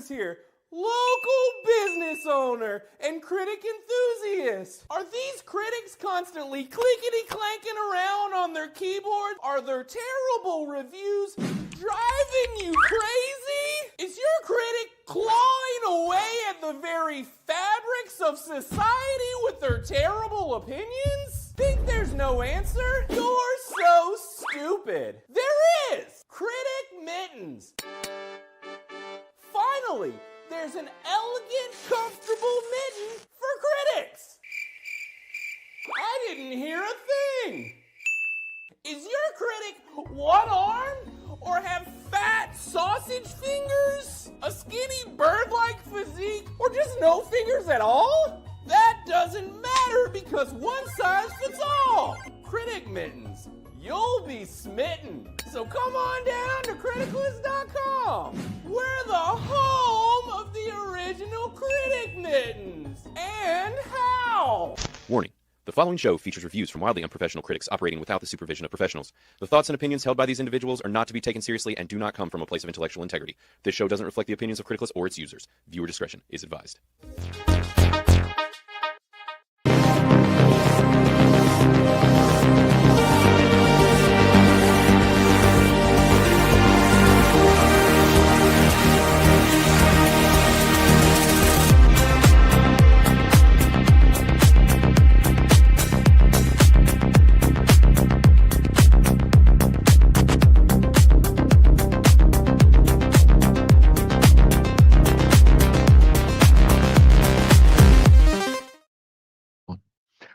Criticless here, local business owner and critic enthusiast. Are these critics constantly clickety-clanking around on their keyboard? Are their terrible reviews driving you crazy? Is your critic clawing away at the very fabrics of society with their terrible opinions? Think there's no answer? You're so stupid. There is! Critic Mittens. Finally, there's an elegant, comfortable mitten for critics. I didn't hear a thing. Is your critic one-armed or have fat sausage fingers, a skinny bird-like physique, or just no fingers at all? That doesn't matter because one size fits all. Critic Mittens, you'll be smitten. So come on down to criticless.com. We're the home of the original Critic Mittens. And how? Warning. The following show features reviews from wildly unprofessional critics operating without the supervision of professionals. The thoughts and opinions held by these individuals are not to be taken seriously and do not come from a place of intellectual integrity. This show doesn't reflect the opinions of Criticless or its users. Viewer discretion is advised.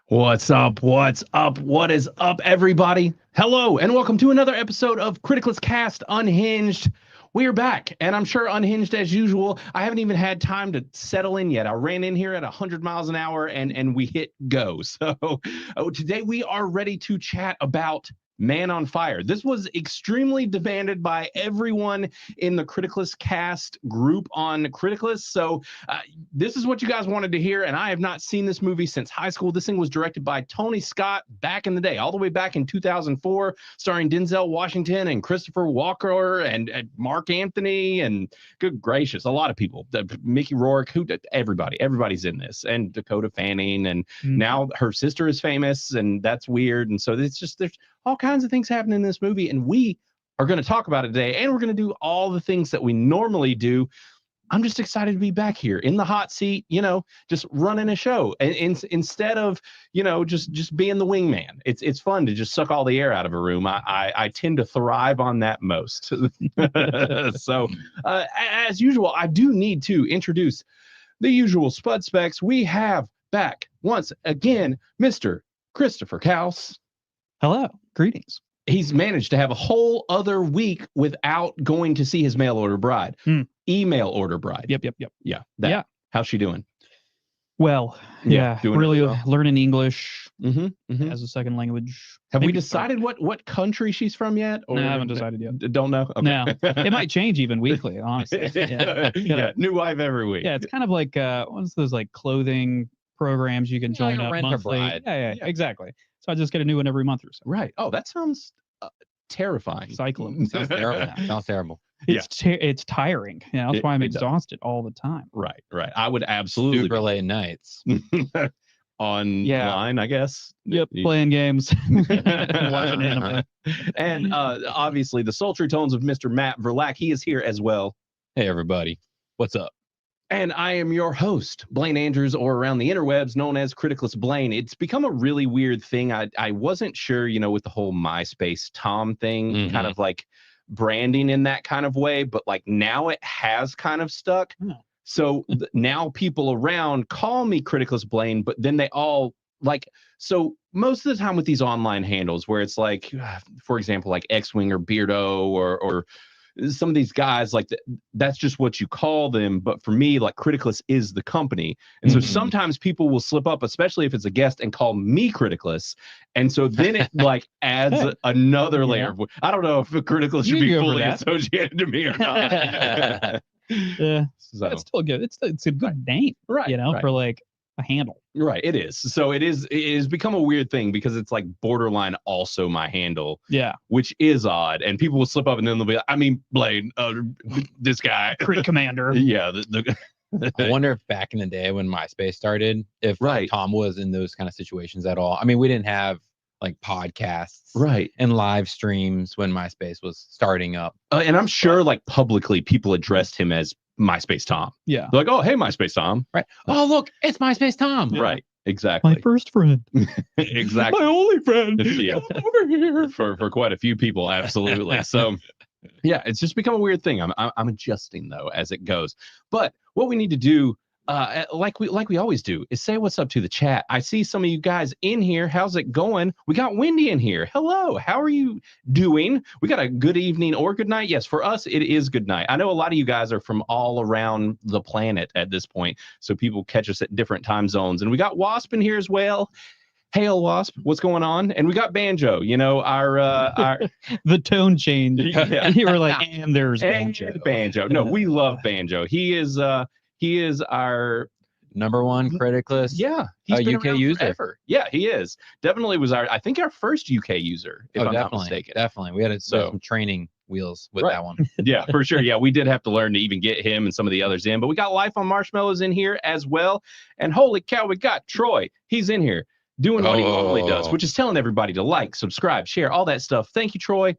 What's up? What's up? What is up, everybody? Hello, and welcome to another episode of Criticless Cast Unhinged. We are back, and I'm sure unhinged as usual. I haven't even had time to settle in yet. I ran in here at 100 miles an hour, and we hit go. So today we are ready to chat about Man on Fire. This was extremely demanded by everyone in the Criticless cast group on Criticless. So this is what you guys wanted to hear, and I have not seen this movie since high school. This thing was directed by Tony Scott back in the day, all the way back in 2004, starring Denzel Washington and Christopher Walker and Mark Anthony, and good gracious, a lot of people. Mickey Rourke, everybody's in this, and Dakota Fanning, and now her sister is famous, and that's weird. And so it's just, there's all kinds of things happening in this movie, and we are going to talk about it today, and we're going to do all the things that we normally do. I'm just excited to be back here in the hot seat, just running a show, and instead of, just being the wingman. It's fun to just suck all the air out of a room. I tend to thrive on that most. So as usual, I do need to introduce the usual Spud Specs. We have back once again, Mr. Christopher Kaus. Hello, greetings. He's managed to have a whole other week without going to see his mail order bride. Email order bride. Yep. Yeah. Yeah. How's she doing? Well, yeah, doing really well. learning English Mm-hmm. as a second language. Have we decided what country she's from yet? Or No, I haven't decided yet. Don't know? Okay. No, it might change even weekly, honestly. Yeah. New wife every week. Yeah, it's kind of like one of those like clothing programs you can join like a up rent a monthly. bride. Yeah, exactly. So I just get a new one every month or so. Right. Oh, that sounds terrifying. Cycling. Sounds terrible. Sounds terrible. It's tiring. That's why I'm it does. exhausted all the time. Right. I would absolutely Super late nights. online, I guess. Yep, playing games, watching anime. And obviously the sultry tones of Mr. Matt Verlack, he is here as well. Hey, everybody. What's up? And I am your host, Blaine Andrews, or around the interwebs known as Criticless Blaine. It's become a really weird thing. I wasn't sure, with the whole MySpace Tom thing, kind of like branding in that kind of way, but like now it has kind of stuck. So now people around call me Criticless Blaine, but then they all like, so most of the time with these online handles where it's like, for example, like X-Wing or Beardo or some of these guys, like that's just what you call them. But for me, like Criticless is the company. And so sometimes people will slip up, especially if it's a guest, and call me Criticless. And so then it like adds another layer. I don't know if Criticless should be fully associated to me or not. Yeah, that's still good. It's a good name, right? For like a handle. Right, it is. So it has become a weird thing because it's like borderline also my handle, Yeah. which is odd. And people will slip up and then they'll be like, I mean, Blade, this guy. Crit Commander. Yeah. I wonder if back in the day when MySpace started, if Right. Tom was in those kind of situations at all. I mean, we didn't have like podcasts Right. and live streams when MySpace was starting up. And I'm sure like publicly people addressed him as MySpace Tom. Yeah. They're like, oh, hey, MySpace Tom. Right. Oh, look, it's MySpace Tom. Yeah. Right. Exactly. My first friend. Exactly. My only friend. Yeah. Come over here. For quite a few people, absolutely. So yeah, it's just become a weird thing. I'm adjusting though as it goes. But what we need to do, like we always do, is say what's up to the chat. I see some of you guys in here. How's it going? We got Wendy in here. Hello, how are you doing? We got a good evening or good night. Yes, for us it is good night. I know a lot of you guys are from all around the planet at this point, so people catch us at different time zones. And we got Wasp in here as well. Hail Wasp, what's going on? And we got Banjo, you know, our The tone change. Yeah. And you were like, and there's and Banjo. Banjo. No, we love Banjo. He is our #1 Criticless. yeah, he's been UK around user. forever. Yeah, he is. Definitely was I think our first UK user, if I'm not definitely. mistaken. Definitely. We had So- some training wheels with Right. that one. Yeah, for sure. Yeah, we did have to learn to even get him and some of the others in, but we got Life on Marshmallows in here as well. And holy cow, we got Troy. He's in here doing what he normally does, which is telling everybody to like, subscribe, share, all that stuff. Thank you, Troy.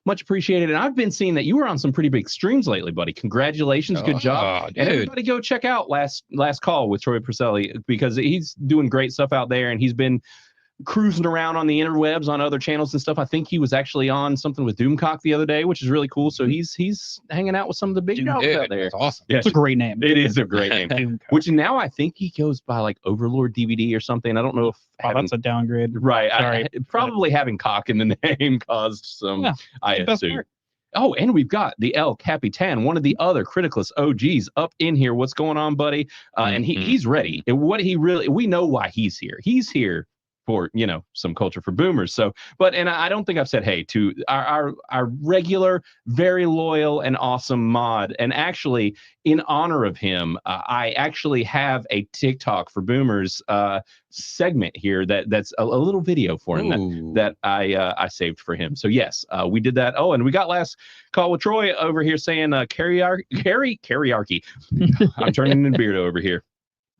Much appreciated. And I've been seeing that you were on some pretty big streams lately, buddy. Congratulations. Good job. Oh, And dude. everybody go check out last call with Troy Purcelli because he's doing great stuff out there and he's been cruising around on the interwebs on other channels and stuff. I think he was actually on something with Doomcock the other day, which is really cool. So he's hanging out with some of the big dogs Dude, out there. that's awesome. Yeah, It's a great name. it is a great name. Doomcock. Which now I think he goes by like Overlord DVD or something. I don't know if Oh, that's a downgrade. right. Sorry. Probably having cock in the name caused some. Yeah, I the best assume. part. Oh, and we've got the El Capitan, one of the other Criticless OGs, up in here. What's going on, buddy? And he's ready. And we know why he's here. He's here for, you know, some culture for boomers. So, and I don't think I've said hey to our regular, very loyal and awesome mod. And actually, in honor of him, I actually have a TikTok for boomers segment here that's a little video for him that I saved for him. So yes, we did that. Oh, and we got last call with Troy over here saying karaoke. I'm turning into Beardo over here.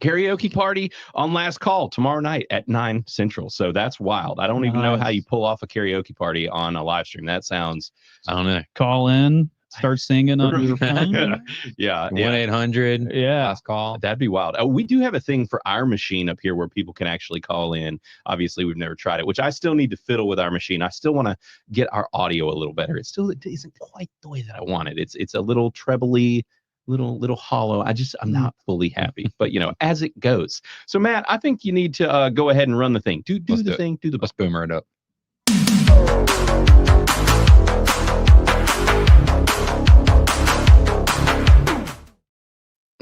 Karaoke party on last call tomorrow night at 9 Central. So that's wild. I don't even know how you pull off a karaoke party on a live stream. That sounds, I don't know. Call in, start singing on your phone. yeah. 1-800 Yeah. last call. That'd be wild. We do have a thing for our machine up here where people can actually call in. Obviously, we've never tried it, which I still need to fiddle with our machine. I still want to get our audio a little better. It isn't quite the way that I want it. It's a little trebly, little hollow. I'm not fully happy, but you know, as it goes. So Matt, I think you need to go ahead and run the thing. Do Let's the do it. thing. Do the Let's boomer it up.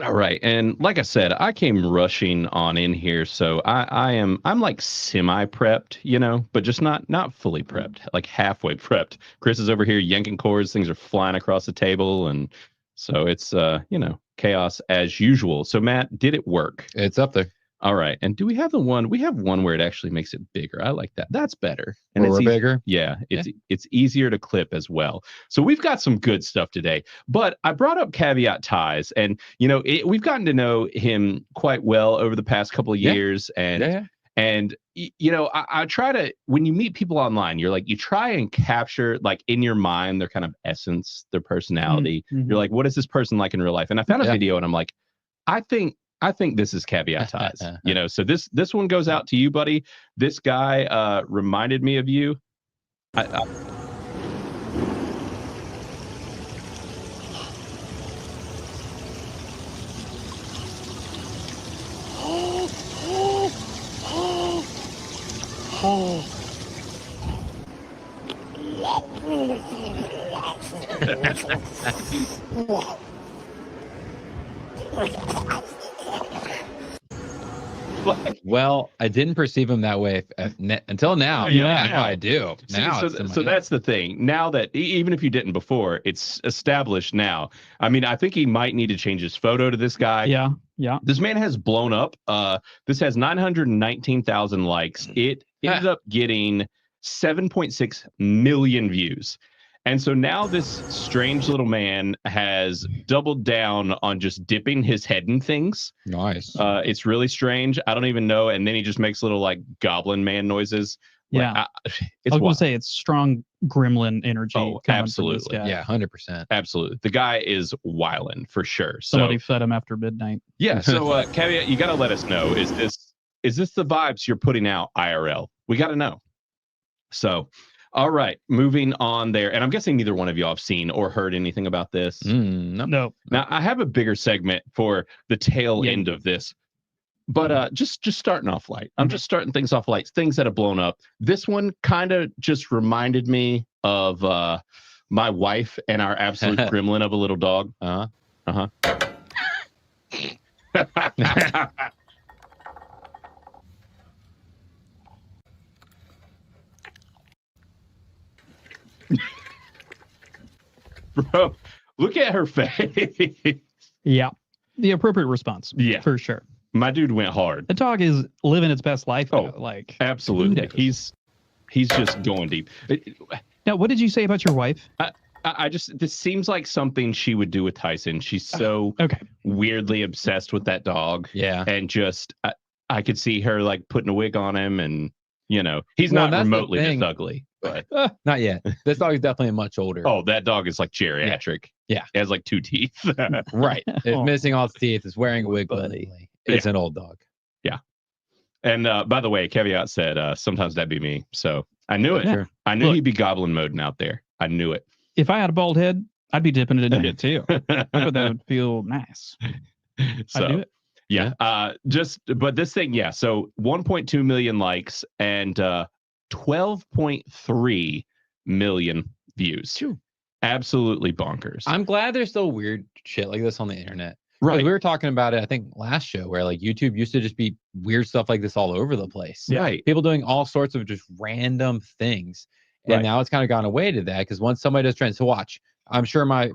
All right, and like I said, I came rushing on in here, so I'm like semi prepped, you know, but just not fully prepped, like halfway prepped. Chris is over here yanking cords, things are flying across the table, and so it's you know, chaos as usual. So Matt, did it work? It's up there. All right, and do we have one? We have one where it actually makes it bigger. I like that. That's better. And Where we're it's bigger. yeah, it's easier to clip as well. So we've got some good stuff today. But I brought up Caveat Ties, and you know, we've gotten to know him quite well over the past couple of years, and you know, I try to, when you meet people online, you're like, you try and capture like in your mind their kind of essence, their personality. Mhm. You're like, what is this person like in real life? And I found a video, and I'm like, I think this is Caveat Ties. You know, so this one goes out to you, buddy. This guy reminded me of you. Like, Well, I didn't perceive him that way until now. Yeah. Now I do. see, Now so, it's in my so that's the thing. Now that even if you didn't before, it's established now. I mean, I think he might need to change his photo to this guy. Yeah. Yeah. This man has blown up. This has 919,000 likes. It ended up getting 7.6 million views. And so now this strange little man has doubled down on just dipping his head in things. nice. It's really strange. I don't even know. And then he just makes little like goblin man noises. Like, Yeah. it's I was going wild. to say it's strong gremlin energy. Oh, coming from absolutely. This guy. Yeah, 100%. Absolutely. The guy is wildin' for sure. Somebody So fed him after midnight. yeah. So Caveat, you got to let us know. Is this the vibes you're putting out IRL? We got to know. So, all right, moving on there. And I'm guessing neither one of y'all have seen or heard anything about this. No. No. Now, I have a bigger segment for the tail end of this. But just starting off light. I'm just starting things off light. Things that have blown up. This one kind of just reminded me of my wife and our absolute gremlin of a little dog. Uh-huh. Bro, look at her face. Yeah. The appropriate response. Yeah. For sure. My dude went hard. The dog is living its best life. Oh, though, like Absolutely. kudos. He's just going deep. Now, what did you say about your wife? I just this seems like something she would do with Tyson. She's so Okay. weirdly obsessed with that dog. Yeah. And just I could see her like putting a wig on him, and he's Well, not that's the remotely this thing. ugly. But Not yet. This dog is definitely much older. oh, that dog is like geriatric. Yeah. It has like 2 teeth. Right. It's Oh. missing all its teeth. It's wearing a wig. Buddy. Literally. It's an old dog. And by the way, Caveat said sometimes that'd be me. So I knew it. Sure. I knew Look. he'd be goblin moding out there. I knew it. If I had a bald head, I'd be dipping it in it too. I thought that would feel nice. So I'd do it. yeah, but this thing, yeah. So 1.2 million likes and 12.3 million views. Phew. Absolutely bonkers. I'm glad there's still weird shit like this on the internet. 'Cause right. We were talking about it, I think, last show where like YouTube used to just be weird stuff like this all over the place. Right. People doing all sorts of just random things. And Right. now it's kind of gone away to that because once somebody does trends to watch, I'm sure my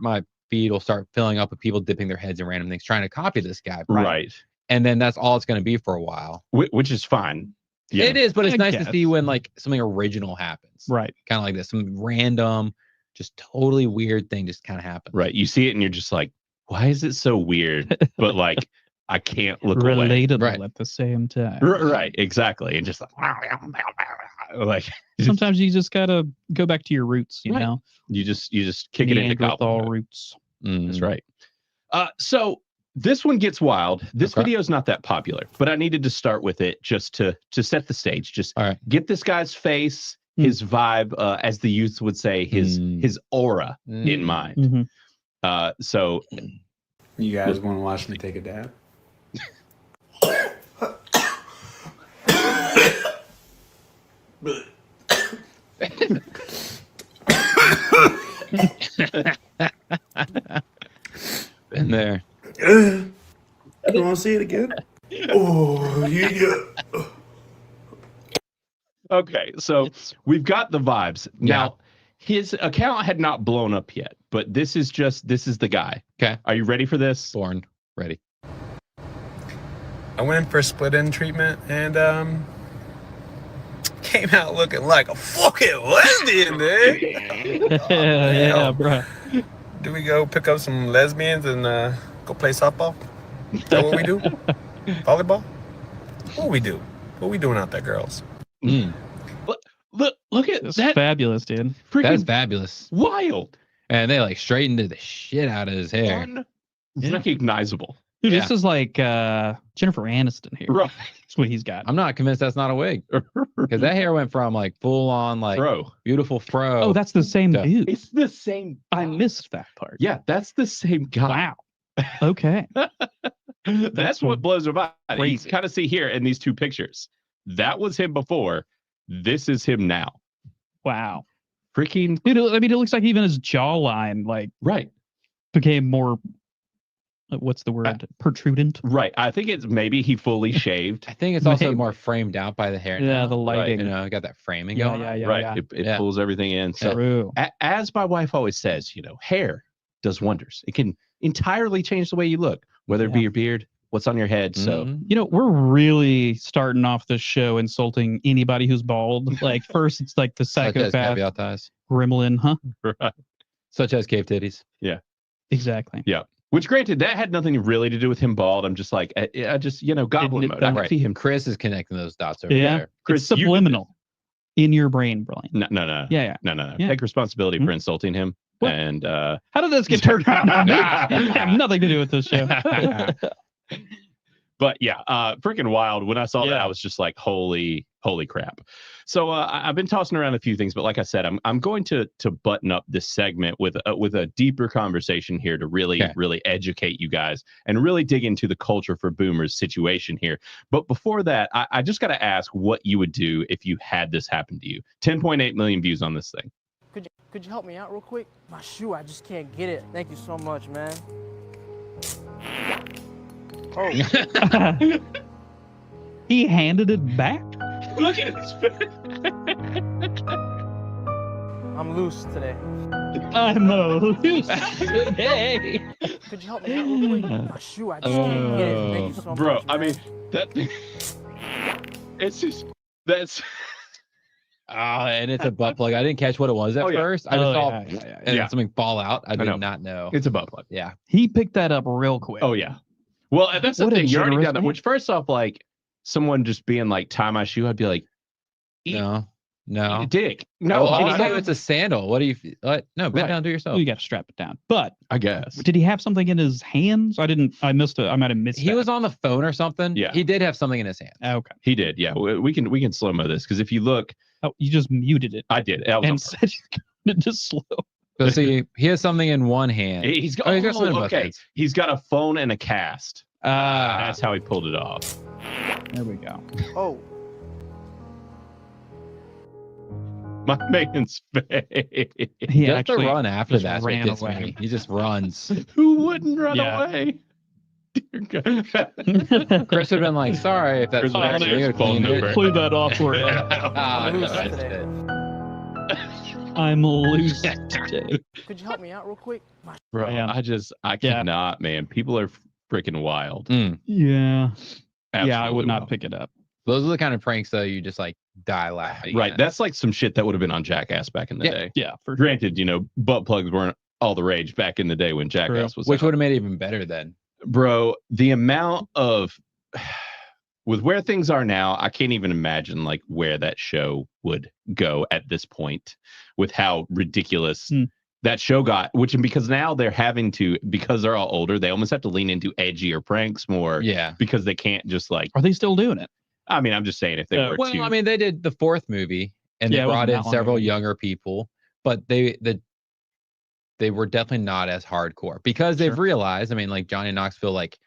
feed will start filling up with people dipping their heads in random things, trying to copy this guy. Right. And then that's all it's going to be for a while. Which is fine. Yeah. It is, but it's I nice to guess. see when like something original happens. Right. Kind of like this, some random, just totally weird thing just kind of happens. Right. You see it and you're just like, why is it so weird? But like, I can't look away. Relatable Right. at the same time. Right. Exactly. And just like Sometimes you just gotta go back to your roots, you Right. know. you just kick it into Neanderthal goblin mode. roots. That's right. So this one gets wild. This Okay. video is not that popular, but I needed to start with it just to set the stage. Just All right. get this guy's face, his vibe, as the youth would say, his aura in mind. Mhm. So You guys want to watch me take a dab? Been there. You want to see it again? Oh, yeah. okay, so we've got the vibes. Now, his account had not blown up yet, but this is the guy. Okay. Are you ready for this? Born. Ready. I went in for split-end treatment and came out looking like a fucking lesbian, dude. Yeah, bro. Do we go pick up some lesbians and go play softball? Is that what we do? Volleyball? What we do? What we doing out there, girls? Mm. Look at That's that. fabulous, dude. Freaking That's fabulous. wild. And they like straightened the shit out of his hair. Unrecognizable. Dude, Yeah. this is like Jennifer Aniston here. Right. That's what he's got. I'm not convinced that's not a wig because that hair went from like full on like Bro, beautiful fro. Oh, that's the same Yeah. dude. it's the same. I missed that part. Yeah, that's the same guy. Wow. Okay. That's what blows my mind. You crazy. kind of see here in these two pictures. That was him before. This is him now. Wow. Freaking Dude, I mean, it looks like even his jawline like right. became more what's the word? Protrudent. Right. I think it's maybe he fully shaved. I think it's also Maybe. more framed out by the hair. Yeah, now. the lighting. You know, got that framing Yeah, going. yeah, on. yeah, Right. yeah. It Yeah. pulls everything in. So True. as my wife always says, hair does wonders. It can entirely change the way you look, whether it be Yeah. your beard, what's on your head. So Mhm. We're really starting off this show insulting anybody who's bald. Like first, it's like the Such as psychopath caveat ties, gremlin, huh? right. such as cave titties. Exactly. Yeah. Which, granted, that had nothing really to do with him bald. I'm just like, I just, goblin it mode. I don't? can see him. Chris is connecting those dots over Yeah. there. Chris, It's subliminal in your brain, Brian. No. Yeah. No. Yeah. Take responsibility Hmm? for insulting him. What? And How did this get turned around on me? I have nothing to do with this show. but yeah, freaking wild. When I saw that, Yeah. I was just like, holy crap. So I've been tossing around a few things, but like I said, I'm going to button up this segment with a deeper conversation here to really educate you guys and really dig into the culture for boomers situation here. But before that, I just got to ask what you would do if you had this happen to you. 10.8 million views on this thing. Could you help me out real quick? My shoe, I just can't get it. Thank you so much, man. Oh, He handed it back. Look at his face. I'm loose today. I'm loose today. Could you help me out real quick? My shoe, I just can't get it. Thank you so Bro, much, I man. mean, that it's just that's And it's a butt plug. I didn't catch what it was at Oh, yeah. first. I just saw yeah. and Yeah. something fall out. I know. did not know. it's a butt plug. Yeah. He picked that up real quick. Oh yeah. Well, that's the What a thing. You already generous got that. man. Which first off, like someone just being like, tie my shoe, I'd be like, eat No. a dick. No, No. also, Also, it's a sandal. What do you? What? No, bend Right. down. Do yourself. You got to strap it down. But I guess. did he have something in his hands? I missed it. I might have missed He that. was on the phone or something. Yeah. He did have something in his hand. Okay. He did. Yeah. We can slow mo this because if you look, Oh, you just muted it I did. That was on and said you to slow. So see, he has something in one hand. purpose. He's got, Oh, he's got something in both okay. hands. He's got a phone and a cast. That's how he pulled it off. There we go. Oh, My man's face. He Just actually to run after just that ran gets away. me. He just runs. Who wouldn't run Yeah. away? Dear God. Chris would have been like, "Sorry if that's Chris would have actually actually phoned over. Include that awkward. Ah, I'm loose that's today. it. I'm loose today. Could you help me out real quick? My Bro, Yeah. I Yeah. cannot, man. People are freaking wild. Mm. Yeah. Yeah, I Absolutely would not wild. pick it up. Those are the kind of pranks though you just like die laughing. Right. at. That's like some shit that would have been on Jackass back in the Yeah. day. Yeah, for sure. Granted, butt plugs weren't all the rage back in the day when Jackass was Which out. would have made it even better then. Bro, the amount of with where things are now, I can't even imagine like where that show would go at this point with how ridiculous that show got, because now they're having to, because they're all older, they almost have to lean into edgier pranks more Yeah. because they can't just like, Are they still doing it? I mean, I'm just saying if they were Well, to, I mean, they did the fourth movie and Yeah, they it wasn't brought in that long several ago. younger people, but they were definitely not as hardcore because they've Sure. realized. I mean, like Johnny Knoxville like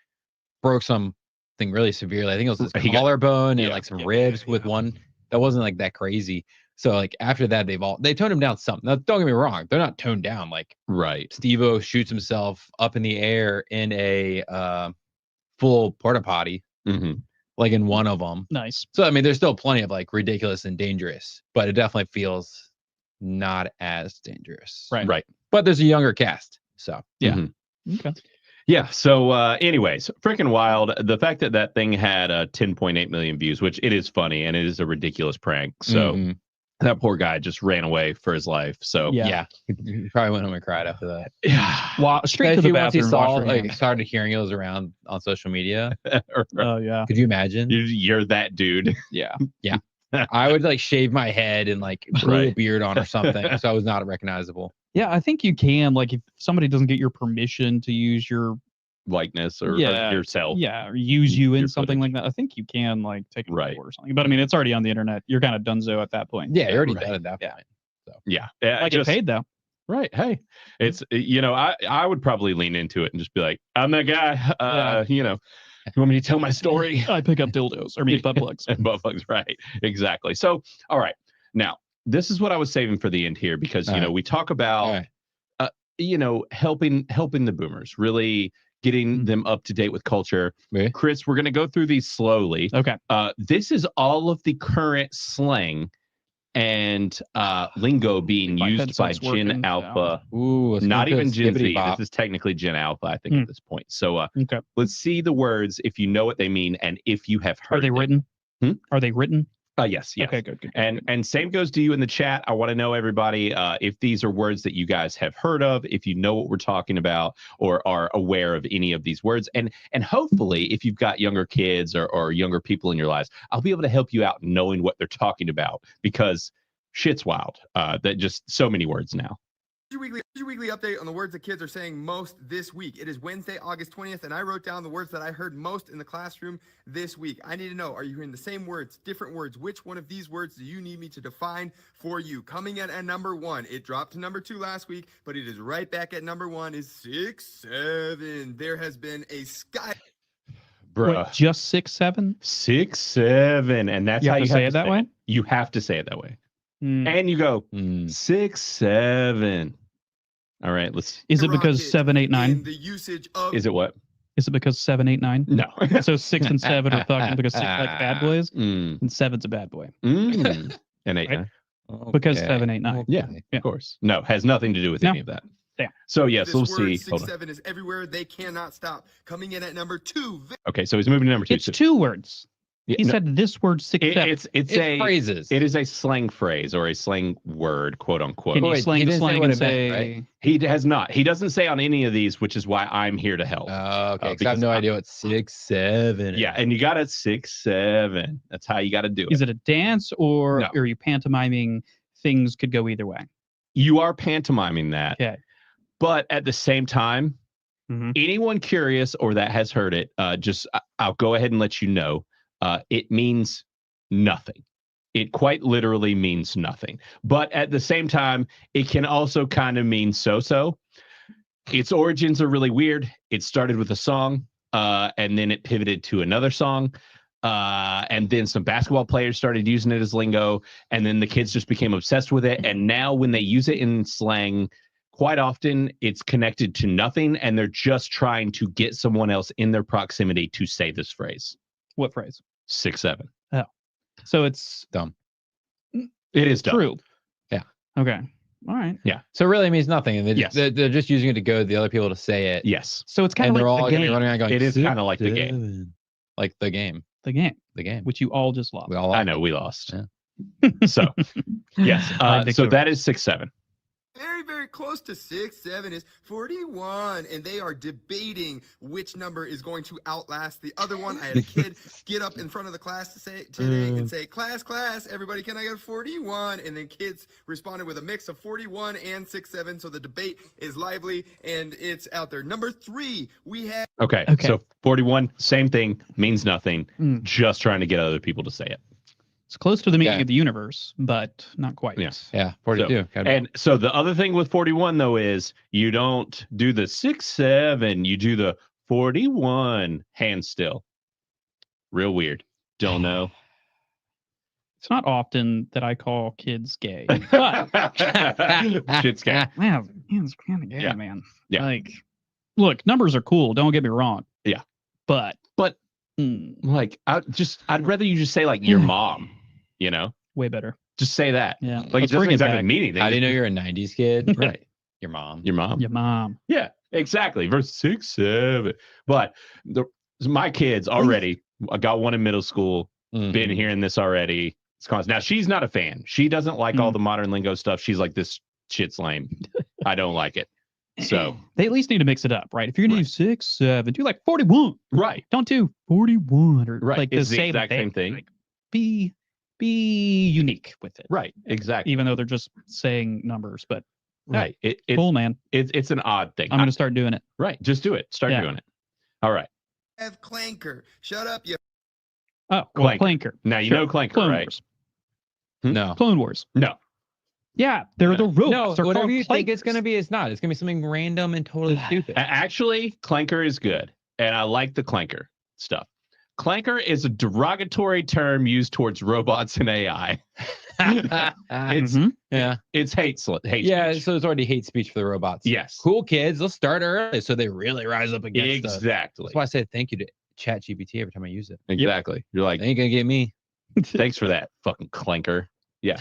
broke something really severely. I think it was his He got- collarbone and yeah. like some ribs with one that wasn't like that crazy. So like after that, they toned him down some. Now, don't get me wrong, they're not toned down. Like right. Steve-O shoots himself up in the air in a full porta potty, hmm like in one of them. Nice. So I mean, there's still plenty of like ridiculous and dangerous, but it definitely feels not as dangerous. Right. Right. But there's a younger cast, so Yeah. Mhm. Okay. Yeah. So, anyways, freaking wild. The fact that thing had 10.8 million views, which it is funny and it is a ridiculous prank. So Mhm. that poor guy just ran away for his life. So Yeah. yeah, he probably went home and cried after that. yeah. Straight to Especially the once he bathroom. saw, wash your like, hands. started hearing it was around on social media. Oh yeah. Could you imagine? You're that dude. Yeah. I would like shave my head and like glue a Right. beard on or something, so I was not recognizable. Yeah, I think you can. Like, if somebody doesn't get your permission to use your Likeness or Yeah. yourself. or use you in Your something footage. like that, I think you can like take it Right. or something. But I mean, it's already on the internet. You're kind of donezo at that point. Yeah, you're already Right. done at that Yeah. point. Yeah. I get paid though. Right. Hey, it's, I would probably lean into it and just be like, I'm that guy. You want me to tell my story? I pick up dildos or butt plugs. And butt plugs, right. Exactly. So, all right. Now, this is what I was saving for the end here because, All right. we talk about, All right. helping the boomers, really getting them up to date with culture. Okay. Chris, we're going to go through these slowly. Okay. This is all of the current slang and lingo being My used by headset's Gen working. Alpha. Ooh, let's Not go to even Gen Skibbity Z. Bop. This is technically Gen Alpha, I think, Hmm. at this point. So Okay. let's see the words if you know what they mean and if you have heard Are they them. written? Hmm? Are they written? Yes. Okay, good. And same goes to you in the chat. I want to know, everybody, if these are words that you guys have heard of, if you know what we're talking about, or are aware of any of these words. And hopefully, if you've got younger kids or younger people in your lives, I'll be able to help you out knowing what they're talking about, because shit's wild. That just so many words now. Your weekly update on the words that kids are saying most this week. It is Wednesday, August 20th, and I wrote down the words that I heard most in the classroom this week. I need to know, are you hearing the same words, different words? Which one of these words do you need me to define for you? Coming in at number 1, it dropped to number 2 last week, but it is right back at number 1, is 6'7". There has been a sky. Bruh. Wait, just 6'7"? 6'7", and that's You how have you to say it that way? You have to say it that way. Hmm. And you go Mm. 6'7". All right, let's. Is it because rocket 7, 8, 9? in the usage of Is it what? Is it because 7, 8, 9? No. So 6 and 7 are fucking because 6 like bad boys, Mm, and 7's a bad boy. mm. And 8, Right? 9. Because Okay. 7, 8, 9. Yeah, Okay. Yeah. of course. No, has nothing to do with No. any of that. Yeah. So yes, this we'll word. see. Hold on. 6'7" is everywhere. They cannot stop. Coming in at number 2. Okay, so he's moving to number 2. It's 2 words. Yeah, He no, said this word 6, 7. it's It's a phrases. it is a slang phrase or a slang word, quote unquote. Can you Wait, he slang the didn't say slang what and it meant, say... right? He has not. He doesn't say on any of these, which is why I'm here to help. Okay, 'cause I have because no I- idea what 6, 7. Yeah, and you got it 6'7". That's how you got to do it. Is it a dance, or No. are you pantomiming things could go either way? You are pantomiming that, Okay. but at the same time, Mhm. anyone curious or that has heard it, I'll go ahead and let you know. It means nothing. It quite literally means nothing. But at the same time, it can also kind of mean so-so. Its origins are really weird. It started with a song, and then it pivoted to another song. And then some basketball players started using it as lingo, and then the kids just became obsessed with it. And now when they use it in slang, quite often it's connected to nothing, and they're just trying to get someone else in their proximity to say this phrase. What phrase? 6'7". So it's Dumb. It is dumb. true. Yeah. Okay. All right. So it really means nothing, and Yes. they're just using it to go to the other people to say it. Yes. So it's kind And of they're all like the gonna be game. running around going. It is 6, kinda like the game. 7. Like the game. The game, The game. which you all just lost. We all I know we lost. Yeah. So yes. My So victory. that is 6'7". Very, very close to 6'7" is 41, and they are debating which number is going to outlast the other one. I had a kid get up in front of the class today and say, class, everybody, can I get 41? And then kids responded with a mix of 41 and 6'7", so the debate is lively, and it's out there. Number 3, we have... Okay. Okay. So 41, same thing, means nothing. Mm. Just trying to get other people to say it. It's close to the meaning Yeah. of the universe, but not quite. Yeah. Yeah, 42. And so the other thing with 41 though is you don't do the 6'7", you do the 41 hand still. Real weird. Don't know. It's not often that I call kids gay, but Shit's gay. man, it's kind of gay, Yeah. man. Yeah. Like, look, numbers are cool. Don't get me wrong. Yeah. But But mm, like I'd rather you just say like your mom, you know? way better. Just say that. Yeah. Like it Let's doesn't bring it exactly back. mean anything. How do you know you're a 90s kid? Right. Your mom. Your mom. Your mom. Yeah, exactly. Verse 6, 7. But my kids already, I got one in middle school, Mhm. been hearing this already. It's constant. Now she's not a fan. She doesn't like all the modern lingo stuff. She's like, this shit's lame. I don't like it. So They at least need to mix it up, right? If you're gonna Right. do 6, 7, do like 41. right. Don't do 41 or Right. like It's the the same exact same thing. Like, be unique with it. Right. Exactly. Even though they're just saying numbers, but Right. cool, man. It's an odd thing. I'm gonna start doing it. Right. Just do it. Start Yeah. doing it. All right. Have Clanker. Shut up, you... Oh, well, Clanker. Clanker. Now you Sure. know Clanker, Clone right? Wars. No. Clone Wars. No. Yeah, they're the robots. No, They're whatever called you think it's Clankers. going to be, it's not. It's going to be something random and totally stupid. Actually, Clanker is good. And I like the Clanker stuff. clanker is a derogatory term used towards robots and AI. It's yeah. It's hate Yeah, speech. so it's already hate speech for the robots. Yes. Cool kids, let's start early so they really rise up against us. Exactly. That's why I said thank you to ChatGPT every time I use it. Exactly. You're like, They ain't gonna get me. thanks for that, fucking clanker. Yeah.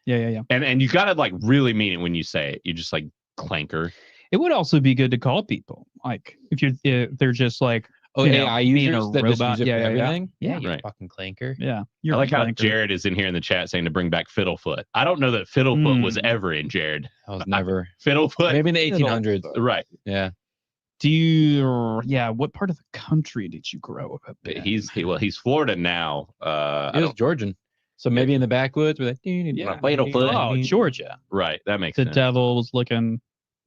Yeah. And you gotta like really mean it when you say it. You just like clanker. It would also be good to call people like if they're just like Oh, you know, AI being users a that just robot. use it Yeah, for yeah, yeah. everything? Yeah. You Right. fucking clanker. Yeah, I like how clanker. Jared is in here in the chat saying to bring back Fiddlefoot. I don't know that Fiddlefoot was ever in Jared. I was never. Fiddlefoot. Maybe in the 1800s. Right. Yeah. Do you? Yeah. What part of the country did you grow up in? He's Florida now. He was Georgian. So maybe in the backwoods where Yeah. Fiddlefoot. Oh, Georgia. Right. That makes The sense. devil was looking.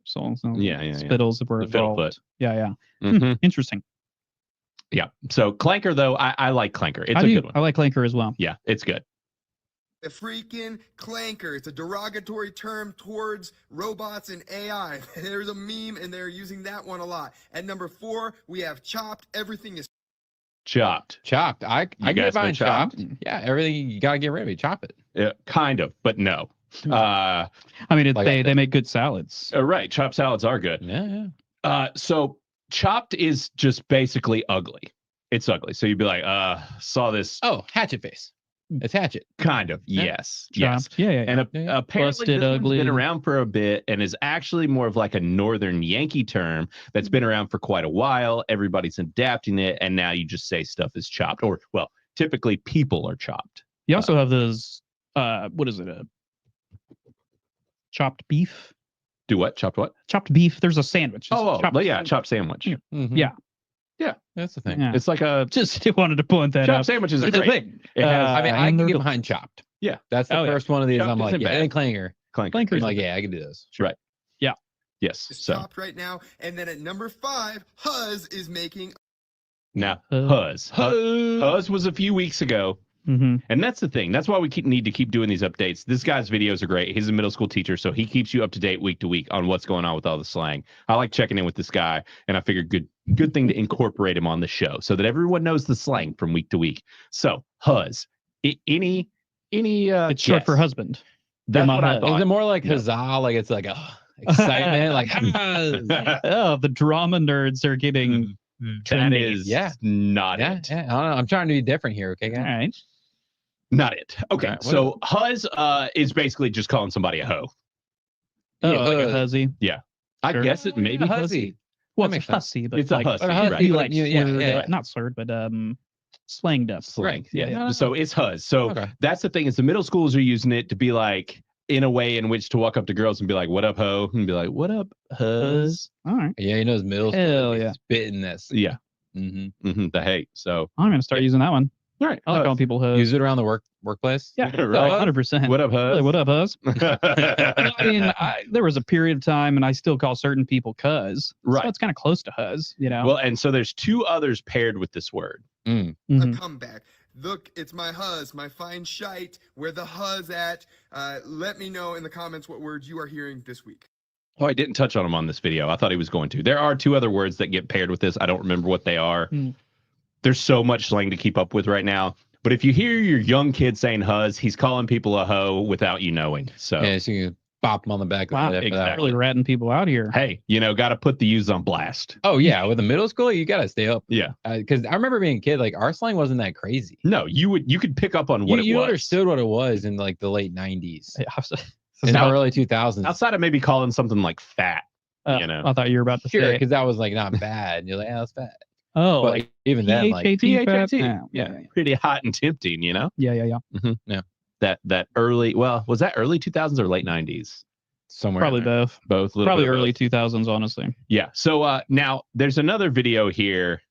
So Yeah. Spittles were The Fiddlefoot. involved. Yeah. Mhm. Interesting. Yeah. So clanker though, I like clanker. It's I a do. good one. I like clanker as well. Yeah, it's good. A freaking clanker. It's a derogatory term towards robots and AI. There's a meme and they're using that one a lot. At number 4, we have chopped. Everything is Chopped. chopped. I You get guys know behind chopped? chopped. Yeah, everything you gotta get rid of it. Chop it. Yeah, kind of, but no. I mean, Like they make good salads. Right. Chopped salads are good. Yeah. So chopped is just basically ugly. It's ugly. So you'd be like, saw this Oh, hatchet face. It's hatchet. kind of. Yeah. Yes. Yes. Chopped. Yeah. And Yeah. apparently Busted, this one's ugly. been around for a bit and is actually more of like a northern Yankee term that's been around for quite a while. Everybody's adapting it, and now you just say stuff is chopped. Or, well, typically people are chopped. You also have those. What is it? Chopped beef. Do what? Chopped what? Chopped beef. There's a sandwich. It's Oh, chopped yeah, sandwich. chopped sandwich. Yeah. Mhm. Yeah. Yeah. That's the thing. Yeah. It's like a Just wanted to point that chopped out. sandwich is It's a great. thing. It has I mean, I and can they're get del- behind chopped. Yeah. That's the Oh, yeah. first one of these. Chopped I'm like, isn't yeah, bad. and clanger. clanker. Clanker. I'm like, yeah, I can do this. Right. Yeah. Yes. So chopped right now. And then at number 5, Huzz is making now Huzz. Huzz was a few weeks ago. Mm-hmm. And that's the thing. That's why we need to keep doing these updates. This guy's videos are great. He's a middle school teacher, so he keeps you up to date week to week on what's going on with all the slang. I like checking in with this guy, and I figured good thing to incorporate him on the show so that everyone knows the slang from week to week. So Huzz, any It's short for guess? husband. That's my what I Huzz. thought. Is it more like No. huzzah? Like it's like excitement? Like Oh, the drama nerds are getting. That is Yeah. not yeah, it. yeah. I don't know. I'm trying to be different here, okay, All guys? right. Not it. Okay, Alright, so Huzz is basically just calling somebody a hoe. Oh, Yeah, like a huzzy. I Sure. guess it maybe a Huzzy. hussy. Well, That it's makes sense. hussy, but It's a like hussy, Or hussy, right. like yeah, yeah, slurred, yeah. not slurred, but slanged up. Slang. Yeah. Yeah. So it's Huzz. So Okay. that's the thing is the middle schools are using it to be like in a way in which to walk up to girls and be like, "What up, ho?" and be like, "What up, Huzz?" All right. Yeah, he knows middle school. Hell he's yeah. Spitting this. Yeah, Mm-hmm. the hate. So I'm gonna start using that one. all right, I like calling people huzz. Use it around the workplace. Yeah, Right. 100%. what up, Huzz? What up, huzz? I mean, there was a period of time, and I still call certain people cuz. Right. So it's kind of close to huzz, you know. Well, and so there's two others paired with this word. Mm. Mhm. a comeback. Look, it's my Huzz, my fine shite. Where the Huzz at? Let me know in the comments what words you are hearing this week. Oh, I didn't touch on him on this video. I thought he was going to. There are two other words that get paired with this. I don't remember what they are. Mm. There's so much slang to keep up with right now. But if you hear your young kid saying Huzz, he's calling people a hoe without you knowing. So Yeah, so you can bop him on the back. Wow, of the head for that. exactly. Really ratting people out here. hey, got to put the U's on blast. Oh yeah, with the middle school, you gotta stay up. Yeah. Because I remember being a kid, like our slang wasn't that crazy. No, you could pick up on what You it was. understood what it was in like the late '90s Yeah, I was- and Now- the early 2000s. Outside of maybe calling something like fat. I thought you were about to Sure, say. because that was like not bad. And you're like, yeah, that's fat. Oh, But like even then, like PHAT? Yeah, Yeah. pretty hot and tempting, Yeah. That early, well, was that early 2000s or late 90s? somewhere. Probably in there. both. Both. a little Probably bit of early both. 2000s, honestly. Yeah. So now there's another video here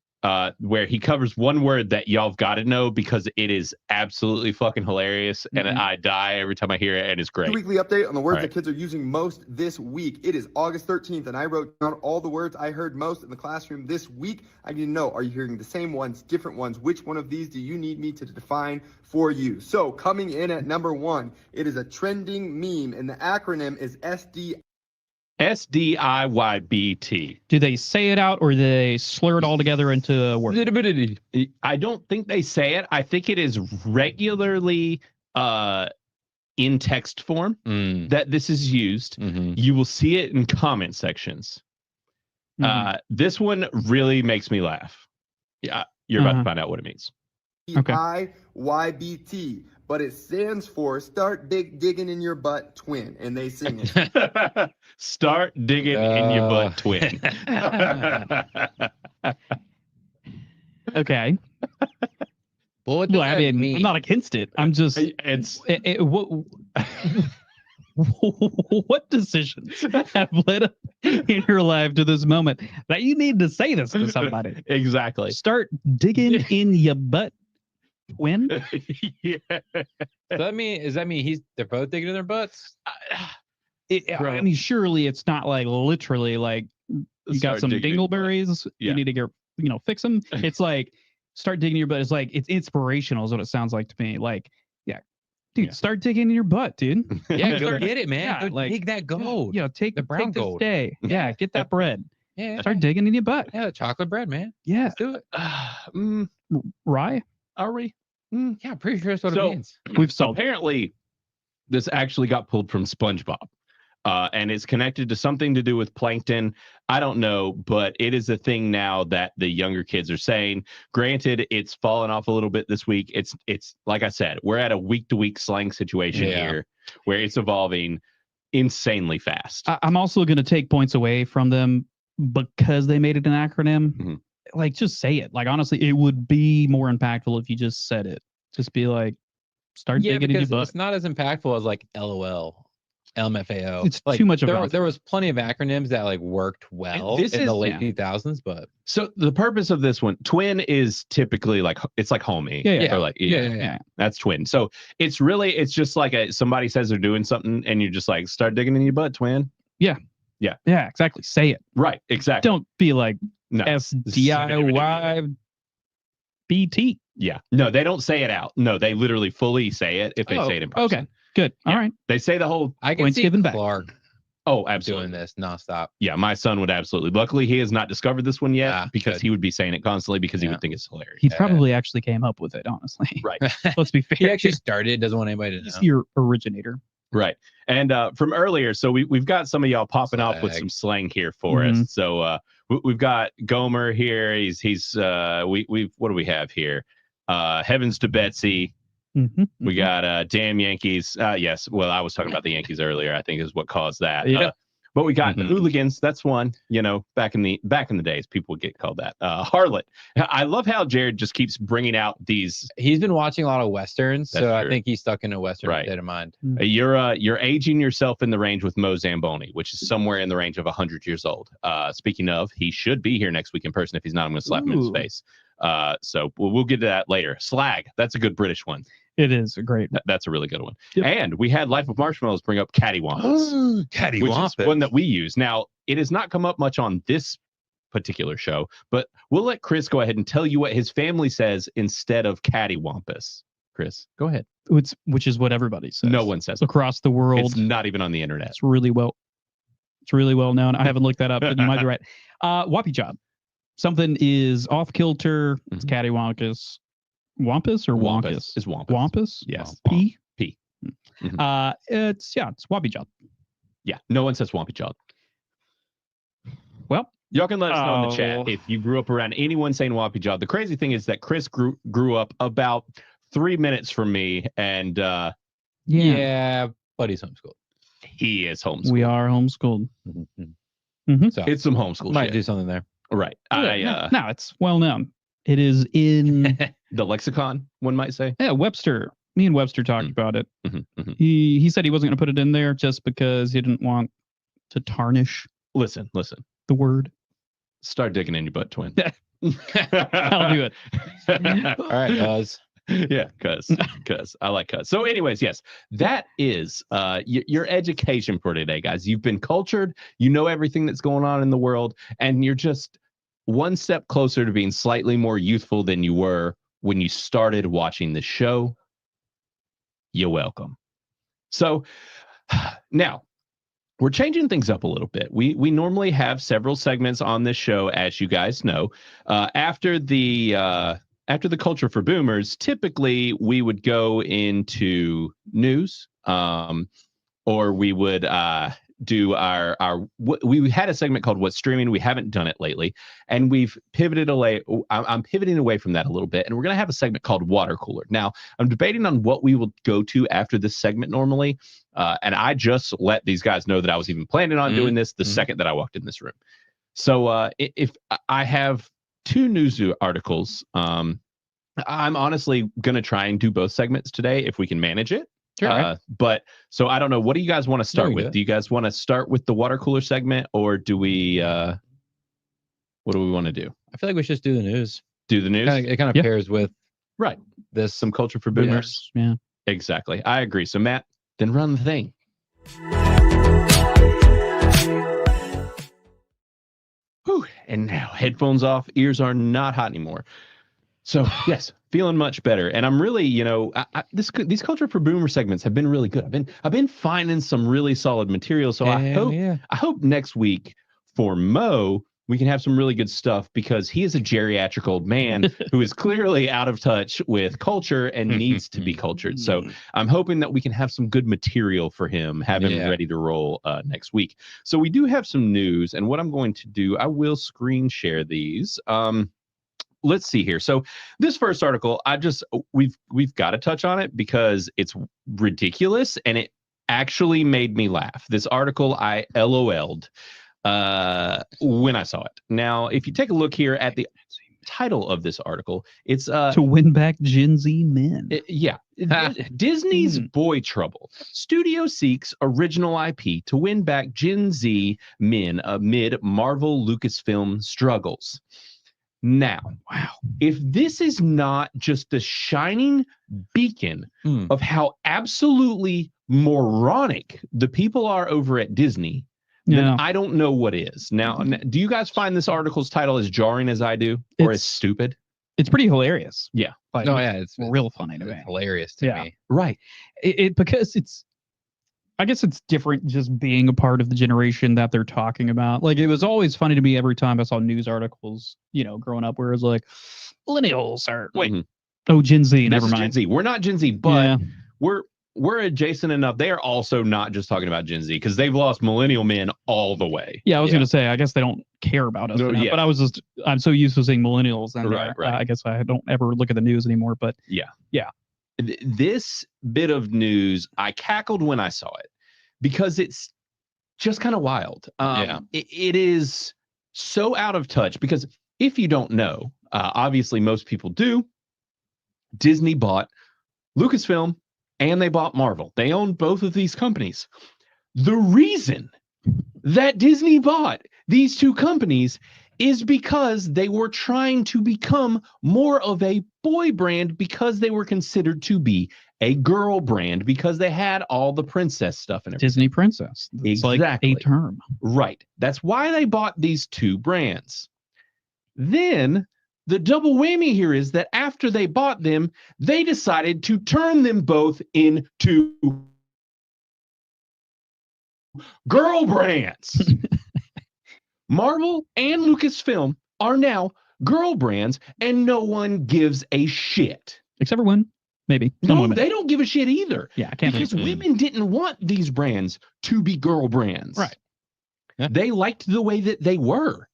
where he covers one word that y'all have got to know because it is absolutely fucking hilarious, and I die every time I hear it, and it's great. Weekly update on the words All right. that kids are using most this week. It is August 13th, and I wrote down all the words I heard most in the classroom this week. I need to know, are you hearing the same ones, different ones? Which one of these do you need me to define for you? So coming in at number 1, it is a trending meme, and the acronym is SD. SDIYBT. Do they say it out or do they slur it all together into a word? I don't think they say it. I think it is regularly in text form that this is used. You will see it in comment sections. This one really makes me laugh. Yeah, you're about to find out what it means. Okay. SDIYBT, but it stands for Start Digging in Your Butt Twin, and they sing it. Start digging in your butt, twin. Okay. Well, what does Well, I that mean, mean? I'm not against it. I'm just It's what decisions have led up in your life to this moment that you need to say this to somebody? exactly. Start digging in your butt, twin. Yeah. Does that mean they're both digging in their butts? I mean, surely it's not like literally like you got Start some digging in your butt. dingleberries. Yeah. You need to get fix them. It's like start digging in your butt. It's like it's inspirational is what it sounds like to me. Like, yeah, dude, start digging in your butt, dude. Yeah, go get it, man. Yeah, Go like, dig that gold. Take the brown this gold. day. Yeah, get that bread. Yeah, Start digging in your butt. yeah, chocolate bread, man. Yeah, Let's do it. rye. Are we? Yeah, I'm pretty sure that's what So- it means. We've solved. Apparently, this actually got pulled from SpongeBob. And it's connected to something to do with plankton. I don't know, but it is a thing now that the younger kids are saying. Granted, it's fallen off a little bit this week. It's like I said, we're at a week-to-week slang situation here where it's evolving insanely fast. I'm also going to take points away from them because they made it an acronym. Mhm. Like, just say it. Like, honestly, it would be more impactful if you just said it. Just be like, start Yeah, digging in your because butt. it's not as impactful as like LOL, LMFAO. It's like, too much of a there mouthful. was plenty of acronyms that like worked well this in the is- late yeah. 2000s, but So the purpose of this one, twin is typically like it's like homie. Yeah. Or like yeah. that's twin. So it's just like somebody says they're doing something and you're just like start digging in your butt, twin. Yeah, exactly. Say it. Right, exactly. Don't be like No. SDIY BT. Yeah. No, they don't say it out. No, they literally fully say it if they say it in person. Okay, good. All Yeah. right. They say the whole I can Points see given back. Clark oh, absolutely. doing this nonstop. Yeah, my son would absolutely. Luckily, he has not discovered this one yet Ah, because good. he would be saying it constantly because he Yeah. would think it's hilarious. He probably actually came up with it, honestly. Right. Let's be fair. He actually started. Doesn't want anybody to He's know. your originator. Right. And from earlier, so we've got some of y'all popping off with Slag. some slang here for us. So we've got Gomer here. He's we've what do we have here? Heavens to Betsy. We got damn Yankees. Yes. Well, I was talking about the Yankees earlier, I think is what caused that. Yeah. But we got hooligans. That's one. You know, back in the days, people would get called that. Harlot. I love how Jared just keeps bringing out these. He's been watching a lot of westerns, That's so I true. think he's stuck in a western Right. state of mind. You're aging yourself in the range with Mo Zamboni, which is somewhere in the range of 100 years old. Speaking of, he should be here next week in person. If he's not, I'm going to slap him in his Ooh. face. So we'll get to that later. Slag. That's a good British one. It is a great. That's a really good one. Yep. And we had Life of Marshmallows bring up cattywampus. Catty Which is one that we use. Now, it has not come up much on this particular show, but we'll let Chris go ahead and tell you what his family says instead of cattywampus. Chris, go ahead. Which is what everybody says. No one says it. across the world. It's not even on the internet. It's really well known. I haven't looked that up, but you might be right. Whoppy job. Something is off kilter. It's cattywampus. Wampus or wonkus? It's wampus. Wampus? Yes. P? P. Mhm. It's whoppy job. Yeah, no one says Swampy Jog. Well, y'all can let us know in the chat Oh. if you grew up around anyone saying Swampy Jog. The crazy thing is that Chris grew up about 3 minutes from me, and Yeah, but he's homeschooled. he is homeschooled. we are homeschooled. So It's some homeschool might shit. do something there. Right. No, it's well known. It is in The lexicon, one might say. Webster. Me and Webster talked about it. Mhm. He said he wasn't going to put it in there just because he didn't want to tarnish Listen. the word. Start digging in your butt, twin. I'll do it. All right, guys. Yeah, cuz I like cuz. So anyways, yes, that is your education for today, guys. You've been cultured, you know everything that's going on in the world, and you're just one step closer to being slightly more youthful than you were when you started watching the show. You're welcome. So now, we're changing things up a little bit. We normally have several segments on this show, as you guys know. After the culture for boomers, typically we would go into news, or we would do we had a segment called What's Streaming. We haven't done it lately, and we've pivoted away. I'm pivoting away from that a little bit, and we're going to have a segment called Water Cooler. Now, I'm debating on what we will go to after this segment normally, and I just let these guys know that I was even planning on doing this the second that I walked in this room. So if I have 2 news articles, I'm honestly going to try and do both segments today if we can manage it. Sure. But so I don't know. What do you guys want to start with? Do you guys want to start with the water cooler segment, or do we? What do we want to do? I feel like we should just do the news. Do the news? It kind of pairs with this some culture for boomers. Yeah, exactly. I agree. So Matt, then run the thing. Whew. And now headphones off, ears are not hot anymore. So yes, feeling much better, and I'm really, these culture for boomer segments have been really good. I've been finding some really solid material. So I hope next week for Mo we can have some really good stuff, because he is a geriatric old man who is clearly out of touch with culture and needs to be cultured. So I'm hoping that we can have some good material for him, have him ready to roll next week. So we do have some news, and what I'm going to do, I will screen share these. Let's see here. So this first article, we've got to touch on it because it's ridiculous and it actually made me laugh. This article, I LOL'd when I saw it. Now, if you take a look here at the title of this article, it's to win back Gen Z men. Disney's Boy Trouble. Studio seeks original IP to win back Gen Z men amid Marvel Lucasfilm struggles. Now, if this is not just the shining beacon of how absolutely moronic the people are over at Disney, then I don't know what is. Now, do you guys find this article's title as jarring as I do, or as stupid? It's pretty hilarious. Yeah. Like, it's real funny to me. Hilarious to me. Right. Because I guess it's different just being a part of the generation that they're talking about. Like, it was always funny to me every time I saw news articles, growing up, where it was like, millennials are Gen Z. Never mind. Gen Z. We're not Gen Z, but we're adjacent enough. They are also not just talking about Gen Z, because they've lost millennial men all the way. Yeah, I was going to say, I guess they don't care about us. But I'm so used to saying millennials, and I guess I don't ever look at the news anymore. But yeah. This bit of news, I cackled when I saw it because it's just kind of wild. It is so out of touch, because if you don't know, obviously most people do, Disney bought Lucasfilm and they bought Marvel. They own both of these companies. The reason that Disney bought these 2 companies is because they were trying to become more of a boy brand, because they were considered to be a girl brand, because they had all the princess stuff and everything. Disney princess. It's like a term. Right. That's why they bought these 2 brands. Then the double whammy here is that after they bought them, they decided to turn them both into girl brands. Marvel and Lucasfilm are now girl brands, and no one gives a shit. Except for one, maybe. No, they don't give a shit either. Yeah, I can't. Because women didn't want these brands to be girl brands. Right. Yeah. They liked the way that they were.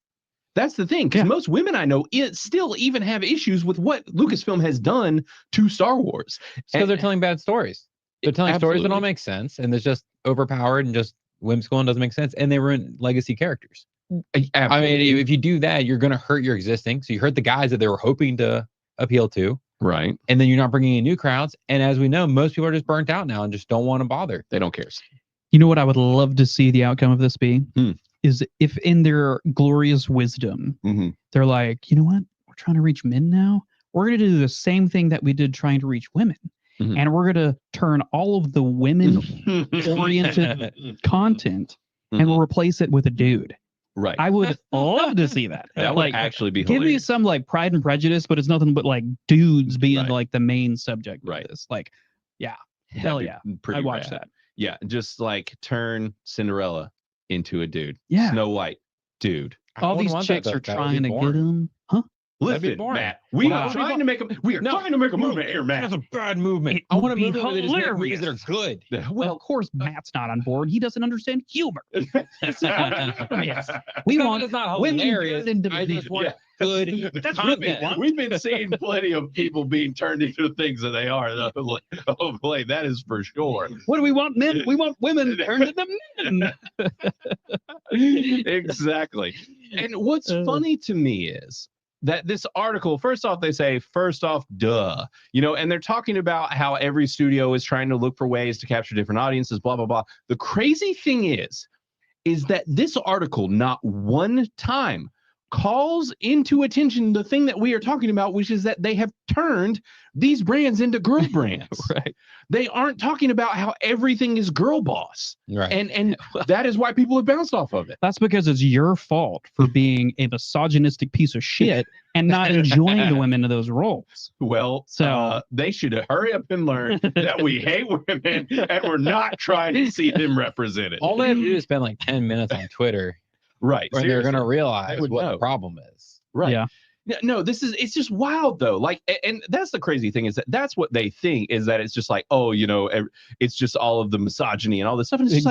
That's the thing, because most women I know still even have issues with what Lucasfilm has done to Star Wars. Because they're telling bad stories. They're telling stories that don't make sense, and it's just overpowered and just whimsical and doesn't make sense, and they ruin legacy characters. I mean, if you do that, you're going to hurt your existing. So you hurt the guys that they were hoping to appeal to. Right. And then you're not bringing in new crowds. And as we know, most people are just burnt out now and just don't want to bother. They don't care. You know what I would love to see the outcome of this be? Is if in their glorious wisdom, they're like, you know what? We're trying to reach men now. We're going to do the same thing that we did trying to reach women. And we're going to turn all of the women-oriented content and we'll replace it with a dude. Right. I would love to see that. That would actually be hilarious. Give me some like Pride and Prejudice, but it's nothing but like dudes being like the main subject of this. Like, hell yeah. I'd watch that. Yeah, just like turn Cinderella into a dude. Yeah. Snow White, dude. All these chicks are trying to get him. Huh? Listen, Matt, we are trying to make a movement here, Matt. That's a bad movement. It I want would a be movement where they just make movies that are hilarious. good. Well, of course, Matt's not on board. He doesn't understand humor. We It's want not women hilarious. turned into I just want Yeah. good That's what we content. want. We've been seeing plenty of people being turned into the things that they are. Oh, boy, that is for sure. What do we want, men? We want women turned into men. Exactly. And what's funny to me is that this article, first off, they say, duh, and they're talking about how every studio is trying to look for ways to capture different audiences, blah, blah, blah. The crazy thing is that this article not one time calls into attention the thing that we are talking about, which is that they have turned these brands into girl brands. Right. They aren't talking about how everything is girl boss. Right. And that is why people have bounced off of it. That's because it's your fault for being a misogynistic piece of shit and not enjoying the women in those roles. Well, So- they should hurry up and learn that we hate women and we're not trying to see them represented. All they have to do is spend like 10 minutes on Twitter, Right. and they're going to realize would what know. the problem is. Right. Yeah. No, it's just wild though. Like, and that's the crazy thing is that that's what they think is that it's just like, oh, it's just all of the misogyny and all this stuff. And it's just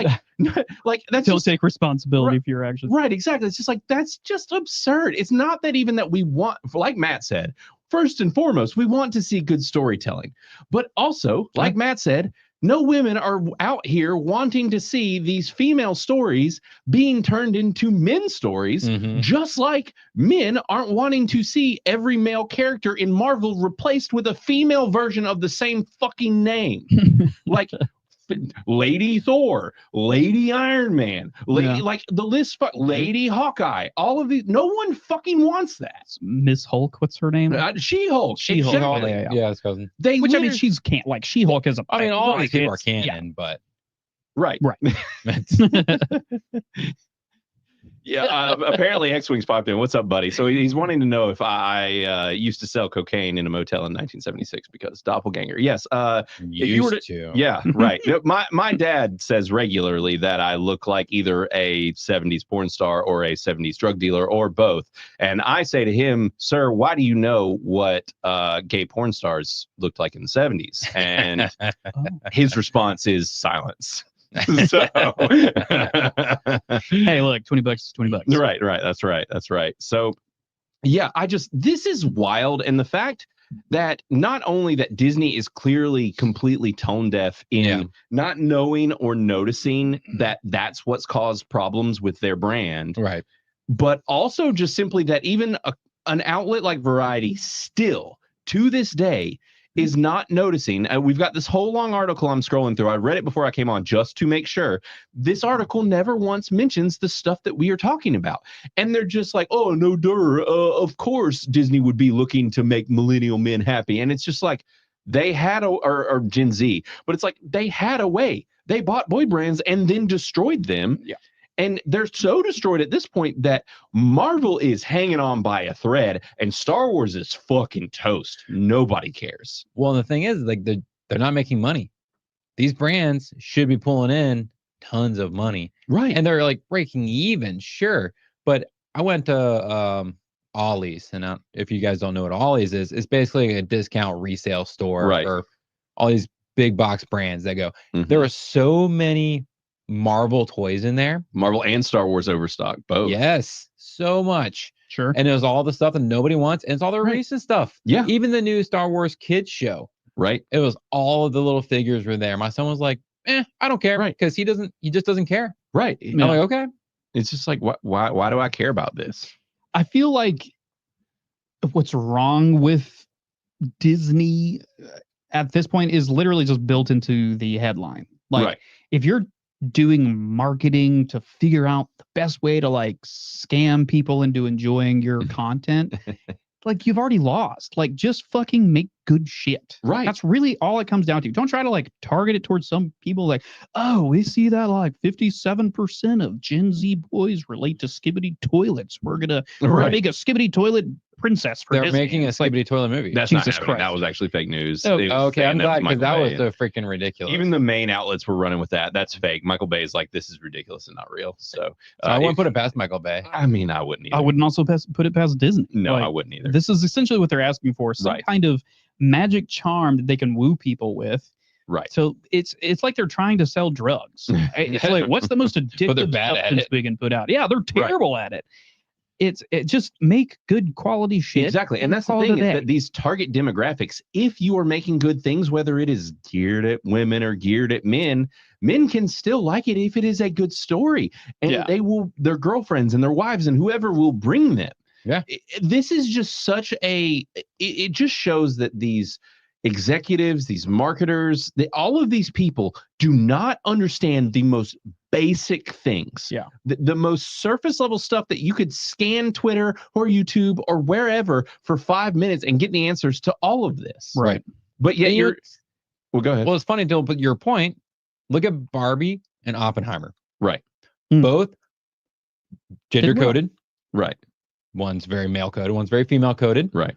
like that's Don't just, take responsibility Right. for your actions. right. Exactly. It's just like, that's just absurd. It's not that even that we want, like Matt said, first and foremost, we want to see good storytelling, but also, like Matt said, no women are out here wanting to see these female stories being turned into men's stories, just like men aren't wanting to see every male character in Marvel replaced with a female version of the same fucking name. Like Lady Thor, Lady Iron Man, like the list, Lady Hawkeye, all of these. No one fucking wants that. Miss Hulk, what's her name? She-Hulk. She-Hulk. Exactly. Yeah, it's cousin. Which I mean, she's can't like She-Hulk is a. I mean, all these people are it's- canon, but Right. Yeah, apparently X-Wing's popped in. What's up, buddy? So he's wanting to know if I used to sell cocaine in a motel in 1976 because doppelganger. Yes. If you were to. Yeah, right. No, my dad says regularly that I look like either a 70s porn star or a 70s drug dealer or both. And I say to him, sir, why do you know what gay porn stars looked like in the 70s? And his response is silence. So Hey, look, $20 is $20. Right. That's right. So yeah, this is wild. And the fact that not only that Disney is clearly completely tone deaf in not knowing or noticing that that's what's caused problems with their brand, Right. but also just simply that even an outlet like Variety still to this day is not noticing. We've got this whole long article I'm scrolling through. I read it before I came on just to make sure. This article never once mentions the stuff that we are talking about. And they're just like, oh, no, of course Disney would be looking to make millennial men happy. And it's just like they had or Gen Z, but it's like they had a way. They bought boy brands and then destroyed them. Yeah. And they're so destroyed at this point that Marvel is hanging on by a thread and Star Wars is fucking toast. Nobody cares. Well, the thing is, like, they're not making money. These brands should be pulling in tons of money. Right. And they're like breaking even, sure. But I went to Ollie's, and if you guys don't know what Ollie's is, it's basically a discount resale store for all these big box brands that go. There are so many Marvel toys in there. Marvel and Star Wars overstock, both. Yes, so much. Sure. And it was all the stuff that nobody wants, and it's all the recent stuff. Yeah. Even the new Star Wars kids show. Right. It was all of the little figures were there. My son was like, I don't care. Right. Because he just doesn't care. Right. I'm like, okay. It's just like, why do I care about this? I feel like what's wrong with Disney at this point is literally just built into the headline. Like, if you're doing marketing to figure out the best way to like scam people into enjoying your content, like you've already lost. Like, just fucking make good shit. Right. That's really all it comes down to. Don't try to like target it towards some people like, oh, we see that like 57% of Gen Z boys relate to skibbity toilets. We're gonna make a skibbity toilet princess for They're Disney. making a It's like, Skibbity Toilet movie. That's Jesus not happening. Christ. That was actually fake news. Oh, It was Okay, I'm saying that glad was because that Michael was Bay. so freaking ridiculous. Even the main outlets were running with that. That's fake. Michael Bay is like, this is ridiculous and not real. So I wouldn't put it past Michael Bay. I mean, I wouldn't either. I wouldn't also put it past Disney. No, Like, I wouldn't either. This is essentially what they're asking for. Some Right. kind of magic charm that they can woo people with. Right. So it's like they're trying to sell drugs. It's like, what's the most they're addictive bad at substance it. we can put out? Yeah, they're terrible at it. It just make good quality shit. Exactly. And that's the call it thing a is day. that these target demographics, if you are making good things, whether it is geared at women or geared at men can still like it if it is a good story. And Yeah. they will, their girlfriends and their wives and whoever will bring them. Yeah. This is just such it just shows that these executives, these marketers, all of these people do not understand the most basic things. Yeah. The most surface level stuff that you could scan Twitter or YouTube or wherever for 5 minutes and get the answers to all of this. Right. But yet And well, go ahead. Well, it's funny to put your point. Look at Barbie and Oppenheimer. Right. Both gender coded. Right. One's very male coded. One's very female coded. Right.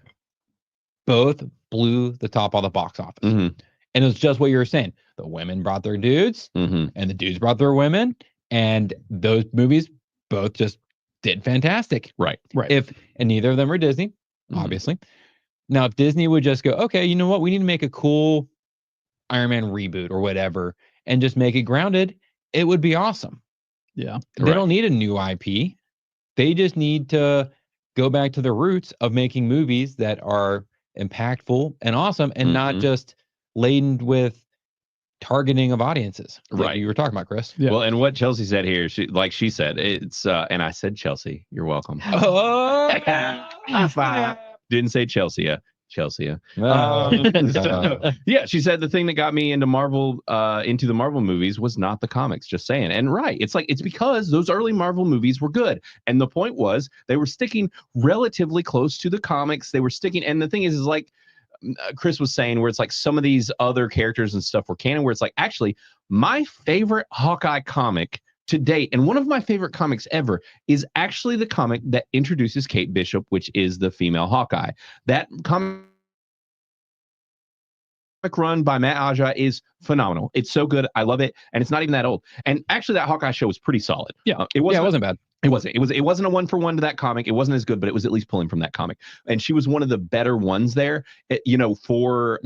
Both blew the top of the box office. Mm-hmm. And it's just what you were saying. The women brought their dudes, Mm-hmm. and the dudes brought their women, and those movies both just did fantastic. Right. And neither of them are Disney, obviously. Now, if Disney would just go, okay, you know what? We need to make a cool Iron Man reboot or whatever, and just make it grounded, it would be awesome. Yeah. They don't need a new IP. They just need to go back to the roots of making movies that are impactful and awesome and not just laden with targeting of audiences. Like Right. you were talking about, Chris. Yeah. Well, and what Chelsea said here, she said, it's and I said Chelsea, you're welcome. Oh, High five. Didn't say Chelsea. Chelsea. Uh, Yeah, she said the thing that got me into into the Marvel movies was not the comics, just saying. And right, it's because those early Marvel movies were good. And the point was they were sticking relatively close to the comics. They were sticking, and the thing is like Chris was saying, where it's like some of these other characters and stuff were canon, where it's like, actually, my favorite Hawkeye comic to date, and one of my favorite comics ever, is actually the comic that introduces Kate Bishop, which is the female Hawkeye. That comic run by Matt Aja is phenomenal. It's so good. I love it. And it's not even that old. And actually that Hawkeye show was pretty solid. Yeah. It wasn't bad. It wasn't. It wasn't a 1-for-1 to that comic. It wasn't as good, but it was at least pulling from that comic. And she was one of the better ones there, for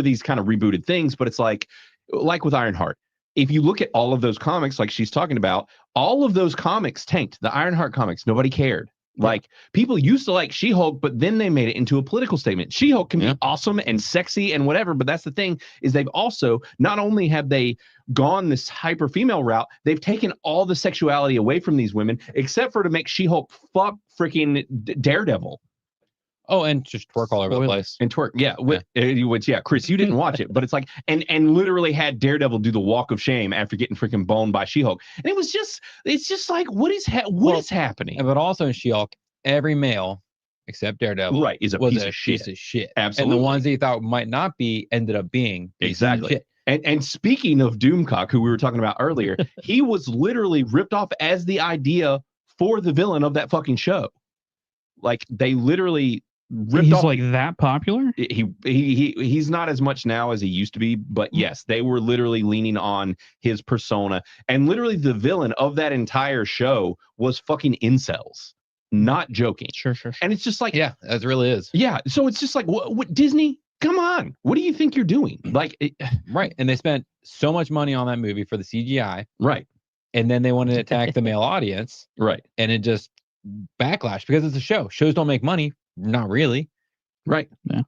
these kind of rebooted things. But it's like with Ironheart. If you look at all of those comics, like she's talking about, all of those comics tanked. The Ironheart comics, nobody cared. Like, people used to like She-Hulk, but then they made it into a political statement. She-Hulk can be awesome and sexy and whatever, but that's the thing, is they've also, not only have they gone this hyper female route, they've taken all the sexuality away from these women, except for to make She-Hulk fuck freaking Daredevil. Oh, and just twerk all over the place. And twerk, which Chris, you didn't watch it, but it's like, and literally had Daredevil do the walk of shame after getting freaking boned by She-Hulk, and it's just like, what is happening? But also in She-Hulk, every male except Daredevil, right, is a piece of shit. Absolutely, and the ones that you thought might not be ended up being exactly. And speaking of Doomcock, who we were talking about earlier, he was literally ripped off as the idea for the villain of that fucking show. Like, they literally ripped off. Like that popular? He's not as much now as he used to be, but yes, they were literally leaning on his persona, and literally the villain of that entire show was fucking incels. Not joking. Sure. And it's just like, yeah, that really is. Yeah. So it's just like, what Disney? Come on, what do you think you're doing? Like, right. And they spent so much money on that movie for the CGI. Right. And then they wanted to attack the male audience. Right. And it just backlash because it's a show. Shows don't make money. Not really. Right. Yeah.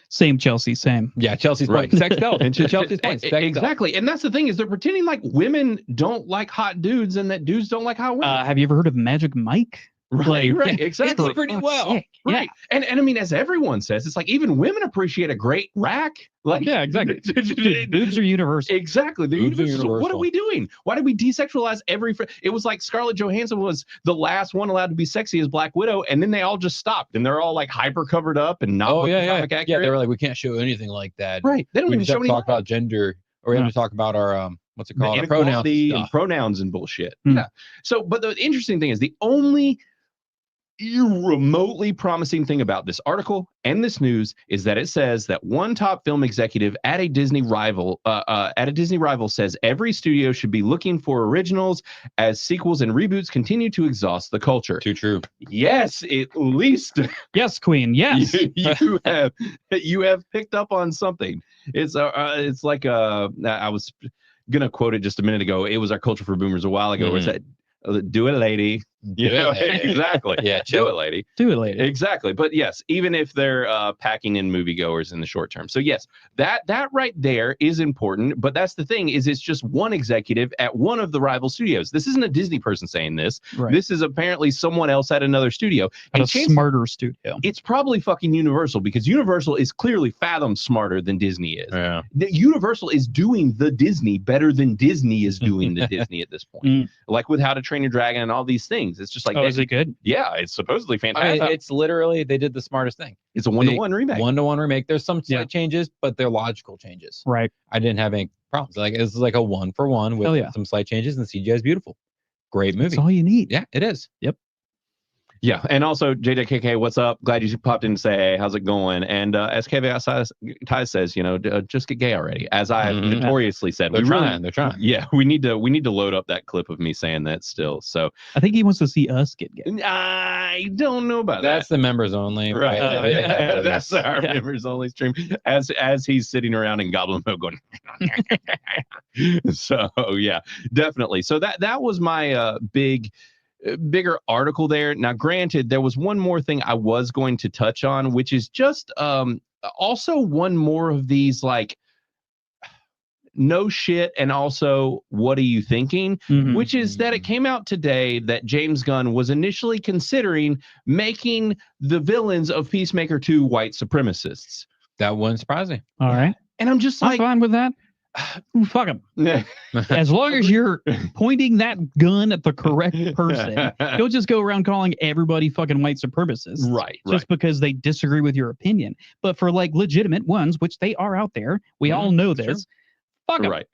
Same Chelsea, same. Yeah, Chelsea's point. Sex sells. And Chelsea's point. Exactly. And that's the thing, is they're pretending like women don't like hot dudes and that dudes don't like hot women. Have you ever heard of Magic Mike? Right, exactly. It's pretty well. Sick. Right. Yeah. And I mean, as everyone says, it's like even women appreciate a great rack. Like, yeah, exactly. Boobs are universal. Exactly. They're Boobs are universal. What are we doing? Why did we desexualize it was like Scarlett Johansson was the last one allowed to be sexy as Black Widow, and then they all just stopped, and they're all like hyper covered up and not comic accurate. Yeah, they were like, we can't show anything like that. Right. They don't we even just show have to talk about gender, or we have to talk about our what's it called? Pronouns and bullshit. Hmm. Yeah. So, but the interesting thing is the only remotely promising thing about this article and this news is that it says that one top film executive at a Disney rival says every studio should be looking for originals as sequels and reboots continue to exhaust the culture. Too true. Yes, at least Yes, Queen. Yes. you have picked up on something. It's like I was gonna quote it just a minute ago. It was our Culture for Boomers a while ago. Where it said, "Do it, lady." Exactly. Yeah, do it, lady. Do it, lady. Exactly. But yes, even if they're packing in moviegoers in the short term. So yes, that right there is important. But that's the thing is it's just one executive at one of the rival studios. This isn't a Disney person saying this. Right. This is apparently someone else at another studio. At a smarter studio. It's probably fucking Universal because Universal is clearly fathom smarter than Disney is. Yeah. Universal is doing the Disney better than Disney is doing the Disney at this point. Like with How to Train Your Dragon and all these things. It's just like, is it good? Yeah, it's supposedly I fantastic. mean, it's literally, they did the smartest thing. It's a one-to-one remake. One-to-one remake. There's some slight changes, but they're logical changes. Right. I didn't have any problems. Like, it's like a 1-for-1 with some slight changes, and the CGI is beautiful. Great movie. That's all you need. Yeah, it is. Yep. Yeah, and also JJKK, what's up? Glad you popped in to say, hey, how's it going? And as Ty says, just get gay already. As I notoriously said, They're trying. Yeah, we need to load up that clip of me saying that still. So I think he wants to see us get gay. I don't know about that. That's the members only. Right. That's our members only stream. As he's sitting around in goblin mode going. So yeah, definitely. So that was my bigger article there. Now, granted, there was one more thing I was going to touch on, which is just also one more of these like no shit and also what are you thinking, which is that it came out today that James Gunn was initially considering making the villains of Peacemaker 2 white supremacists. That wouldn't surprise me. All right. And I'm just I'm like, fine with that. Fuck him. As long as you're pointing that gun at the correct person, don't just go around calling everybody fucking white supremacists. Right. Just because they disagree with your opinion. But for like legitimate ones, which they are out there, we all know this. Fuck 'em. Right.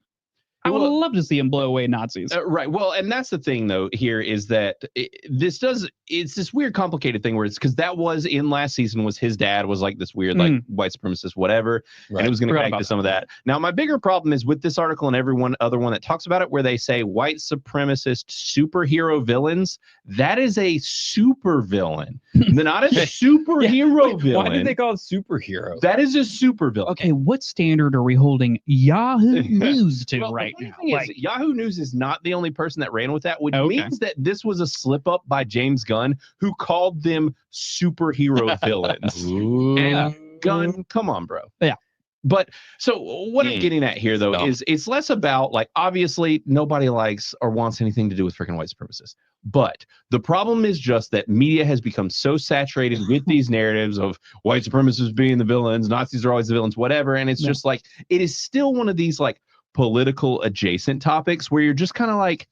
I would love to see him blow away Nazis. Right. Well, and that's the thing, though, here is that it's this weird, complicated thing where it's because that was in last season was his dad was like this weird, like white supremacist, whatever. Right. And it was going to connect to some of that. Now, my bigger problem is with this article and every other one that talks about it, where they say white supremacist superhero villains. That is a super villain, not a superhero villain. Why did they call it superhero? That is a super villain. Okay, what standard are we holding Yahoo News to right now? Like, Yahoo News is not the only person that ran with that, which means that this was a slip up by James Gunn, who called them superhero villains. And Gunn, come on, bro. Yeah. But so what I'm getting at here, though, is it's less about like, obviously nobody likes or wants anything to do with freaking white supremacists. But the problem is just that media has become so saturated with these narratives of white supremacists being the villains, Nazis are always the villains, whatever. And it's just like, it is still one of these like political adjacent topics where you're just kind of like,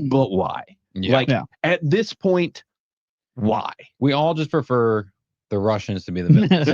but why? At this point, why? We all just prefer the Russians to be the villains.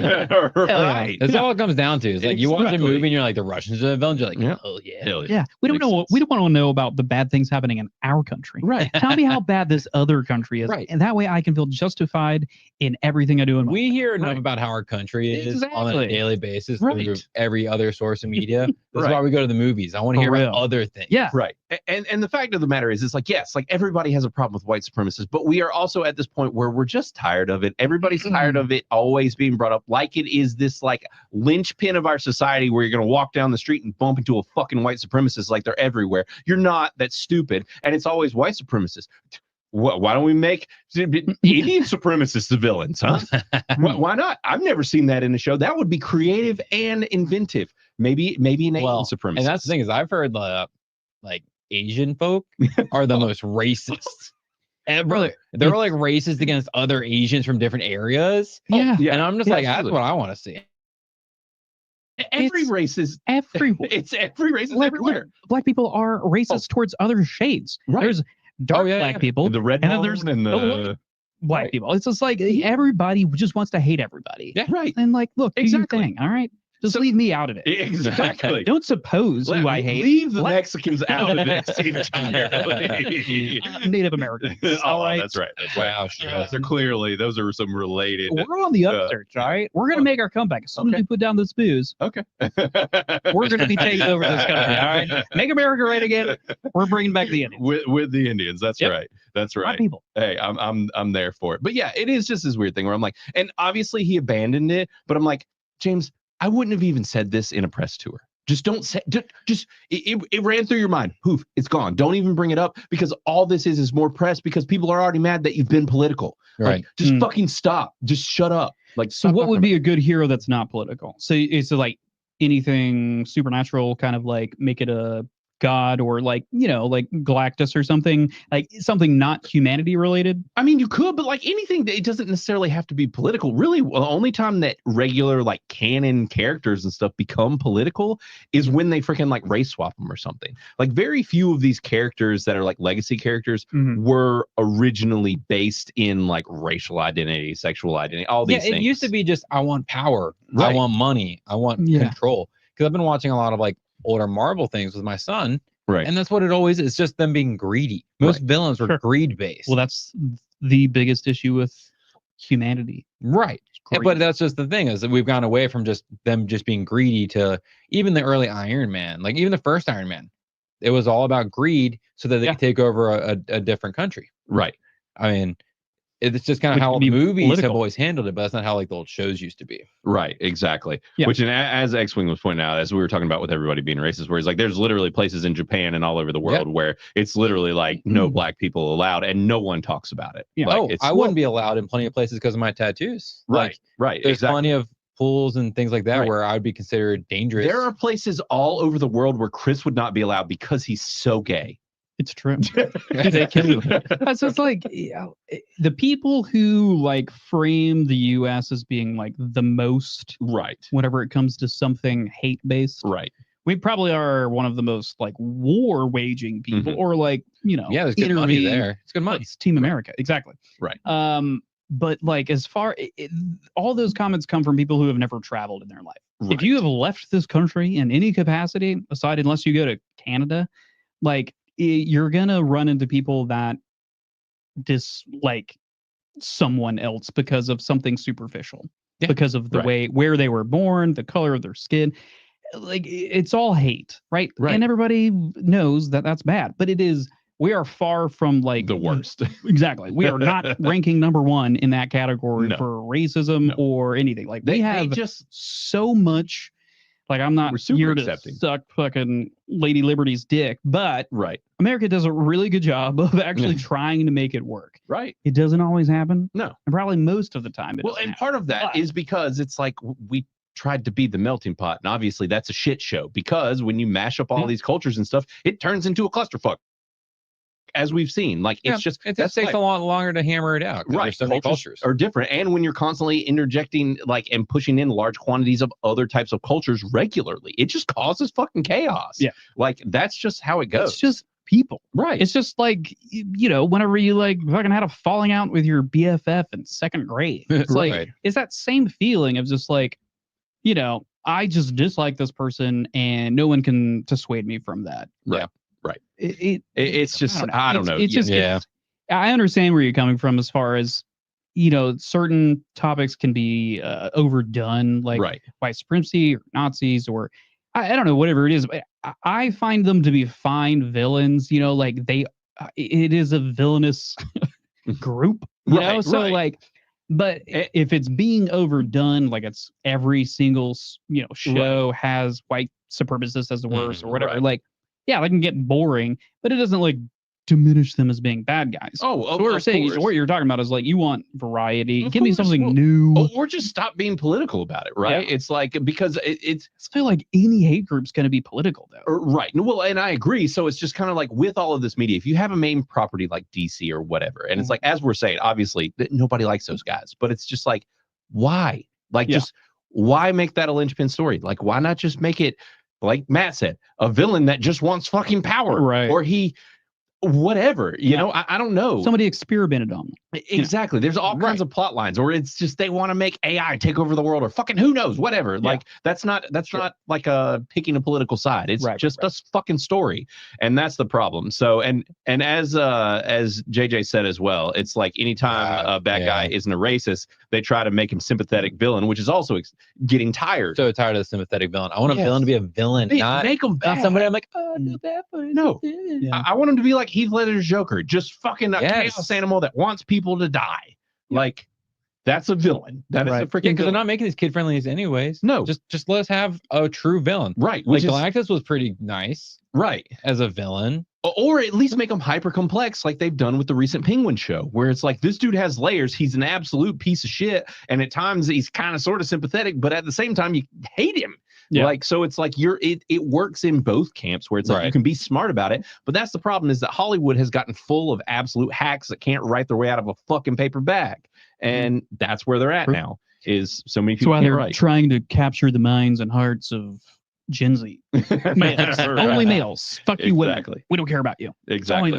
Right. That's all it comes down to. It's like you watch a movie and you're like, the Russians are the villains. You're like, oh yeah. Yeah. We don't know. We don't want to know about the bad things happening in our country. Right. Tell me how bad this other country is. Right. And that way I can feel justified in everything I do in my life. We hear enough about how our country is on a daily basis through every other source of media. That's why we go to the movies. I want to hear about other things. Yeah. Right. And the fact of the matter is, it's like, yes, like everybody has a problem with white supremacists, but we are also at this point where we're just tired of it. Everybody's tired of it always being brought up like it is this like linchpin of our society where you're going to walk down the street and bump into a fucking white supremacist like they're everywhere. You're not. That's stupid. And it's always white supremacists. Why don't we make Indian supremacists the villains, huh? Why not? I've never seen that in a show. That would be creative and inventive. Maybe an Asian supremacist. And that's the thing is, I've heard like Asian folk are the most racist ever. They're like racist against other Asians from different areas. Yeah. And I'm just like, that's what I want to see. Every race is everywhere. It's every race is everywhere. Black people are racist towards other shades. Right. There's dark black people, the red and then there's the white people. It's just like everybody just wants to hate everybody. Yeah, right. And like, look, do your thing, all right? Just leave me out of it. Exactly. Don't suppose who I hate. Leave the Mexicans out of this entirely. Native Americans. All right. That's right. Wow. Those are clearly, those are some related. We're on the upsurge, all right? We're going to make our comeback. As soon as we put down this booze, Okay. we're going to be taking over this country, all right? Make America great again. We're bringing back the Indians. With the Indians. That's right. That's My right. people. Hey, I'm there for it. But yeah, it is just this weird thing where I'm like, and obviously he abandoned it, but I'm like, James, I wouldn't have even said this in a press tour. Just don't say, just it ran through your mind. Poof, it's gone. Don't even bring it up, because all this is more press, because people are already mad that you've been political. Right. Like, just fucking stop. Just shut up. Like, So what would be a good hero that's not political? So it's like anything supernatural, kind of like make it a god, or like, you know, like Galactus or something, like something not humanity related. I mean, you could, but like anything, it doesn't necessarily have to be political. Really, the only time that regular like canon characters and stuff become political is when they freaking like race swap them or something. Like very few of these characters that are like legacy characters were originally based in like racial identity, sexual identity, all these things. It used to be just, I want power, Right. I want money, I want control. Because I've been watching a lot of like older Marvel things with my son, Right. and that's what it always is. It's just them being greedy. Most villains were greed based. Well, that's the biggest issue with humanity. Right. But that's just the thing, is that we've gone away from just them just being greedy to even the early Iron Man, like even the first Iron Man. It was all about greed so that they could take over a different country. Right. I mean, it's just kind of how movies have always handled it, but that's not how like the old shows used to be. Right, exactly. Yeah. Which, and as X-Wing was pointing out, as we were talking about with everybody being racist, where it's like there's literally places in Japan and all over the world where it's literally like no black people allowed, and no one talks about it. Yeah. Like, I wouldn't be allowed in plenty of places because of my tattoos. Right, Like, right. there's Exactly. plenty of pools and things like that where I would be considered dangerous. There are places all over the world where Chris would not be allowed because he's so gay. It's true. They kill you. So it's like, the people who like frame the U.S. as being like the most whenever it comes to something hate based. Right. We probably are one of the most like war waging people, or like, you know, there's good money there. It's good money. It's Team America, exactly. Right. But like, as far all those comments come from people who have never traveled in their life. Right. If you have left this country in any capacity, aside unless you go to Canada, like, you're gonna run into people that dislike someone else because of something superficial, because of the way where they were born, the color of their skin. Like, it's all hate, right? And everybody knows that that's bad, but we are far from like the worst. Exactly. We are not ranking number one in that category for racism or anything. Like, we have just so much. Like, I'm not here to suck fucking Lady Liberty's dick, but America does a really good job of actually trying to make it work. Right. It doesn't always happen. No. And probably most of the time it doesn't and happen. part of that is because it's like we tried to be the melting pot, and obviously that's a shit show, because when you mash up all these cultures and stuff, it turns into a clusterfuck. As we've seen, like it just takes a lot longer to hammer it out. Right, so many cultures are different, and when you're constantly interjecting like and pushing in large quantities of other types of cultures regularly, it just causes fucking chaos. Yeah, like that's just how it goes. It's just people, right? It's just like, you know, whenever you like fucking had a falling out with your BFF in second grade, it's like it's that same feeling of just like, you know, I just dislike this person, and no one can dissuade me from that. Right. Right. It's just, I don't know. It's just, I understand where you're coming from as far as, you know, certain topics can be overdone, like white supremacy or Nazis, or I don't know, whatever it is. But I find them to be fine villains, you know, like it is a villainous group, you know? So like, but if it's being overdone, like it's every single, you know, show has white supremacists as the worst or whatever, like, yeah, they can get boring, but it doesn't like diminish them as being bad guys. Oh, so what we're saying is, what you're talking about is like, you want variety. Give me something new, or just stop being political about it, right? It's like, because it's I feel like any hate group's going to be political though, right? Well, and I agree. So it's just kind of like with all of this media, if you have a main property like DC or whatever, and it's like, as we're saying, obviously nobody likes those guys, but it's just like, why? Like, just why make that a linchpin story? Like, why not just make it, like Matt said, a villain that just wants fucking power, right? Or he, whatever, you know, I don't know. Somebody experimented on them. Exactly. There's all kinds of plot lines, or it's just they want to make AI take over the world, or fucking who knows, whatever. Like that's not like picking a political side. It's just a fucking story, and that's the problem. So and as JJ said as well, it's like anytime a bad guy isn't a racist, they try to make him sympathetic villain, which is also getting tired. So tired of the sympathetic villain. I want a villain to be a villain, not make him bad. Not somebody I'm like, oh, I feel bad for you. No, I want him to be like Heath Ledger's Joker, just fucking a chaos animal that wants people to die. Like that's a villain. That is a freaking because they're not making these kid friendlies anyways. No, just let us have a true villain. Right. Like Galactus was pretty nice. Right. As a villain. Or at least make them hyper complex like they've done with the recent Penguin show, where it's like this dude has layers. He's an absolute piece of shit. And at times he's kind of sort of sympathetic, but at the same time you hate him. Yeah. Like, so it's like it works in both camps where it's like you can be smart about it. But that's the problem, is that Hollywood has gotten full of absolute hacks that can't write their way out of a fucking paper bag. And that's where they're at now, is so many people. That's why they're trying to capture the minds and hearts of Gen Z. Males. Only males. Fuck you, women. We don't care about you. Exactly.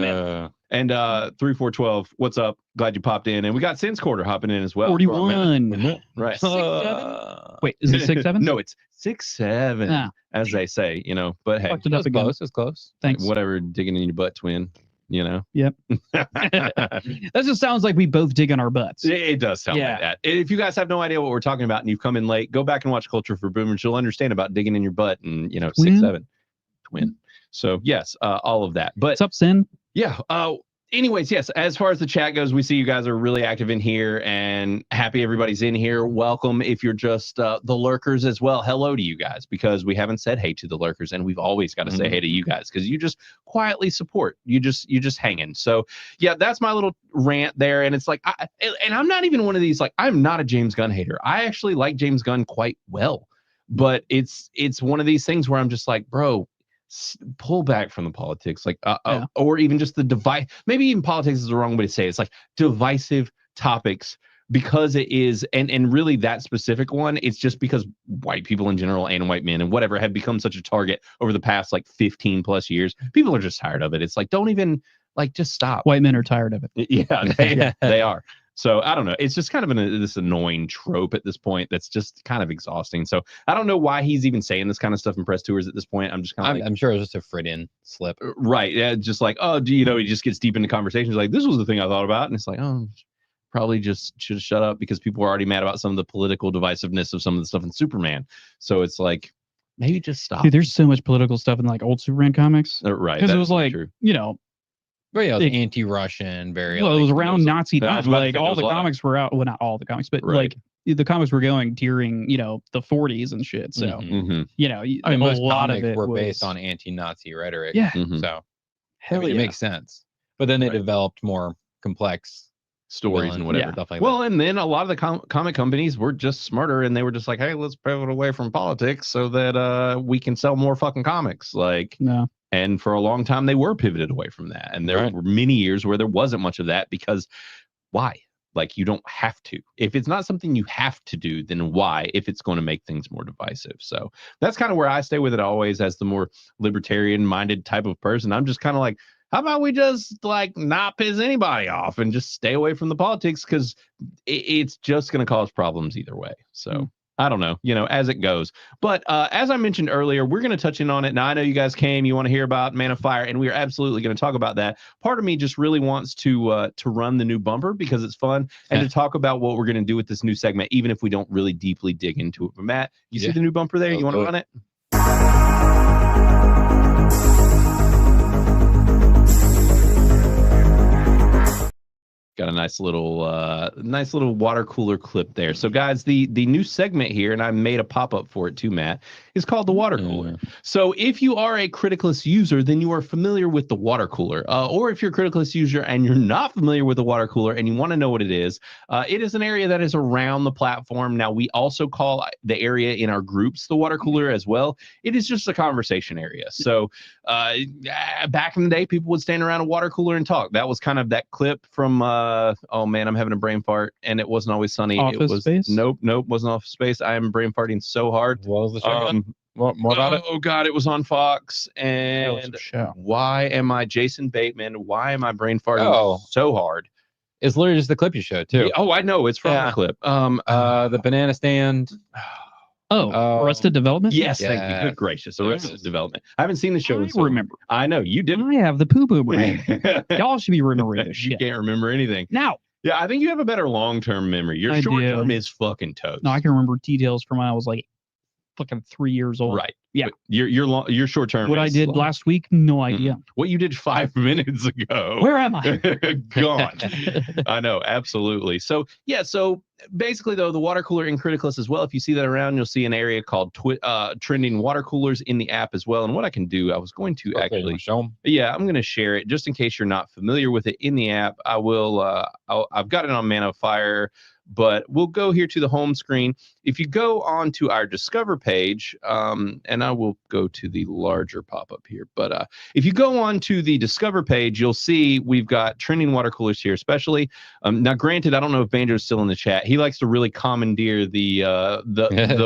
And 3412, what's up? Glad you popped in. And we got Sense Quarter hopping in as well. 41. Right. 6-7? Wait, is it 6-7? No, it's 6-7, as they say, you know. But hey, it's close. It's close. Thanks. Whatever, digging in your butt, twin. You know. Yep. That just sounds like we both dig in our butts. It does sound like that. If you guys have no idea what we're talking about and you've come in late, go back and watch Culture for Boomers. You'll understand about digging in your butt and 6-7, twin. So yes, all of that. But what's up, Sin? Yeah. Anyways, yes, as far as the chat goes, we see you guys are really active in here, and happy everybody's in here. Welcome. If you're just the lurkers as well, hello to you guys, because we haven't said hey to the lurkers, and we've always got to say hey to you guys, because you just quietly support. You just hanging. So yeah, that's my little rant there. And it's like, and I'm not even one of these, like, I'm not a James Gunn hater. I actually like James Gunn quite well, but it's one of these things where I'm just like, bro, pull back from the politics, like or even just the device. Maybe even politics is the wrong way to say it. It's like divisive topics, because it is, and really that specific one, it's just because white people in general and white men and whatever have become such a target over the past like 15 plus years. People are just tired of it. It's like, don't even, like, just stop. White men are tired of it. Yeah, they are. So I don't know. It's just kind of this annoying trope at this point that's just kind of exhausting. So I don't know why he's even saying this kind of stuff in press tours at this point. I'm just kind of like, I'm sure it was just a Freudian slip. Right. Yeah. Just like, oh, he just gets deep into conversations like, this was the thing I thought about. And it's like, oh, probably just should have shut up, because people were already mad about some of the political divisiveness of some of the stuff in Superman. So it's like, maybe just stop. Dude, there's so much political stuff in like old Superman comics. Right. Because it was like, true. But yeah, it was anti-Russian, very. Well, it was around Nazi times. Like all the like, comics were out. Well, not all the comics, but like the comics were going during the 40s and shit. So I mean, most a lot of it were based on anti-Nazi rhetoric. Yeah. So it makes sense. But then they developed more complex stories and whatever stuff like that. Well, and then a lot of the comic companies were just smarter, and they were just like, hey, let's pivot away from politics so that we can sell more fucking comics. Like, no. And for a long time, they were pivoted away from that. And there were many years where there wasn't much of that, because why? Like, you don't have to. If it's not something you have to do, then why, if it's going to make things more divisive? So that's kind of where I stay with it always, as the more libertarian-minded type of person. I'm just kind of like, how about we just like not piss anybody off and just stay away from the politics, because it's just going to cause problems either way. So I don't know, as it goes. But as I mentioned earlier, we're going to touch in on it. Now, I know you guys came, you want to hear about Man of Fire, and we're absolutely going to talk about that. Part of me just really wants to run the new bumper, because it's fun, and to talk about what we're going to do with this new segment, even if we don't really deeply dig into it. But Matt, you see the new bumper there? You want to run it? Got a nice little water cooler clip there. So guys, the new segment here, and I made a pop-up for it too, Matt, is called the water cooler. So if you are a Criticless user, then you are familiar with the water cooler. Or if you're a Criticless user and you're not familiar with the water cooler and you want to know what it is an area that is around the platform. Now, we also call the area in our groups the water cooler as well. It is just a conversation area. So back in the day, people would stand around a water cooler and talk. That was kind of that clip from oh man, I'm having a brain fart, and it wasn't always sunny. Office it was Space? Nope, wasn't Office Space. I am brain farting so hard. What was the show? More about it? Oh God, it was on Fox. That was And a show. why am I Jason Bateman? Why am I brain farting so hard? It's literally just the clip you showed too. Yeah, oh, I know it's from the clip. The banana stand. Arrested Development. Yes, thank you. Yes. Good gracious, Arrested Development. I haven't seen the show. I in so long. remember. I know you did. I have the poo poo brain. Y'all should be remembering this You shit. can't remember anything. Now, Yeah, I think you have a better long-term memory. Your I short-term do. is fucking toast. no, I can remember details from when I was like fucking 3 years old. Right. Yeah. But your short-term. What I is did long. last week, no idea. What you did 5 minutes ago. Where am I? Gone. I know, absolutely. So yeah, so basically though, the water cooler in Criticless as well. If you see that around, you'll see an area called trending water coolers in the app as well. And what I can do, I was going to actually show them. Yeah, I'm going to share it just in case you're not familiar with it in the app. I will. I've got it on Man of Fire, but we'll go here to the home screen. If you go on to our Discover page, and I will go to the larger pop-up here, but if you go on to the Discover page, you'll see we've got trending water coolers here, especially. Now, granted, I don't know if Banjo's still in the chat. He likes to really commandeer the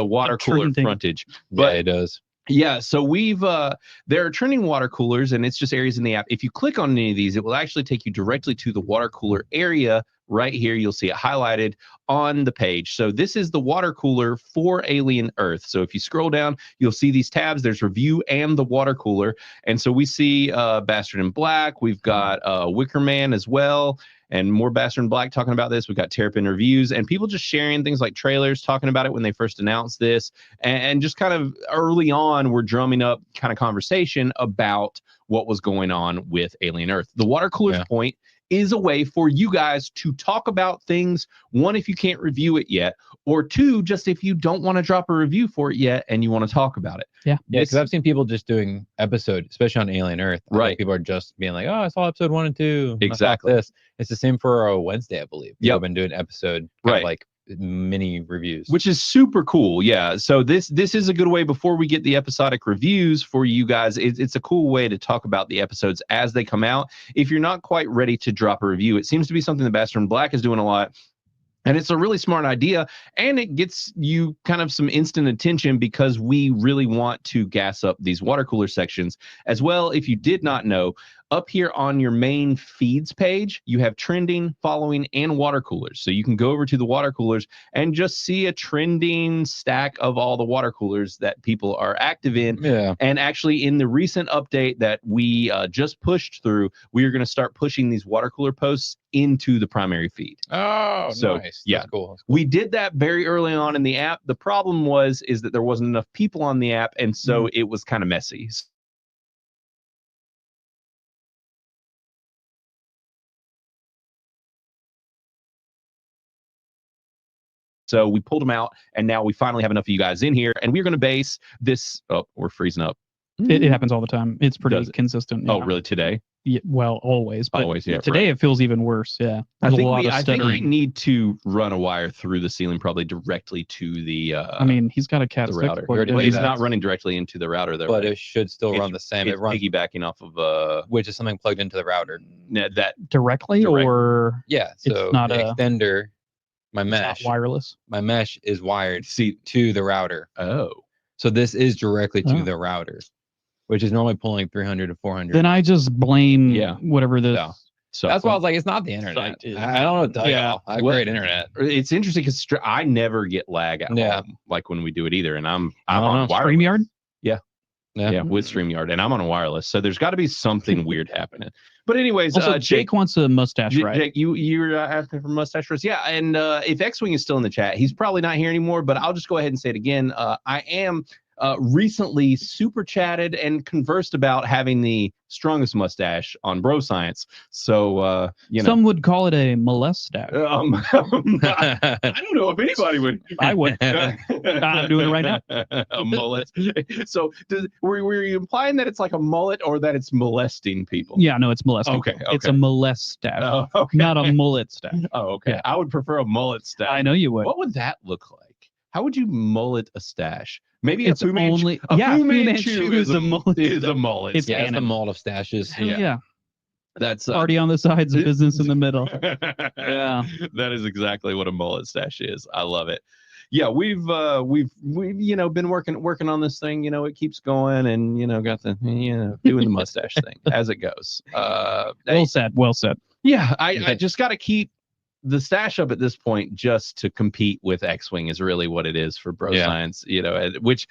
water cooler Trending. frontage, but Yeah, it does. yeah, so we've there are trending water coolers, and it's just areas in the app. If you click on any of these, it will actually take you directly to the water cooler area right here. You'll see it highlighted on the page. So this is the water cooler for Alien Earth. So if you scroll down, you'll see these tabs. There's review and the water cooler. And so we see Bastard in Black. We've got Wicker Man as well. And more Bastard in Black talking about this. We've got Terrapin reviews and people just sharing things like trailers, talking about it when they first announced this. And just kind of early on, we're drumming up kind of conversation about what was going on with Alien Earth. The water cooler's point is a way for you guys to talk about things. One, if you can't review it yet, or two, just if you don't want to drop a review for it yet and you want to talk about it. Yeah. Yeah, because I've seen people just doing episode, especially on Alien Earth. Right. People are just being like, oh, I saw episode 1 and 2. Exactly. This. It's the same for a Wednesday, I believe. Yep. I've been doing episode Right. like mini reviews. Which is super cool. Yeah. So this is a good way before we get the episodic reviews for you guys. It's a cool way to talk about the episodes as they come out. If you're not quite ready to drop a review, it seems to be something that Bastard in Black is doing a lot. And it's a really smart idea, and it gets you kind of some instant attention because we really want to gas up these water cooler sections as well. If you did not know, up here on your main feeds page, you have trending, following, and water coolers. So you can go over to the water coolers and just see a trending stack of all the water coolers that people are active in. Yeah. And actually, in the recent update that we just pushed through, we are going to start pushing these water cooler posts into the primary feed. Oh, So, nice. yeah. That's cool. We did that very early on in the app. The problem is that there wasn't enough people on the app, and so it was kind of messy. So we pulled them out, and now we finally have enough of you guys in here, and we're going to base this. Oh, we're freezing up. It happens all the time. It's pretty Does it? consistent. Oh, yeah. really? Today? Yeah, well, always. But Always, yeah, today right. it feels even worse. Yeah. I There's a think lot we, of I think we stuttering. need to run a wire through the ceiling, probably directly to the. I mean, he's got a cat the stick router. plugged But in. he's that. not running directly into the router, though. But right? it should still run the same. It It's runs, piggybacking off of which is something plugged into the router. that. directly, Direct. or Yeah. It's So not the a- extender, my it's not mesh, wireless. my mesh is wired See. to the router. Oh. So this is directly to Oh. the router, which is normally pulling 300 to 400. Then I just blame Yeah. whatever this. Yeah. So That's why I was like, it's not the internet. Site is- I don't know what to tell Yeah. y'all. I have What- great internet. It's interesting because I never get lag at Yeah. home, like when we do it either, and I'm I don't on know. wireless. StreamYard. Yeah, with StreamYard, and I'm on a wireless, so there's got to be something weird happening. But anyways, Also, Jake wants a mustache, right? Jake, you're asking for mustache roast, yeah. And if X-Wing is still in the chat, he's probably not here anymore. But I'll just go ahead and say it again. I am recently super chatted and conversed about having the strongest mustache on Bro Science. So you know, Some would call it a molestache. I don't know if anybody would. I would. I'm doing it right now. A mullet. So were you implying that it's like a mullet or that it's molesting people? Yeah, no, it's molesting. Okay, It's a okay. molestache, Oh, okay. not a mullet stash. Oh, okay. Yeah. I would prefer a mullet stash. I know you would. What would that look like? How would you mullet a stash? Maybe It's a Fu Manchu. only A yeah. Fu Fu Manchu Manchu is a mullet. Is a mullet. It's Yeah, it's the canon. mold of stashes. Hell yeah. That's Party on the sides, business in the middle. Yeah. That is exactly what a mullet stash is. I love it. Yeah, we've been working on this thing. It keeps going, and got the doing the mustache thing as it goes. Well said. Yeah, I just got to keep the stash up at this point just to compete with X-Wing is really what it is for Bro Science. Which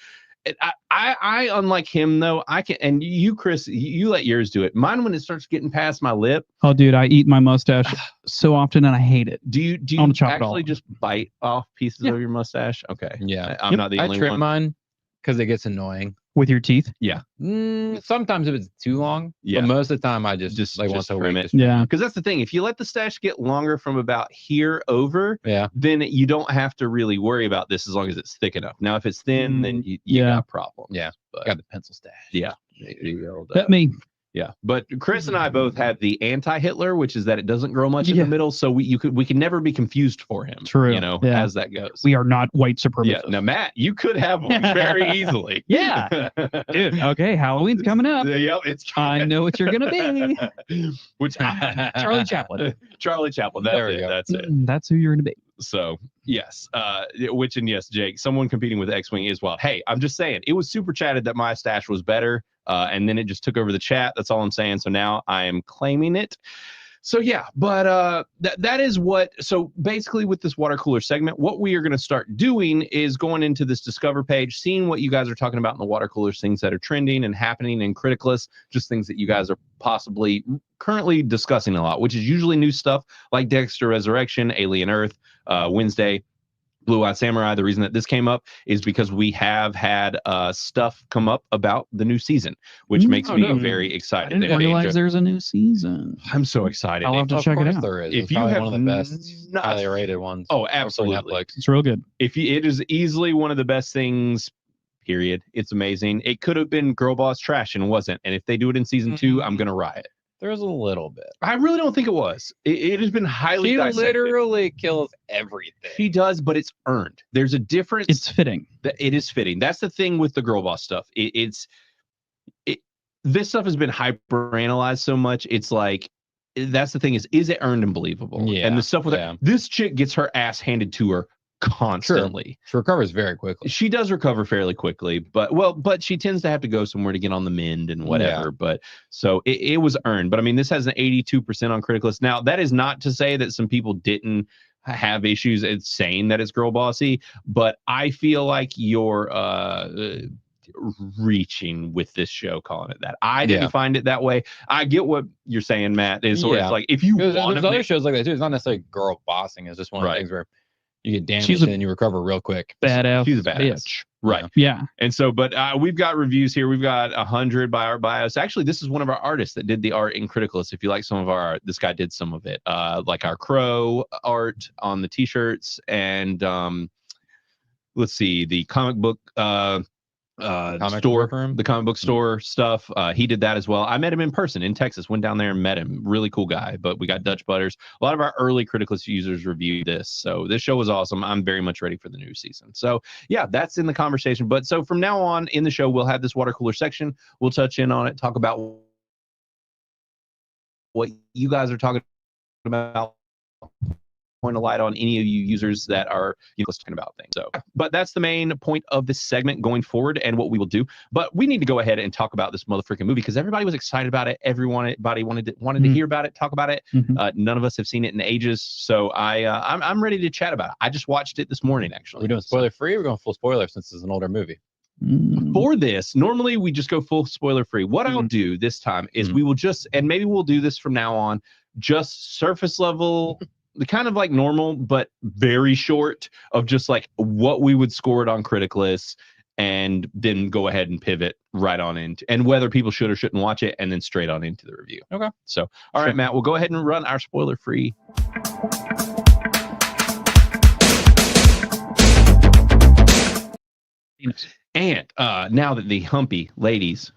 I unlike him though, I can, and you, Chris, you let yours do it. Mine, when it starts getting past my lip. Oh, dude, I eat my mustache so often and I hate it. Do you actually just bite off pieces of your mustache? Okay. Yeah. I'm not the only one. I trim mine because it gets annoying. With your teeth? Yeah. Sometimes if it's too long. Yeah. But most of the time I just want to trim it. Yeah. Because that's the thing. If you let the stash get longer from about here over, then you don't have to really worry about this as long as it's thick enough. Now, if it's thin, then you got a problem. Yeah. But, got the pencil stash. Yeah. That me. Yeah, but Chris and I both have the anti-Hitler, which is that it doesn't grow much in the middle, so we can never be confused for him. True, as that goes. We are not white supremacists. Yeah. Now, Matt, you could have one very easily. Yeah, dude. Okay, Halloween's coming up. Yep, it's. I know what you're gonna be. Which Charlie Chaplin. Charlie Chaplin. That's it. That's it. That's who you're gonna be. So yes, yes, Jake. Someone competing with X-Wing is wild. Hey, I'm just saying, it was super chatted that my stash was better. And then it just took over the chat. That's all I'm saying. So now I am claiming it. So yeah, but that is what. So basically, with this water cooler segment, what we are going to start doing is going into this Discover page, seeing what you guys are talking about in the water coolers, things that are trending and happening in Criticless, just things that you guys are possibly currently discussing a lot, which is usually new stuff like Dexter Resurrection, Alien Earth, Wednesday, Blue-Eyed Samurai. The reason that this came up is because we have had stuff come up about the new season, which makes me very excited. I didn't realize there's a new season. I'm so excited. I'll have to check it out. There is. If you have one of the best highly rated ones. Oh, absolutely. It's real good. It is easily one of the best things. Period. It's amazing. It could have been Girl Boss trash and wasn't. And if they do it in season 2, I'm gonna riot. There's a little bit. I really don't think it was. It has been highly dissected. She literally kills everything. She does, but it's earned. There's a difference. It's fitting. It is fitting. That's the thing with the Girl Boss stuff. This stuff has been hyper analyzed so much. It's like, that's the thing is it earned and believable? Yeah. And the stuff with this chick gets her ass handed to her constantly. She recovers very quickly. She does recover fairly quickly, but she tends to have to go somewhere to get on the mend and whatever. But so it was earned. But I mean, this has an 82% on Criticless. Now, that is not to say that some people didn't have issues at saying that it's girl bossy, but I feel like you're reaching with this show calling it that. I didn't find it that way. I get what you're saying, Matt. Is sort of like, if you want to, other shows like that too. It's not necessarily girl bossing. It's just one of the things where you get damaged and you recover real quick. Badass. She's a badass. Bitch. Right. Yeah. And so, but we've got reviews here. We've got 100 by Art Bios. Actually, this is one of our artists that did the art in Criticless. If you like some of our art, this guy did some of it. Like our crow art on the t-shirts, and let's see, the comic book the comic book store stuff. He did that as well. I met him in person in Texas, went down there and met him. Really cool guy. But we got Dutch Butters. A lot of our early Criticless users reviewed this, so this show was awesome. I'm very much ready for the new season. So yeah, that's in the conversation. But so from now on in the show, we'll have this water cooler section. We'll touch in on it, talk about what you guys are talking about, point a light on any of you users that are talking about things. So, but that's the main point of this segment going forward and what we will do. But we need to go ahead and talk about this motherfucking movie because everybody was excited about it. Everybody wanted to hear about it, talk about it. None of us have seen it in ages, so I'm ready to chat about it. I just watched it this morning, actually. We're doing spoiler free. We're going full spoiler since it's an older movie. For this, normally we just go full spoiler free. What I'll do this time is we will just, and maybe we'll do this from now on, just surface level. The kind of like normal, but very short of just like what we would score it on Criticless, and then go ahead and pivot right on into and whether people should or shouldn't watch it, and then straight on into the review. Okay. So, all right, Matt, we'll go ahead and run our spoiler free. And now that the humpy ladies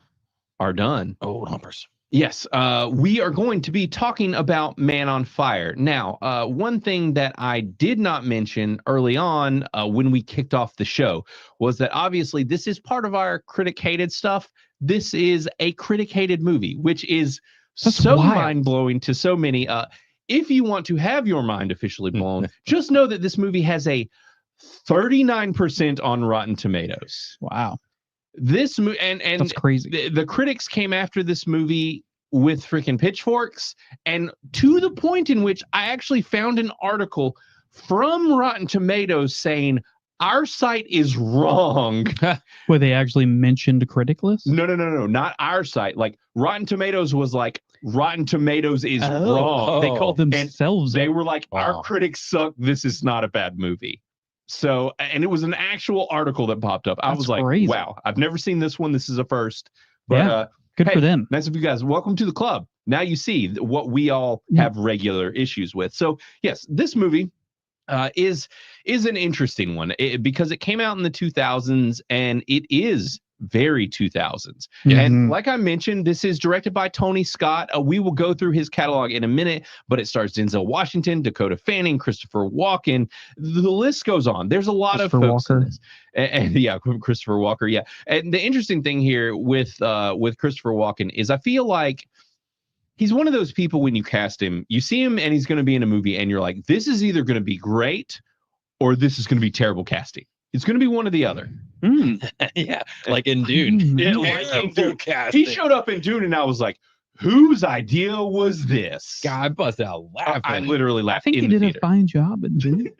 are done. Oh, humpers. Yes, we are going to be talking about Man on Fire. Now, one thing that I did not mention early on when we kicked off the show was that obviously this is part of our critic hated stuff. This is a critic hated movie, which is That's so wild. mind-blowing to so many. If you want to have your mind officially blown, just know that this movie has a 39% on Rotten Tomatoes. Wow. This movie and That's crazy. The critics came after this movie with freaking pitchforks, and to the point in which I actually found an article from Rotten Tomatoes saying our site is wrong. Where they actually mentioned Criticless? No, not our site. Like Rotten Tomatoes was like Rotten Tomatoes is wrong. They called themselves. They were like, our critics suck. This is not a bad movie. So, and it was an actual article that popped up. I was like, crazy. wow, I've never seen this one. This is a first. But Yeah, good for them. Nice of you guys. Welcome to the club. Now you see what we all have regular issues with. So, yes, this movie is an interesting one because it came out in the 2000s and it is very 2000s. And like I mentioned, this is directed by Tony Scott. We will go through his catalog in a minute, but it stars Denzel Washington, Dakota Fanning, Christopher Walken. The list goes on. There's a lot of folks in this. And yeah, Christopher Walker. Yeah. And the interesting thing here with Christopher Walken is I feel like he's one of those people when you cast him, you see him and he's going to be in a movie and you're like, this is either going to be great or this is going to be terrible casting. It's going to be one or the other. Yeah, like in Dune. In Dune. He showed up in Dune and I was like, whose idea was this? God, I busted out laughing. I literally laughed. I think he did a fine job in Dune.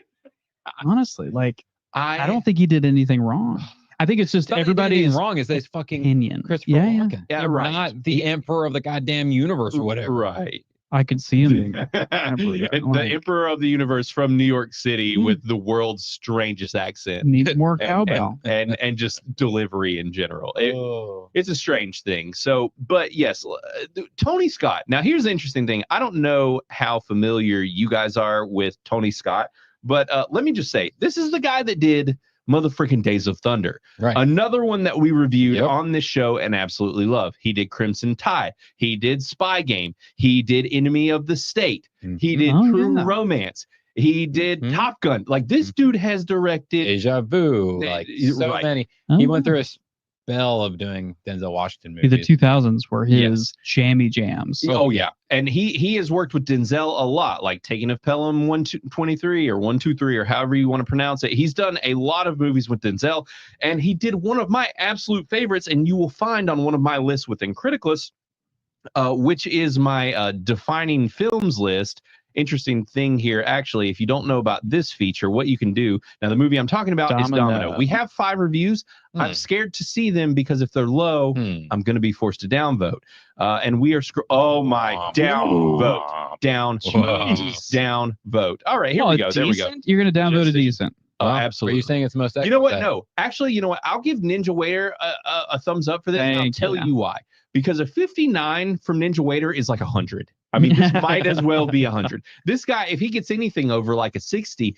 Honestly, like I don't think he did anything wrong. I think it's just everybody's wrong. Is this fucking opinion. Christopher Walken? Yeah, They're right. not the emperor of the goddamn universe or whatever. Right. I could see him. The emperor of the universe from New York City with the world's strangest accent. Needs more cowbell. And just delivery in general. It's a strange thing. So, but yes, Tony Scott. Now, here's the interesting thing. I don't know how familiar you guys are with Tony Scott, but let me just say, this is the guy that did motherfucking Days of Thunder. Right. Another one that we reviewed on this show and absolutely love. He did Crimson Tide. He did Spy Game. He did Enemy of the State. He did True Romance. He did Top Gun. Like this dude has directed Deja Vu. Like so many. He went through a spell of doing Denzel Washington movies. The 2000s were his jammy jams. Oh yeah, and he has worked with Denzel a lot, like Taking of Pelham 123 or 123 or however you want to pronounce it. He's done a lot of movies with Denzel, and he did one of my absolute favorites, and you will find on one of my lists within Criticless, which is my defining films list. Interesting thing here, actually, if you don't know about this feature, what you can do now, the movie I'm talking about is Domino. We have 5 reviews. I'm scared to see them because if they're low, I'm going to be forced to downvote. And we are downvote. All right, here we go. There we go. You're going to downvote a decent. Absolutely. Are you saying it's most excellent? You know what? No, actually, you know what? I'll give Ninja Waiter a thumbs up for this. And I'll tell you why. Because a 59 from Ninja Waiter is like 100. I mean, this might as well be 100. This guy, if he gets anything over like a 60,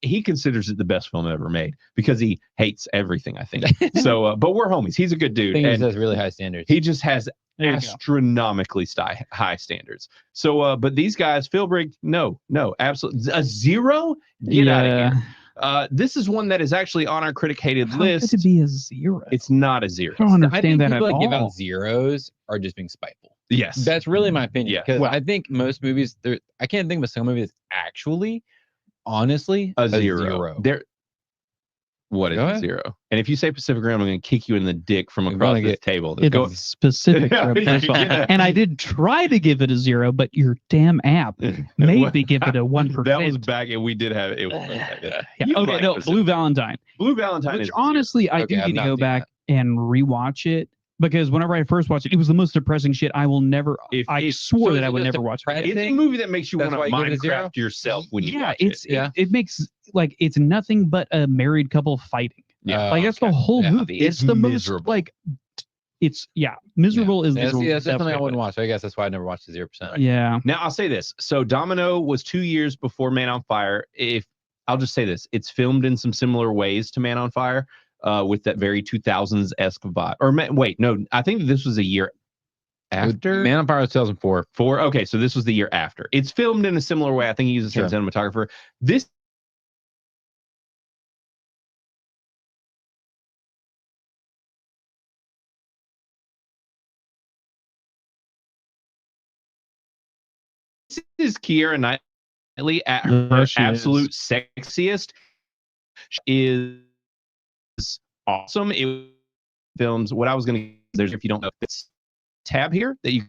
he considers it the best film ever made because he hates everything, I think. So, but we're homies. He's a good dude. I think he has really high standards. He just has astronomically high standards. So, but these guys, Philbrick, no, absolutely. A 0? Get out of here. This is one that is actually on our critic hated list. How could it be a 0? It's not a 0. I don't understand that at all. all. Give out zeros are just being spiteful. Yes, that's really my opinion. Because I think most movies, I can't think of a single movie that's actually, honestly, a zero. What is a 0? And if you say Pacific Rim, I'm going to kick you in the dick from across this table. It's specific. And I did try to give it a 0, but your damn app made me give it a 1%. That was back, and we did have it. Okay, no, Blue Valentine. Blue Valentine. Which honestly, I do need to go back and rewatch it. Because whenever I first watched it, it was the most depressing shit. I will never. I swore that I would never watch it. It's a movie that makes you want to Minecraft yourself when you watch it. It makes like it's nothing but a married couple fighting. Yeah, like that's the whole movie. It's the miserable. most like. It's miserable is miserable. That's something I wouldn't watch. I guess that's why I never watched the 0%. Yeah. Now I'll say this. So Domino was 2 years before Man on Fire. I'll just say this, it's filmed in some similar ways to Man on Fire. With that very 2000s-esque vibe. Or wait, no, I think this was a year after. Man on Fire was 2004. Okay, so this was the year after. It's filmed in a similar way. I think he uses the same cinematographer. This is Keira Knightley at Yeah, her she is. absolute sexiest. She is awesome. It films. What I was going to there's if you don't know this tab here that you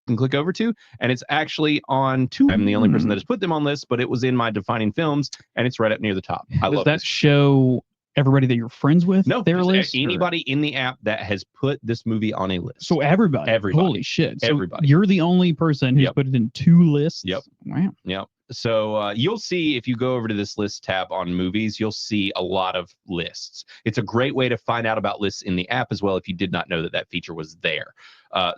can click over to, and it's actually on two. I'm the only person that has put them on lists, but it was in my defining films, and it's right up near the top. I Does love that this. show everybody that you're friends with? No, their just list. anybody in the app that has put this movie on a list. So everybody. Everybody. Holy shit. So Everybody. you're the only person who's Yep. put it in 2 lists. Yep. Wow. Yep. So you'll see if you go over to this list tab on movies, you'll see a lot of lists. It's a great way to find out about lists in the app as well if you did not know that that feature was there.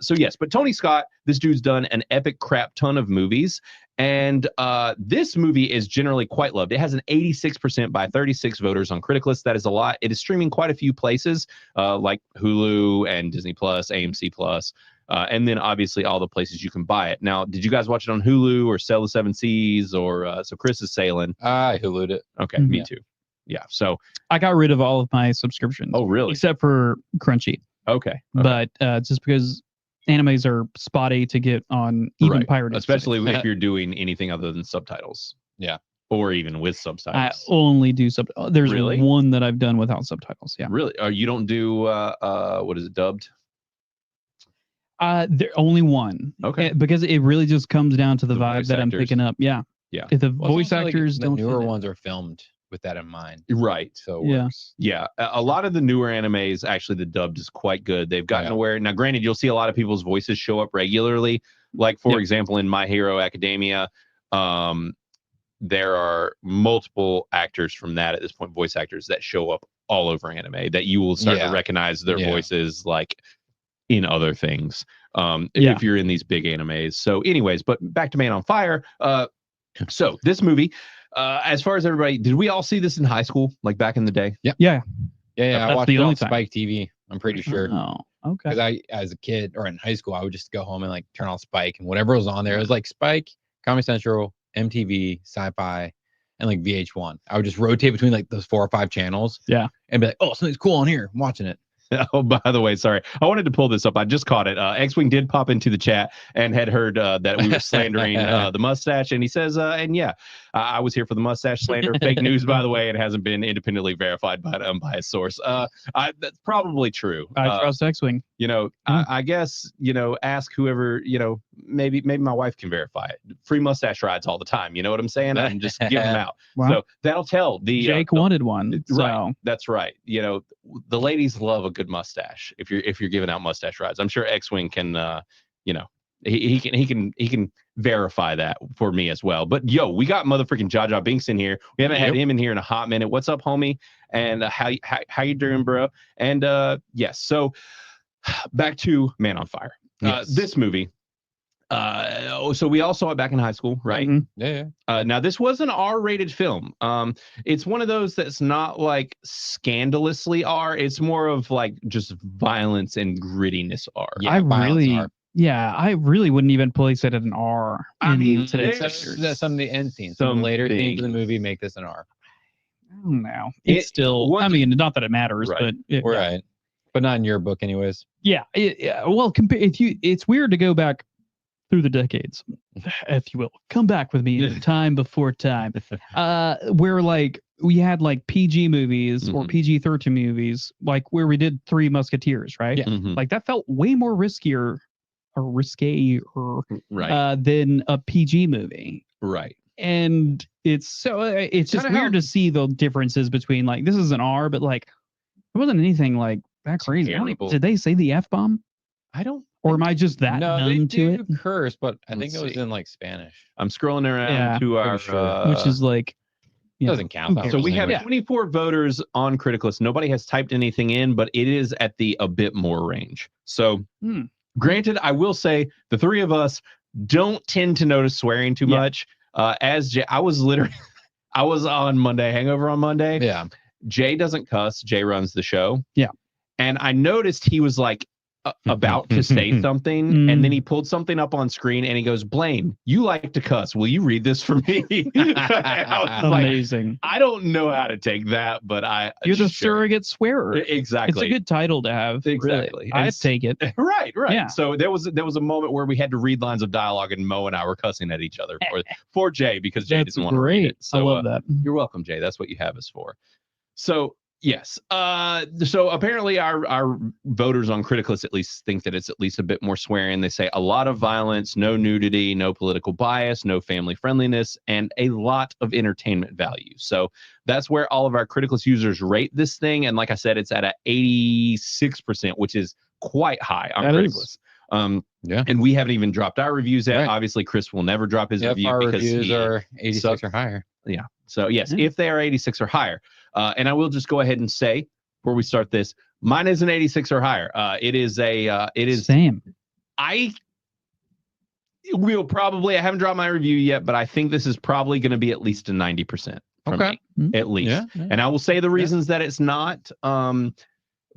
So yes, but Tony Scott, this dude's done an epic crap ton of movies. And this movie is generally quite loved. It has an 86% by 36 voters on Criticless. That is a lot. It is streaming quite a few places like Hulu and Disney Plus, AMC Plus. And then obviously all the places you can buy it. Now, did you guys watch it on Hulu or Sail the Seven Seas or so Chris is sailing? I Hulu'd it. Okay, me too. Yeah. So I got rid of all of my subscriptions. Oh, really? Except for Crunchy. Okay. But just because animes are spotty to get on even pirated especially sites. if you're doing anything other than subtitles. Yeah. Or even with subtitles. I only do there's Really? one that I've done without subtitles. Yeah. Really? You don't do what is it, dubbed? There only one. Okay. Because it really just comes down to the vibe voice that I'm actors. picking up. Yeah. Yeah. If the Well, it's voice also like actors the don't newer fit it. ones are filmed with that in mind. Right. So it Yeah. works. Yeah. A lot of the newer animes, actually, the dubbed is quite good. They've gotten to where, now granted, you'll see a lot of people's voices show up regularly. Like, for example, in My Hero Academia, there are multiple actors from that at this point, voice actors that show up all over anime that you will start to recognize their voices like in other things. If you're in these big animes. So anyways, but back to Man on Fire. So this movie, as far as everybody, did we all see this in high school, like back in the day? Yeah. Yeah. Yeah. I That's watched the it only on time. Spike TV. I'm pretty sure. Oh, okay. Because as a kid or in high school, I would just go home and like turn on Spike and whatever was on there. It was like Spike, Comedy Central, MTV, Sci-Fi, and like VH1. I would just rotate between like those 4 or 5 channels. Yeah. And be like, oh, something's cool on here. I'm watching it. Oh, by the way, sorry. I wanted to pull this up. I just caught it. X-Wing did pop into the chat and had heard that we were slandering the mustache. And he says, and yeah, I was here for the mustache slander. Fake news, by the way. It hasn't been independently verified by a source. That's probably true. I trust X-Wing. You know, I guess, you know, ask whoever, you know, maybe my wife can verify it. Free mustache rides all the time. You know what I'm saying? I'm just giving them out. Wow. So that'll tell. Jake wanted one. Right. So. That's right. You know, the ladies love a good mustache. If you're giving out mustache rides, I'm sure X-Wing can, you know, he can verify that for me as well. But yo, we got motherfucking Jar Jar Binks in here. We haven't had him in here in a hot minute. What's up, homie? And how you doing, bro? And yes. So back to Man on Fire. This movie. So we all saw it back in high school, right? Yeah. Now this was an R-rated film. It's one of those that's not like scandalously R. It's more of like just violence and grittiness R. Yeah, I really wouldn't even place it at an R. I mean, today's That's standards. some of the end scenes. Some later themes of the movie make this an R. I don't know. It's still. I mean, not that it matters, but Right. But not in your book, anyways. Yeah. Well, it's weird to go back through the decades, if you will. Come back with me in time before time. Where like we had like PG movies or PG-13 movies, like where we did Three Musketeers, right? Yeah. Like that felt way more riskier or risque than a PG movie. Right. And it's just weird to see the differences between like this is an R, but like it wasn't anything like that crazy. Did they say the F-bomb? I don't. Or am I just that No, they numb to do it? curse, but I think it was in like Spanish. I'm scrolling around to our which is like doesn't count. So we have 24 voters on Criticless. Nobody has typed anything in, but it is at the a bit more range. So granted, I will say the three of us don't tend to notice swearing too much. I was on Monday, Hangover on Monday. Yeah. Jay doesn't cuss. Jay runs the show. Yeah. And I noticed he was like about to say something, and then he pulled something up on screen, and he goes, "Blaine, you like to cuss. Will you read this for me?" I was Amazing. Like, I don't know how to take that, but you're the surrogate swearer. Exactly. It's a good title to have. Exactly. Really. I'd take it. Right. Yeah. So there was a moment where we had to read lines of dialogue, and Mo and I were cussing at each other for Jay, because Jay didn't want to read it. So I love that. You're welcome, Jay. That's what you have us for. So yes. So apparently our voters on Criticless at least think that it's at least a bit more swearing. They say a lot of violence, no nudity, no political bias, no family friendliness, and a lot of entertainment value. So that's where all of our Criticless users rate this thing. And like I said, it's at a 86%, which is quite high on Criticless. Yeah. And we haven't even dropped our reviews yet. Right. Obviously, Chris will never drop his review our because reviews are 86 or higher. Yeah. So yes, if they are 86 or higher, and I will just go ahead and say before we start this, mine is an 86 or higher. It is same. I haven't dropped my review yet, but I think this is probably going to be at least a 90% from me, at least. Yeah. And I will say the reasons that it's not.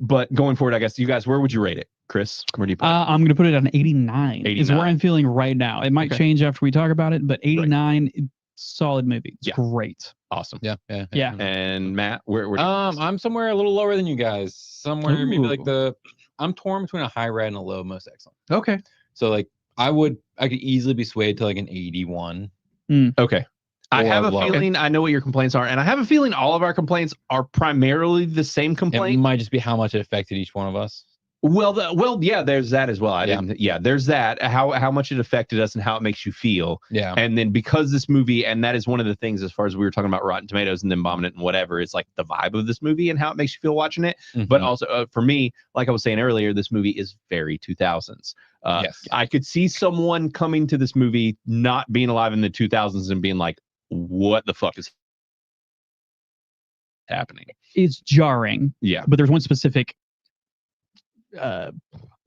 But going forward, I guess you guys, where would you rate it? Chris, where do you put it? I'm going to put it on 89. Is where I'm feeling right now. It might change after we talk about it, but 89, solid movie. It's great. Awesome. Yeah. And Matt, where I'm somewhere a little lower than you guys. Somewhere maybe like I'm torn between a high red and a low most excellent. Okay. So like I could easily be swayed to like an 81. Okay. I have a feeling I know what your complaints are, and I have a feeling all of our complaints are primarily the same complaint. It might just be how much it affected each one of us. Well, yeah, there's that as well. There's that, how much it affected us and how it makes you feel. Yeah. And then because this movie, and that is one of the things as far as we were talking about Rotten Tomatoes and then bombing it and whatever, it's like the vibe of this movie and how it makes you feel watching it. But also for me, like I was saying earlier, this movie is very 2000s. Yes. I could see someone coming to this movie not being alive in the 2000s and being like, what the fuck is happening? It's jarring. Yeah. But there's one specific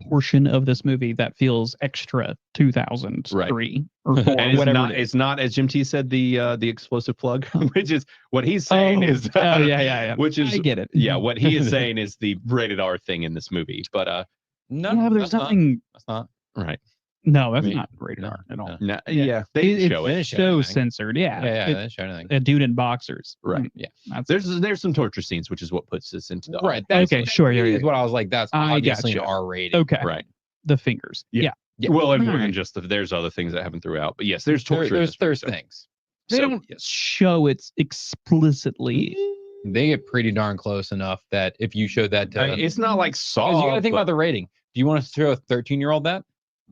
portion of this movie that feels extra 2003 or 4, and whatever. It's not, as Jim T said, the explosive plug, which is what he's saying is yeah. Which is, I get it. Yeah, what he is saying is the rated R thing in this movie. But no, there's nothing. That's not right. No, that's not rated R at all. No, yeah, they didn't show it. It's so censored. Yeah, they didn't show anything. A dude in boxers. Right. Yeah. There's some torture scenes, which is what puts this into the right. Okay, sure. Yeah, is what I was like. That's obviously an R rated. Okay. Right. The fingers. Yeah. Well, and more than just there's other things that happen throughout, but yes, there's torture. There's things. They don't show it explicitly. They get pretty darn close enough that if you showed that to, it's not like Saw. You got to think about the rating. Do you want us to show a 13-year-old that?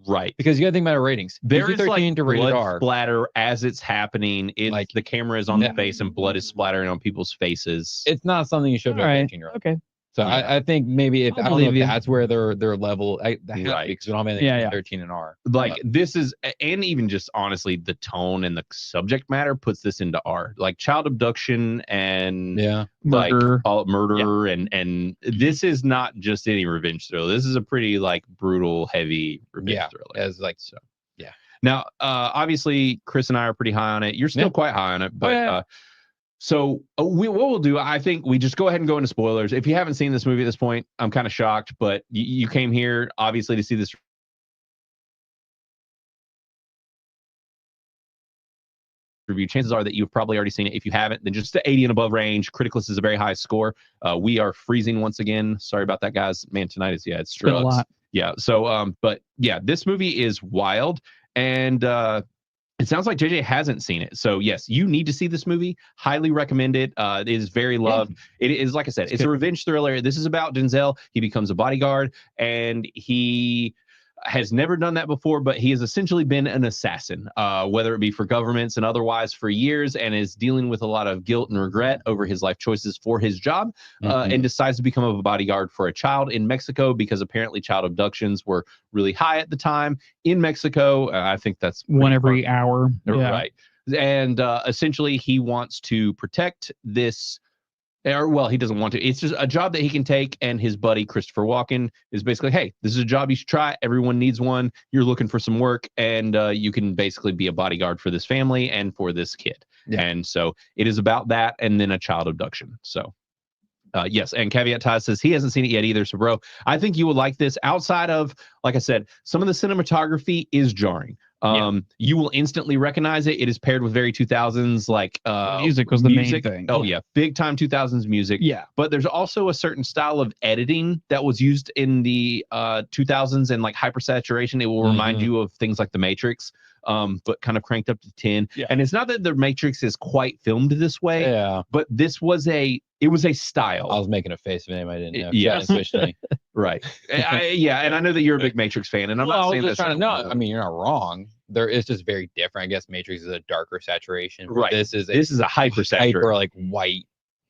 Right, because you got to think about our ratings. There is like to rated blood R. splatter as it's happening. It's like the camera is on the face and blood is splattering on people's faces. It's not something you show to a 13-year-old. Okay. So I think maybe if I don't know if that's where their level right, because we don't have anything 13 and R. Like this is, and even just honestly, the tone and the subject matter puts this into R. Like child abduction and murder, like murder, and this is not just any revenge thriller. This is a pretty like brutal, heavy revenge thriller. As like so. Yeah. Now, obviously, Chris and I are pretty high on it. You're still quite high on it, but. So what we'll do, I think we just go ahead and go into spoilers. If you haven't seen this movie at this point, I'm kind of shocked, but you came here obviously to see this review. Chances are that you've probably already seen it. If you haven't, then just the 80 and above range. Criticless is a very high score. We are freezing once again. Sorry about that, guys. Man, tonight is it's drugs. A lot. Yeah. So but yeah, this movie is wild, and it sounds like JJ hasn't seen it. So yes, you need to see this movie. Highly recommend it. It is very loved. It is, like I said, it's a revenge thriller. This is about Denzel. He becomes a bodyguard, and he has never done that before, but he has essentially been an assassin, whether it be for governments and otherwise for years, and is dealing with a lot of guilt and regret over his life choices for his job, and decides to become a bodyguard for a child in Mexico because apparently child abductions were really high at the time in Mexico. I think that's one every hour. Right. And essentially he wants to protect this. Or, well, he doesn't want to. It's just a job that he can take, and his buddy Christopher Walken is basically, hey, this is a job you should try. Everyone needs one. You're looking for some work, and you can basically be a bodyguard for this family and for this kid. Yeah. And so it is about that, and then a child abduction. So Yes, and Caveat Ty says he hasn't seen it yet either. So, bro, I think you would like this. Outside of, like I said, some of the cinematography is jarring. You will instantly recognize it. It is paired with very 2000s like music was the main thing. Oh yeah, big time 2000s music. Yeah, but there's also a certain style of editing that was used in the 2000s and like hypersaturation. It will remind you of things like The Matrix. But kind of cranked up to 10. Yeah. And it's not that The Matrix is quite filmed this way. Yeah. But this was it was a style. I was making a face of him. I didn't know. Yeah. Switched Right. And I know that you're a big Matrix fan, and I'm not saying just that's trying to. No, I mean you're not wrong. It's just very different. I guess Matrix is a darker saturation. Right. This is a hyper like white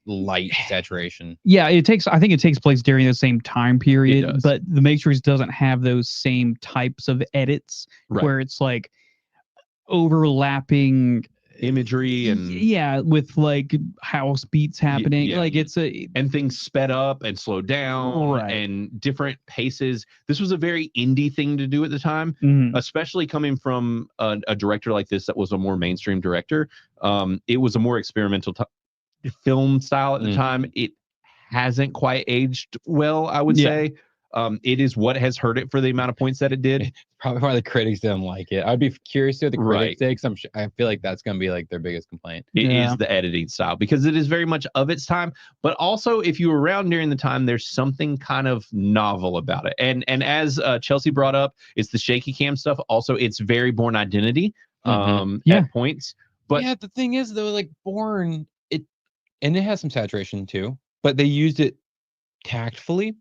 light saturation. Yeah, I think it takes place during the same time period, but the Matrix doesn't have those same types of edits where it's like overlapping imagery and with like house beats happening. Like it's and things sped up and slowed down and different paces. This was a very indie thing to do at the time, especially coming from a director like this that was a more mainstream director. It was a more experimental film style at the time. It hasn't quite aged well, I would say. It is what has hurt it for the amount of points that it did. Probably why the critics didn't like it. I'd be curious to what the critics say, because I feel like that's going to be like their biggest complaint. It is the editing style, because it is very much of its time. But also, if you were around during the time, there's something kind of novel about it. And as Chelsea brought up, it's the shaky cam stuff. Also, it's very Bourne Identity at points. But yeah, the thing is though, like Bourne, and it has some saturation too, but they used it tactfully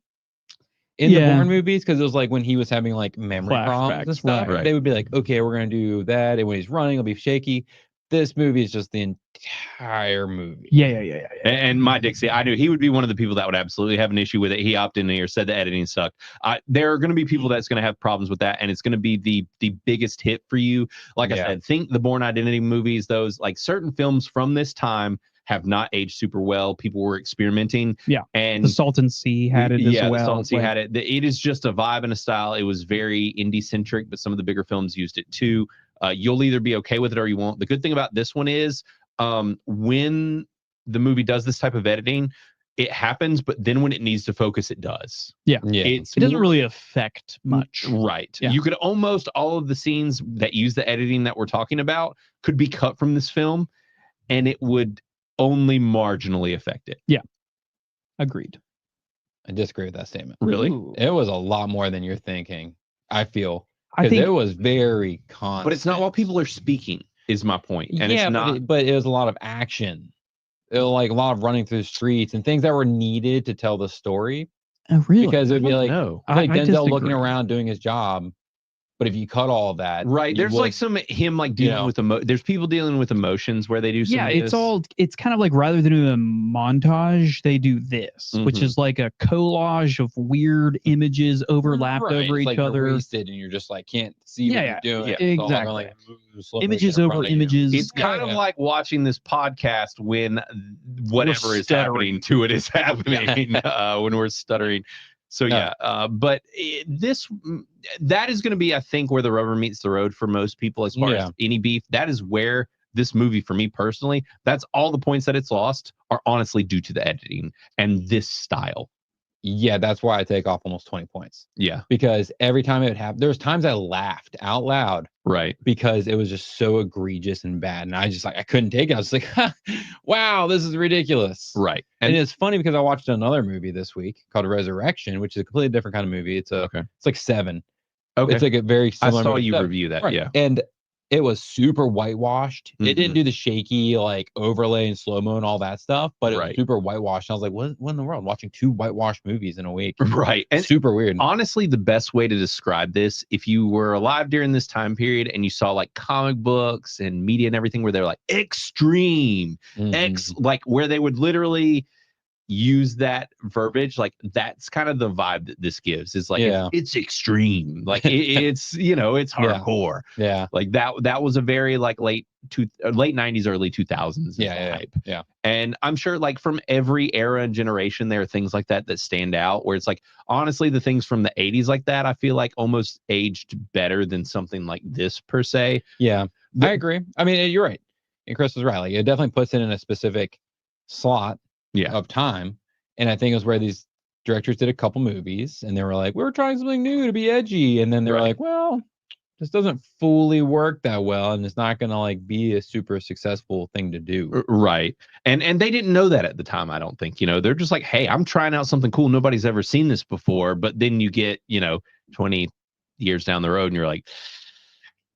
in the Bourne movies, because it was like when he was having like memory problems and stuff, they would be like, okay, we're going to do that. And when he's running, it'll be shaky. This movie is just the entire movie. Yeah. And my Dixie, I knew he would be one of the people that would absolutely have an issue with it. He opted in here, said the editing sucked. There are going to be people that's going to have problems with that, and it's going to be the biggest hit for you. Like I said, think the Bourne Identity movies, those like certain films from this time have not aged super well. People were experimenting. Yeah. And the Salton Sea had it as well. The Salton Sea had it. It is just a vibe and a style. It was very indie centric, but some of the bigger films used it too. You'll either be okay with it or you won't. The good thing about this one is when the movie does this type of editing, it happens, but then when it needs to focus, it does. It doesn't really affect much. Right. You could almost, all of the scenes that use the editing that we're talking about could be cut from this film, and it would only marginally affect it. Yeah. Agreed. I disagree with that statement. Really? Ooh. It was a lot more than you're thinking, I feel. Because it was very constant. But it's not while people are speaking, is my point. And yeah, it's not. But it was a lot of action. It was like a lot of running through the streets and things that were needed to tell the story. Oh, really? Because it would be like, like Denzel looking disagree. around doing his job. But if you cut all that, there's like him like dealing with there's people dealing with emotions where they do some it's kind of like, rather than a montage, they do this, which is like a collage of weird images overlapped over each other. Wasted, and you're just like can't see what you're doing. Exactly. Images over images. It's kind of like watching this podcast when whatever is happening to it is happening when we're stuttering. So but that is going to be, I think, where the rubber meets the road for most people as far as any beef. That is where this movie, for me personally, that's all the points that it's lost are honestly due to the editing and this style. Yeah, that's why I take off almost 20 points. Yeah. Because every time it would happen, there was times I laughed out loud. Right. Because it was just so egregious and bad. And I just I couldn't take it. I was like, wow, this is ridiculous. Right. And it's funny because I watched another movie this week called Resurrection, which is a completely different kind of movie. It's it's like Seven. Okay. It's like a very similar I saw movie. you review that. Right. Yeah. And it was super whitewashed. It didn't do the shaky like overlay and slow-mo and all that stuff, but it was super whitewashed. I was like, what in the world? I'm watching 2 whitewashed movies in a week. Right. And super weird. Honestly, the best way to describe this, if you were alive during this time period and you saw like comic books and media and everything where they're like extreme, like where they would literally use that verbiage, like that's kind of the vibe that this gives. Is like it's extreme, like it's it's hardcore. Like that was a very like late 90s, early 2000s type. And I'm sure like from every era and generation there are things like that stand out, where it's like honestly the things from the 80s like that I feel like almost aged better than something like this per se. I agree. I mean, you're right, and Chris was right. Like it definitely puts it in a specific slot of time, And I think it was where these directors did a couple movies and they were like, we're trying something new to be edgy. And then they were like, well, this doesn't fully work that well. And it's not going to like be a super successful thing to do. Right. And they didn't know that at the time, I don't think. You know, they're just like, hey, I'm trying out something cool. Nobody's ever seen this before. But then you get, 20 years down the road and you're like,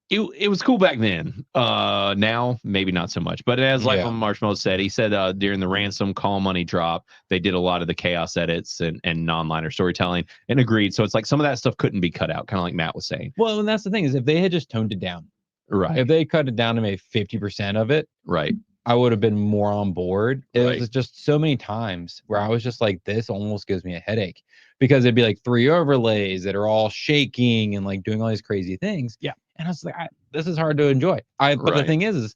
it was cool back then. Now, maybe not so much. But as like Marshmallow said, he said during the Ransom Call Money drop, they did a lot of the chaos edits and non-liner storytelling and agreed. So it's like some of that stuff couldn't be cut out, kind of like Matt was saying. Well, and that's the thing is if they had just toned it down. Right. If they cut it down to maybe 50% of it. Right. I would have been more on board. It was just so many times where I was just like, this almost gives me a headache because it'd be like 3 overlays that are all shaking and like doing all these crazy things. Yeah. And I was like, this is hard to enjoy. But the thing is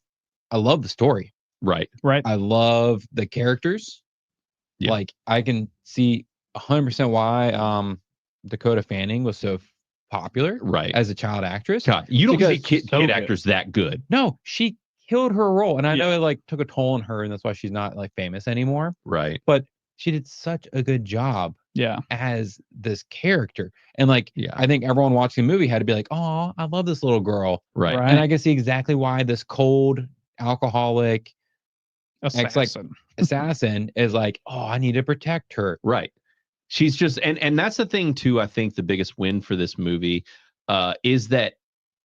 I love the story. Right. I love the characters. Yeah. Like I can see 100% why Dakota Fanning was so popular as a child actress. God, you don't see kid actors that good. No, she killed her role. And I know it like took a toll on her and that's why she's not like famous anymore. Right. But she did such a good job as this character. And like I think everyone watching the movie had to be like, oh, I love this little girl. Right. And I can see exactly why this cold alcoholic assassin is like, oh, I need to protect her. Right. She's just and that's the thing too. I think the biggest win for this movie is that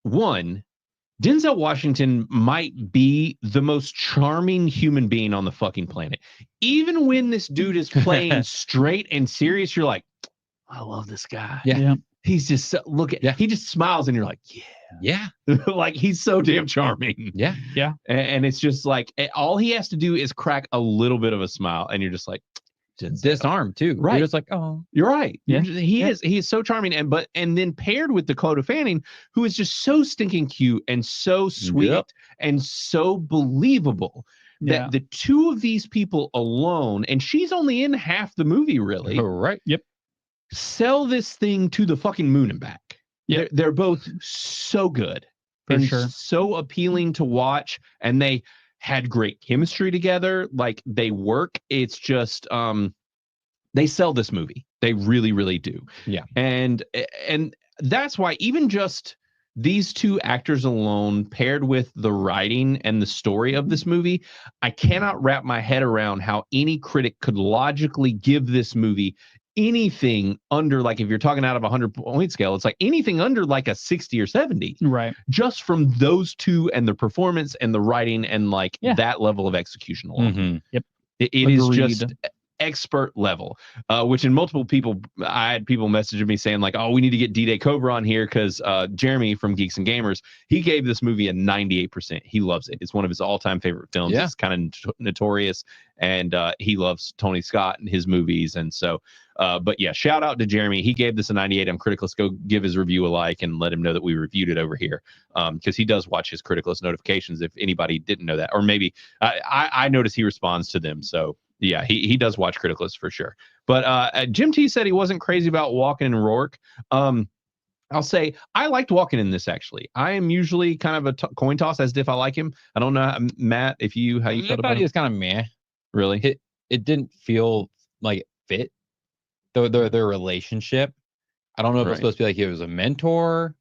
one, Denzel Washington might be the most charming human being on the fucking planet. Even when this dude is playing straight and serious, you're like, I love this guy. Yeah. He's just so, he just smiles and you're like, yeah. Like he's so damn charming. Yeah. Yeah. And it's just like all he has to do is crack a little bit of a smile and you're just like, disarmed too. Right. You're just like, oh, you're right. Yeah. He is so charming. And then paired with Dakota Fanning, who is just so stinking cute and so sweet and so believable that the two of these people alone, and she's only in half the movie, really. Oh, right. Yep. Sell this thing to the fucking moon and back. Yeah. They're both so good For and sure. so appealing to watch. And they had great chemistry together. Like they work. It's just they sell this movie. They really, really do. Yeah. And that's why even just these two actors alone paired with the writing and the story of this movie, I cannot wrap my head around how any critic could logically give this movie anything under, like, if you're talking out of a 100-point scale, it's like anything under like a 60 or 70, right? Just from those two and the performance and the writing and like that level of execution alone. Mm-hmm. Yep. It is just expert level, which in multiple people, I had people messaging me saying like, oh, we need to get D-Day Cobra on here because Jeremy from Geeks and Gamers, he gave this movie a 98%. He loves it. It's one of his all-time favorite films. It's kind of notorious, and he loves Tony Scott and his movies. And so, but yeah, shout out to Jeremy. He gave this a 98 on Criticless. Go give his review a like and let him know that we reviewed it over here, because he does watch his Criticless notifications if anybody didn't know that. Or maybe I notice he responds to them. So yeah, he does watch Criticless for sure. But Jim T said he wasn't crazy about Walken and Rourke. I'll say I liked Walken in this, actually. I am usually kind of a coin toss as if I like him. I don't know, Matt, how you felt about it? He was kind of meh. Really? It didn't feel like it fit their relationship. I don't know if it's supposed to be like he was a mentor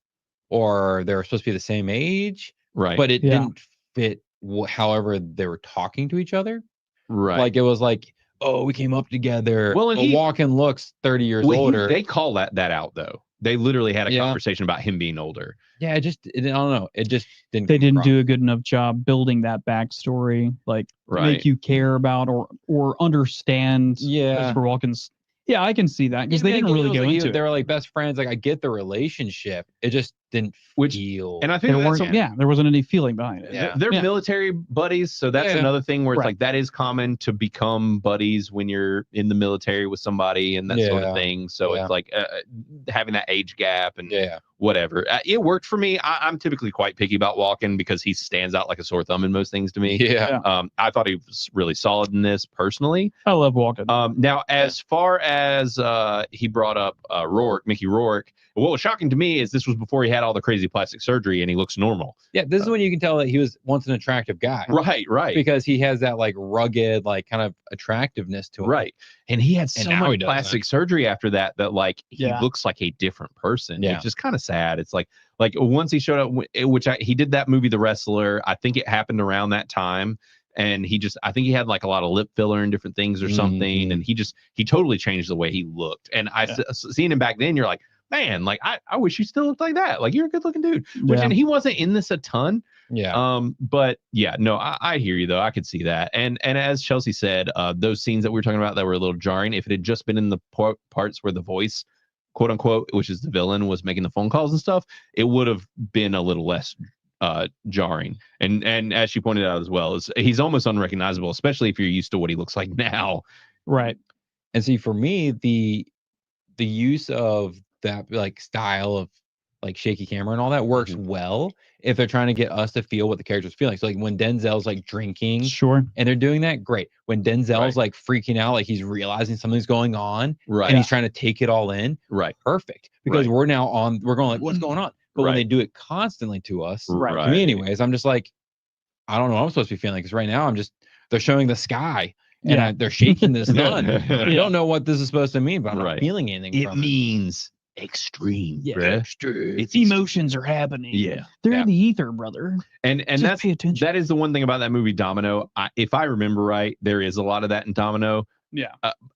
or they were supposed to be the same age. Right. But it didn't fit however they were talking to each other. Right. Like it was like, oh, we came up together. Well, and Walken looks 30 years older. They call that out though. They literally had a conversation about him being older. Yeah, I don't know. It just didn't. They didn't do a good enough job building that backstory, like to make you care about or understand. Christopher Walken's. Yeah, I can see that because they didn't really go into it. They were like best friends. Like I get the relationship. It just didn't feel. And I think there wasn't any feeling behind it. Yeah. They're military buddies, so that's another thing where it's like that is common to become buddies when you're in the military with somebody and that sort of thing. So it's like having that age gap and whatever. It worked for me. I'm typically quite picky about Walken because he stands out like a sore thumb in most things to me. I thought he was really solid in this personally. I love Walken. Now, as far as he brought up Mickey Rourke, what was shocking to me is this was before he had had all the crazy plastic surgery and he looks normal. Yeah, this is when you can tell that he was once an attractive guy. Right. Because he has that like rugged, like kind of attractitivess to him. Right. And he had so much he plastic surgery after that like he looks like a different person. Yeah. It's just kind of sad. It's like once he showed up, he did that movie, The Wrestler. I think it happened around that time. And I think he had like a lot of lip filler and different things or something. And he totally changed the way he looked. And seeing him back then, you're like, man, like I wish you still looked like that. Like you're a good looking dude. And he wasn't in this a ton. Yeah. But yeah, no, I hear you though. I could see that. And as Chelsea said, those scenes that we were talking about that were a little jarring, if it had just been in the parts where the voice, quote unquote, which is the villain, was making the phone calls and stuff, it would have been a little less jarring. And as she pointed out as well, he's almost unrecognizable, especially if you're used to what he looks like now. Right. And see, for me, the use of that like style of like shaky camera and all that works well if they're trying to get us to feel what the character's feeling. So like when Denzel's like drinking, sure, and they're doing that, great. When Denzel's like freaking out, like he's realizing something's going on, and he's trying to take it all in, perfect. Because we're going like, what's going on? But when they do it constantly to us, to me anyways, I'm just like, I don't know what I'm supposed to be feeling. Because right now they're showing the sky and they're shaking the sun. I don't know what this is supposed to mean, but I'm not feeling anything. It means extreme. Extreme. Its emotions are happening. They're in the ether, brother. And just pay attention. That is the one thing about that movie Domino. If I remember right, there is a lot of that in Domino.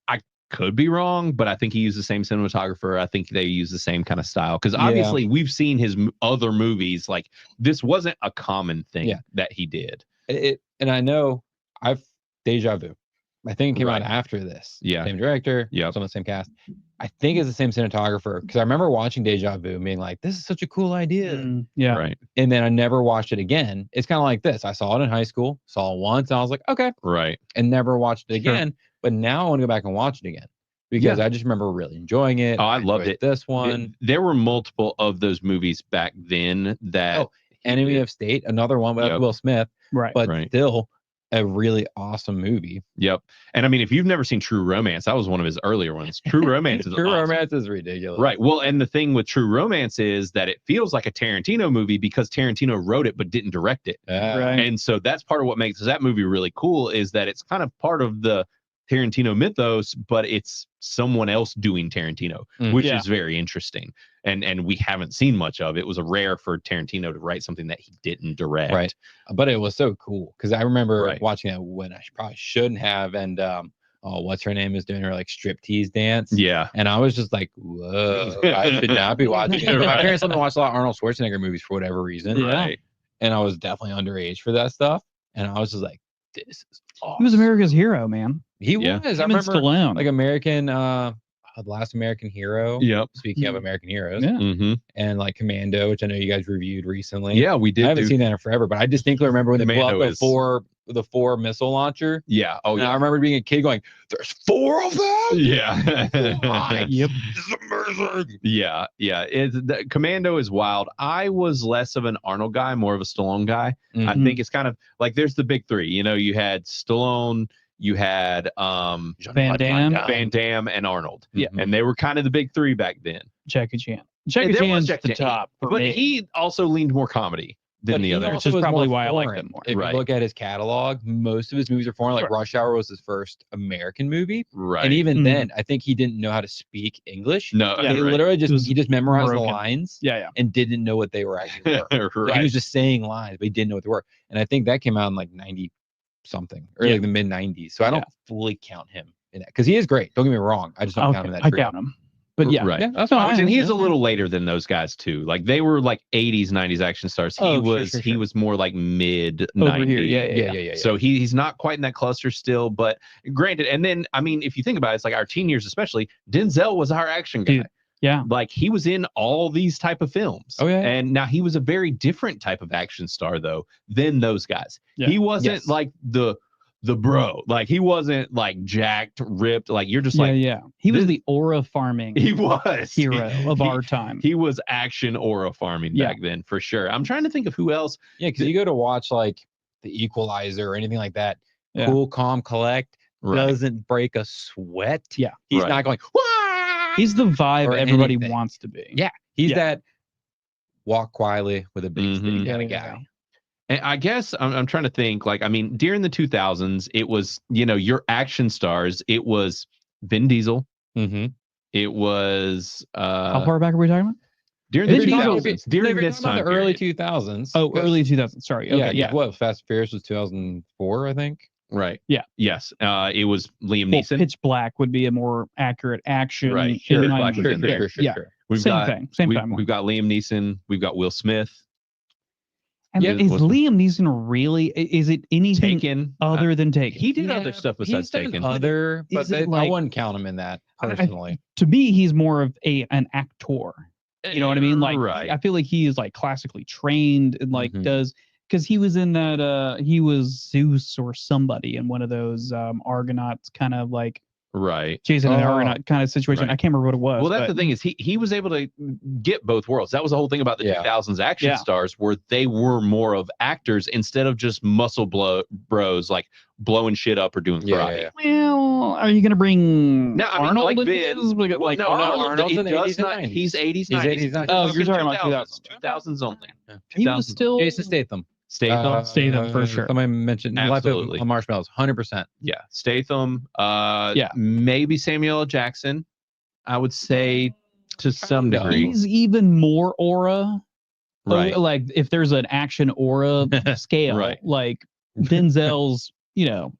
I could be wrong, but I think he used the same cinematographer. I think they use the same kind of style because obviously we've seen his other movies. Like this wasn't a common thing that he did. And I know Deja Vu. I think it came out after this. Same director. Some of the same cast. I think it's the same cinematographer because I remember watching Deja Vu and being like, this is such a cool idea. And then I never watched it again. It's kind of like this. I saw it in high school, saw it once, and I was like, okay. And never watched it again. But now I want to go back and watch it again because I just remember really enjoying it. Oh, I loved it. This one. There were multiple of those movies back then that. Enemy of State, another one with Will Smith. But still a really awesome movie. And I mean, if you've never seen True Romance, that was one of his earlier ones. True Romance is Romance is ridiculous. Well, and the thing with True Romance is that it feels like a Tarantino movie because Tarantino wrote it but didn't direct it. And so that's part of what makes that movie really cool is that it's kind of part of the Tarantino mythos, but it's someone else doing Tarantino, which is very interesting. And we haven't seen much of. It was a rare for Tarantino to write something that he didn't direct. But it was so cool because I remember watching it when I probably shouldn't have. And what's her name is doing her like striptease dance. And I was just like, whoa, I should not be watching it. My parents let me watch a lot of Arnold Schwarzenegger movies for whatever reason. And I was definitely underage for that stuff. And I was just like, this is awesome. He was America's hero, man. He was. I remember Stallone. like American, The Last American Hero. Speaking of American heroes. And like Commando, which I know you guys reviewed recently. We did. I haven't seen that in forever, but I distinctly remember when they blew up the four missile launcher. I remember being a kid going, "There's 4 of them." This is amazing. Commando is wild. I was less of an Arnold guy, more of a Stallone guy. I think it's kind of like there's the big three. You know, you had Stallone, you had Van Damme, and Arnold. And they were kind of the big three back then. Jackie Chan. Jackie Chan's the top, but he also leaned more comedy than the other. Which is probably why I like him more. If you look at his catalog, most of his movies are foreign. Like Rush Hour was his first American movie, and even then, I think he didn't know how to speak English. He literally just memorized the lines, and didn't know what they were actually were. He was just saying lines, but he didn't know what they were. And I think that came out in like 90 something, or like the mid 90s. So I don't fully count him in that because he is great. Don't get me wrong. I just don't count him in that. I count him. But that's fine. And he's a little later than those guys too. Like they were like 80s, 90s action stars. He was more like mid 90s. So he's not quite in that cluster still, but granted. And then I mean, if you think about it, it's like our teen years, especially Denzel was our action guy. Like he was in all these type of films. And now he was a very different type of action star though than those guys. He wasn't like the bro, like he wasn't like jacked, ripped, like you're just like he was the aura farming hero of our time. He was action aura farming back then for sure. I'm trying to think of who else. Because you go to watch like The Equalizer or anything like that, Cool, Calm, Collect doesn't break a sweat. He's not going, Wah! He's the vibe everybody wants to be. He's that walk quietly with a big stick kind of guy. And I guess I'm trying to think, like, I mean, during the 2000s, it was, you know, your action stars. It was Vin Diesel. Mm-hmm. It was how far back are we talking about? during the 2000s. During this time, the early 2000s. Oh, early 2000s. Sorry. Okay, yeah. What Fast and Furious was 2004, I think. Right. Yeah. Yes. It was Liam Well, Neeson. Pitch Black would be a more accurate action. Right. in Pitch my Black was in there. yeah. We've Same got thing. Same time. We've got Liam Neeson. We've got Will Smith. And is Liam Neeson really? Is it anything Taken other than Taken? He did other stuff besides Taken. But I wouldn't count him in that personally. To me, he's more of an actor. You know what I mean? Like, right. I feel like he is like classically trained and like does, because he was in that he was Zeus or somebody in one of those Argonauts kind of like right Jason and Argonaut kind of situation. Right. I can't remember what it was. Well, that's the thing is he was able to get both worlds. That was the whole thing about the 2000s action stars, where they were more of actors instead of just muscle bros like blowing shit up or doing karate. Well, are you gonna bring Arnold? Like in Ben, this? Like, no, Arnold's in the 80s and 90s. He's 80s, He's 90s. 80s, Oh, you're talking about 2000s only. He was still Jason Statham. Statham for sure. Somebody mentioned Absolutely. Life of Marshmallows, 100%. Yeah, Statham. Maybe Samuel L. Jackson. I would say to some degree. He's even more aura. Right. Like if there's an action aura scale, right. Like Denzel's, you know,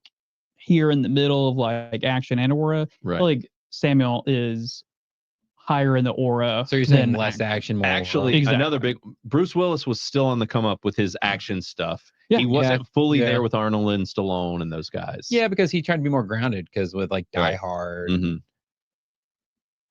here in the middle of like action and aura. Right. Like Samuel is higher in the aura. So you're saying less action, more actually Exactly. another big Bruce Willis was still on the come up with his action stuff. Yeah. He wasn't fully there with Arnold and Stallone and those guys. Yeah, because he tried to be more grounded, because with like Die Hard.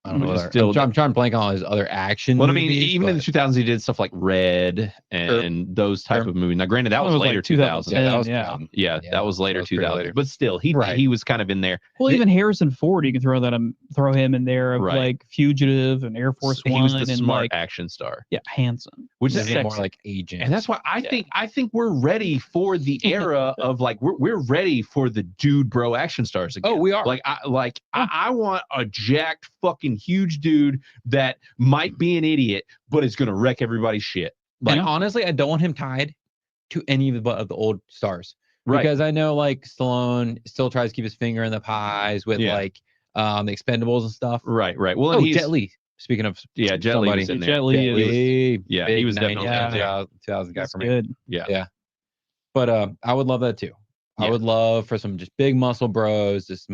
I don't know. I'm trying to blank on all his other action. Well, movies, I mean, even in the 2000s, he did stuff like Red and those type of movies. Now, granted, that was later like 2000s. Yeah, That was later 2000s. later. But still, he was kind of in there. Well, even Harrison Ford, you can throw him in there of like Fugitive and Air Force One. He was the and smart like, action star. Yeah, handsome. Which is is more like Agent. And that's why I think we're ready for the era of like we're ready for the dude bro action stars again. Oh, we are. I want a jacked fucking huge dude that might be an idiot, but is gonna wreck everybody's shit. Like, honestly, I don't want him tied to any of the old stars. Right. Because I know like Stallone still tries to keep his finger in the pies with like the Expendables and stuff. Right. Well, Jet Li. Speaking of Jet Li was in there. Jet Li he was definitely 2000 guy for me. Good. Yeah. But I would love that too. Yeah. I would love for some just big muscle bros just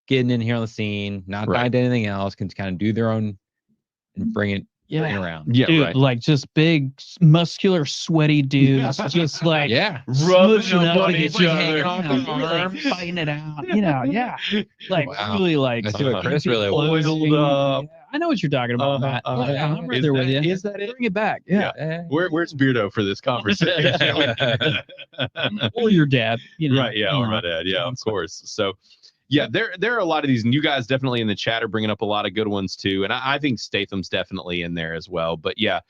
getting in here on the scene, not tied to anything else, can kind of do their own and bring it around. Yeah, dude, like just big, muscular, sweaty dudes, just like rubbing up on against each other, other, fighting it out. like really like. I see what Chris really wants. I know what you're talking about, Matt. I'm right there with you. Is that it? Bring it back. Yeah. Where's Beardo for this conversation? Or your dad. You know, right. Yeah. Or my dad. Yeah. Of course. So. Yeah, there are a lot of these, and you guys definitely in the chat are bringing up a lot of good ones too, and I think Statham's definitely in there as well. But yeah,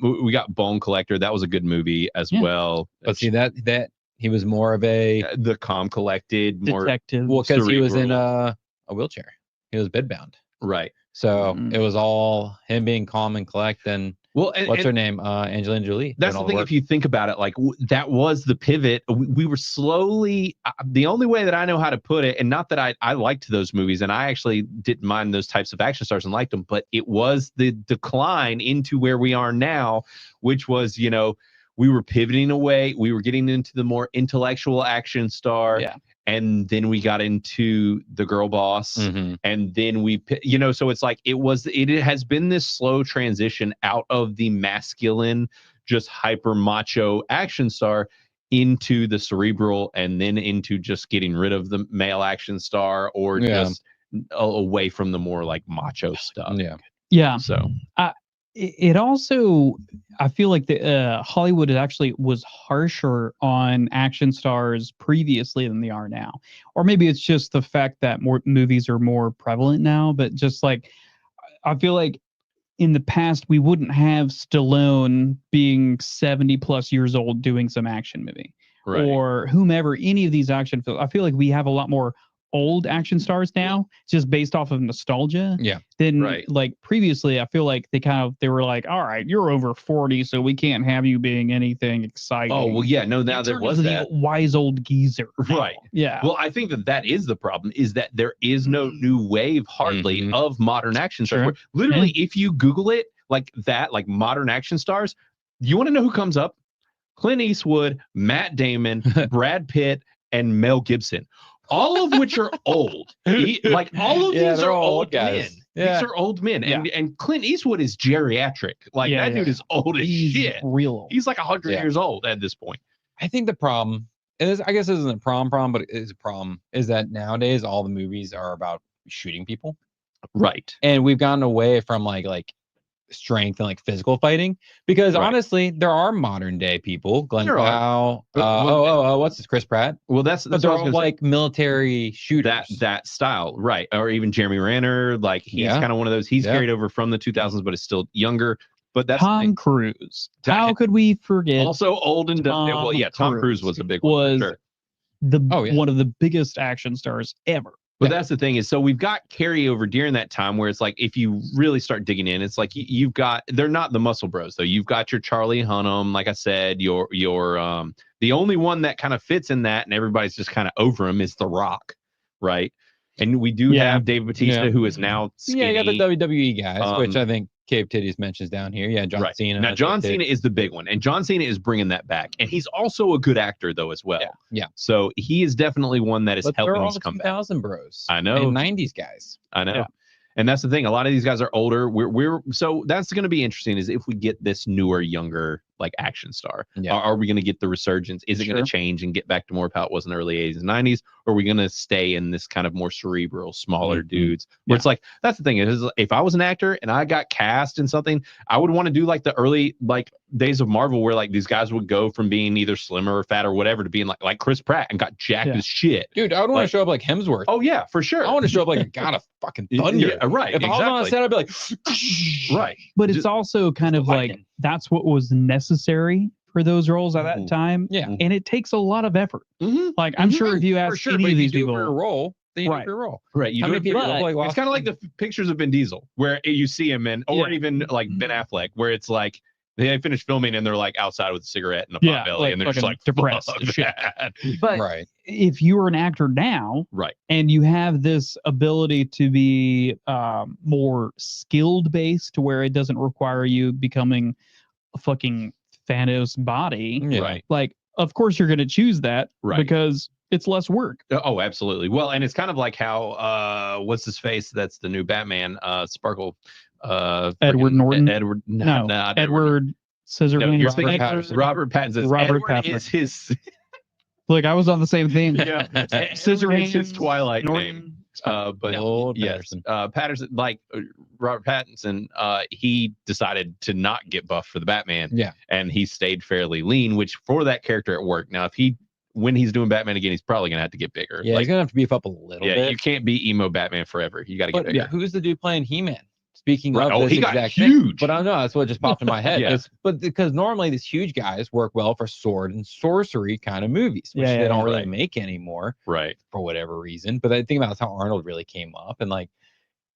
we got Bone Collector. That was a good movie as well. But see that he was more of a the calm, collected, more detective. Well, because he was in a wheelchair. He was bedbound. Right. So it was all him being calm and collect. And what's her name? Angelina Jolie. That's the thing. If you think about it, like that was the pivot. We were slowly. The only way that I know how to put it, and not that I liked those movies, and I actually didn't mind those types of action stars and liked them, but it was the decline into where we are now, which was, you know, we were pivoting away. We were getting into the more intellectual action star. Yeah. And then we got into the girl boss, and then so it's like it has been this slow transition out of the masculine, just hyper macho action star into the cerebral, and then into just getting rid of the male action star, or just away from the more like macho stuff. Yeah. So it also, I feel like the Hollywood was harsher on action stars previously than they are now, or maybe it's just the fact that more movies are more prevalent now. But just like, I feel like in the past we wouldn't have Stallone being 70 plus years old doing some action movie, or whomever, any of these action films. I feel like we have a lot more old action stars now, just based off of nostalgia. Yeah. Then Right. like previously, I feel like they were like, all right, you're over 40, so we can't have you being anything exciting. Oh well, yeah, no. Now there was that. Wise old geezer. now. Right. Yeah. Well, I think that is the problem, is that there is no new wave hardly of modern action stars. Sure. Where literally, if you Google it, like that, like modern action stars, you want to know who comes up? Clint Eastwood, Matt Damon, Brad Pitt, and Mel Gibson. All of which are old. Like all of these they're are all old guys. men. Yeah. These are old men. And Clint Eastwood is geriatric. Like Yeah, that dude is old as He's shit. real old. He's like 100 Yeah. years old at this point. I think the problem is, I guess this isn't a problem, but it is a problem, is that nowadays all the movies are about shooting people. Right. And we've gotten away from like strength and like physical fighting, because Right. honestly, there are modern day people, Glenn There are. Powell, what's this, Chris Pratt? Well, that's But what they're I was all gonna say. like military shooters. That style, right? Or even Jeremy Renner, like he's Yeah. kind of one of those. He's Yeah. carried over from the 2000s, but is still younger. But that's the Tom thing. Cruise. Tom- How could we forget Also old and done. Tom Well, yeah, Tom Cruise Cruise was a big one. was For sure. one of the biggest action stars ever? But that's the thing, is so we've got carryover during that time where it's like, if you really start digging in, it's like you've got, they're not the muscle bros though. You've got your Charlie Hunnam, like I said, your the only one that kind of fits in that, and everybody's just kind of over him, is The Rock, right? And we do have Dave Bautista, who is now skinny. Yeah, you got the WWE guys, which Um, I think Cave Titties mentions down here. Yeah, John Right. Cena. Now, John Cena is the big one, and John Cena is bringing that back, and he's also a good actor though as well. Yeah. So he is definitely one that is But helping they're all us come back. 2000 bros. I know. And 90s guys. I know. Yeah. And that's the thing. A lot of these guys are older. We're so that's going to be interesting, is if we get this newer, younger, like action star. Yeah. Are we going to get the resurgence? Is it going to change and get back to more how it was in the early 80s and 90s? Or are we going to stay in this kind of more cerebral, smaller dudes? Where it's like, that's the thing, is if I was an actor and I got cast in something, I would want to do like the early like days of Marvel, where like these guys would go from being either slimmer or fat or whatever to being like Chris Pratt and got jacked as shit. Dude, I would want Like- to show up like Hemsworth. Oh yeah, for sure. I want to show up like a god of fucking thunder. Yeah, right. If I was on set, I'd be like, Right. But it's also kind of like, that's what was necessary for those roles at that time. Yeah. And it takes a lot of effort. Mhm. Like, I'm sure if you ask sure, any but of if these you do it people, for a role, then you do it Right. for a role. Right. You How do many it people for- look like it's Lost kind of like the pictures of Vin Diesel, where you see him in, or even like Ben Affleck, where it's like they finish filming and they're like outside with a cigarette and a pot belly, like and they're just fucking like depressed "Fuck and shit." that." But Right. if you were an actor now, Right. and you have this ability to be more skilled based, to where it doesn't require you becoming a fucking Thanos body, Yeah. Right. like, of course you're going to choose that, Right. because it's less work. Oh, absolutely. Well, and it's kind of like how what's his face? That's the new Batman, Sparkle. Edward freaking Norton? Edward. No, not Edward Scissorhands. No, you're Robert thinking Pattinson. Robert Pattinson. Robert Edward Pattinson. is his. Look, I was on the same thing. Yeah. Scissorhands. Edward is his Twilight name. Norton. But Old yes, Patterson. Patterson, like Robert Pattinson, he decided to not get buffed for the Batman. Yeah. And he stayed fairly lean, which for that character it worked. Now, when he's doing Batman again, he's probably gonna have to get bigger. Yeah, Like, he's gonna have to beef up a little yeah, bit. you can't be emo Batman forever. You got to get But bigger. who's the dude playing He-Man? Speaking Right. of Oh, this he got exact huge. thing. But I don't know, that's what just popped in my head. Yeah. But because normally these huge guys work well for sword and sorcery kind of movies, which Yeah, they don't really right. make anymore Right. for whatever reason. But I think about how Arnold really came up, and like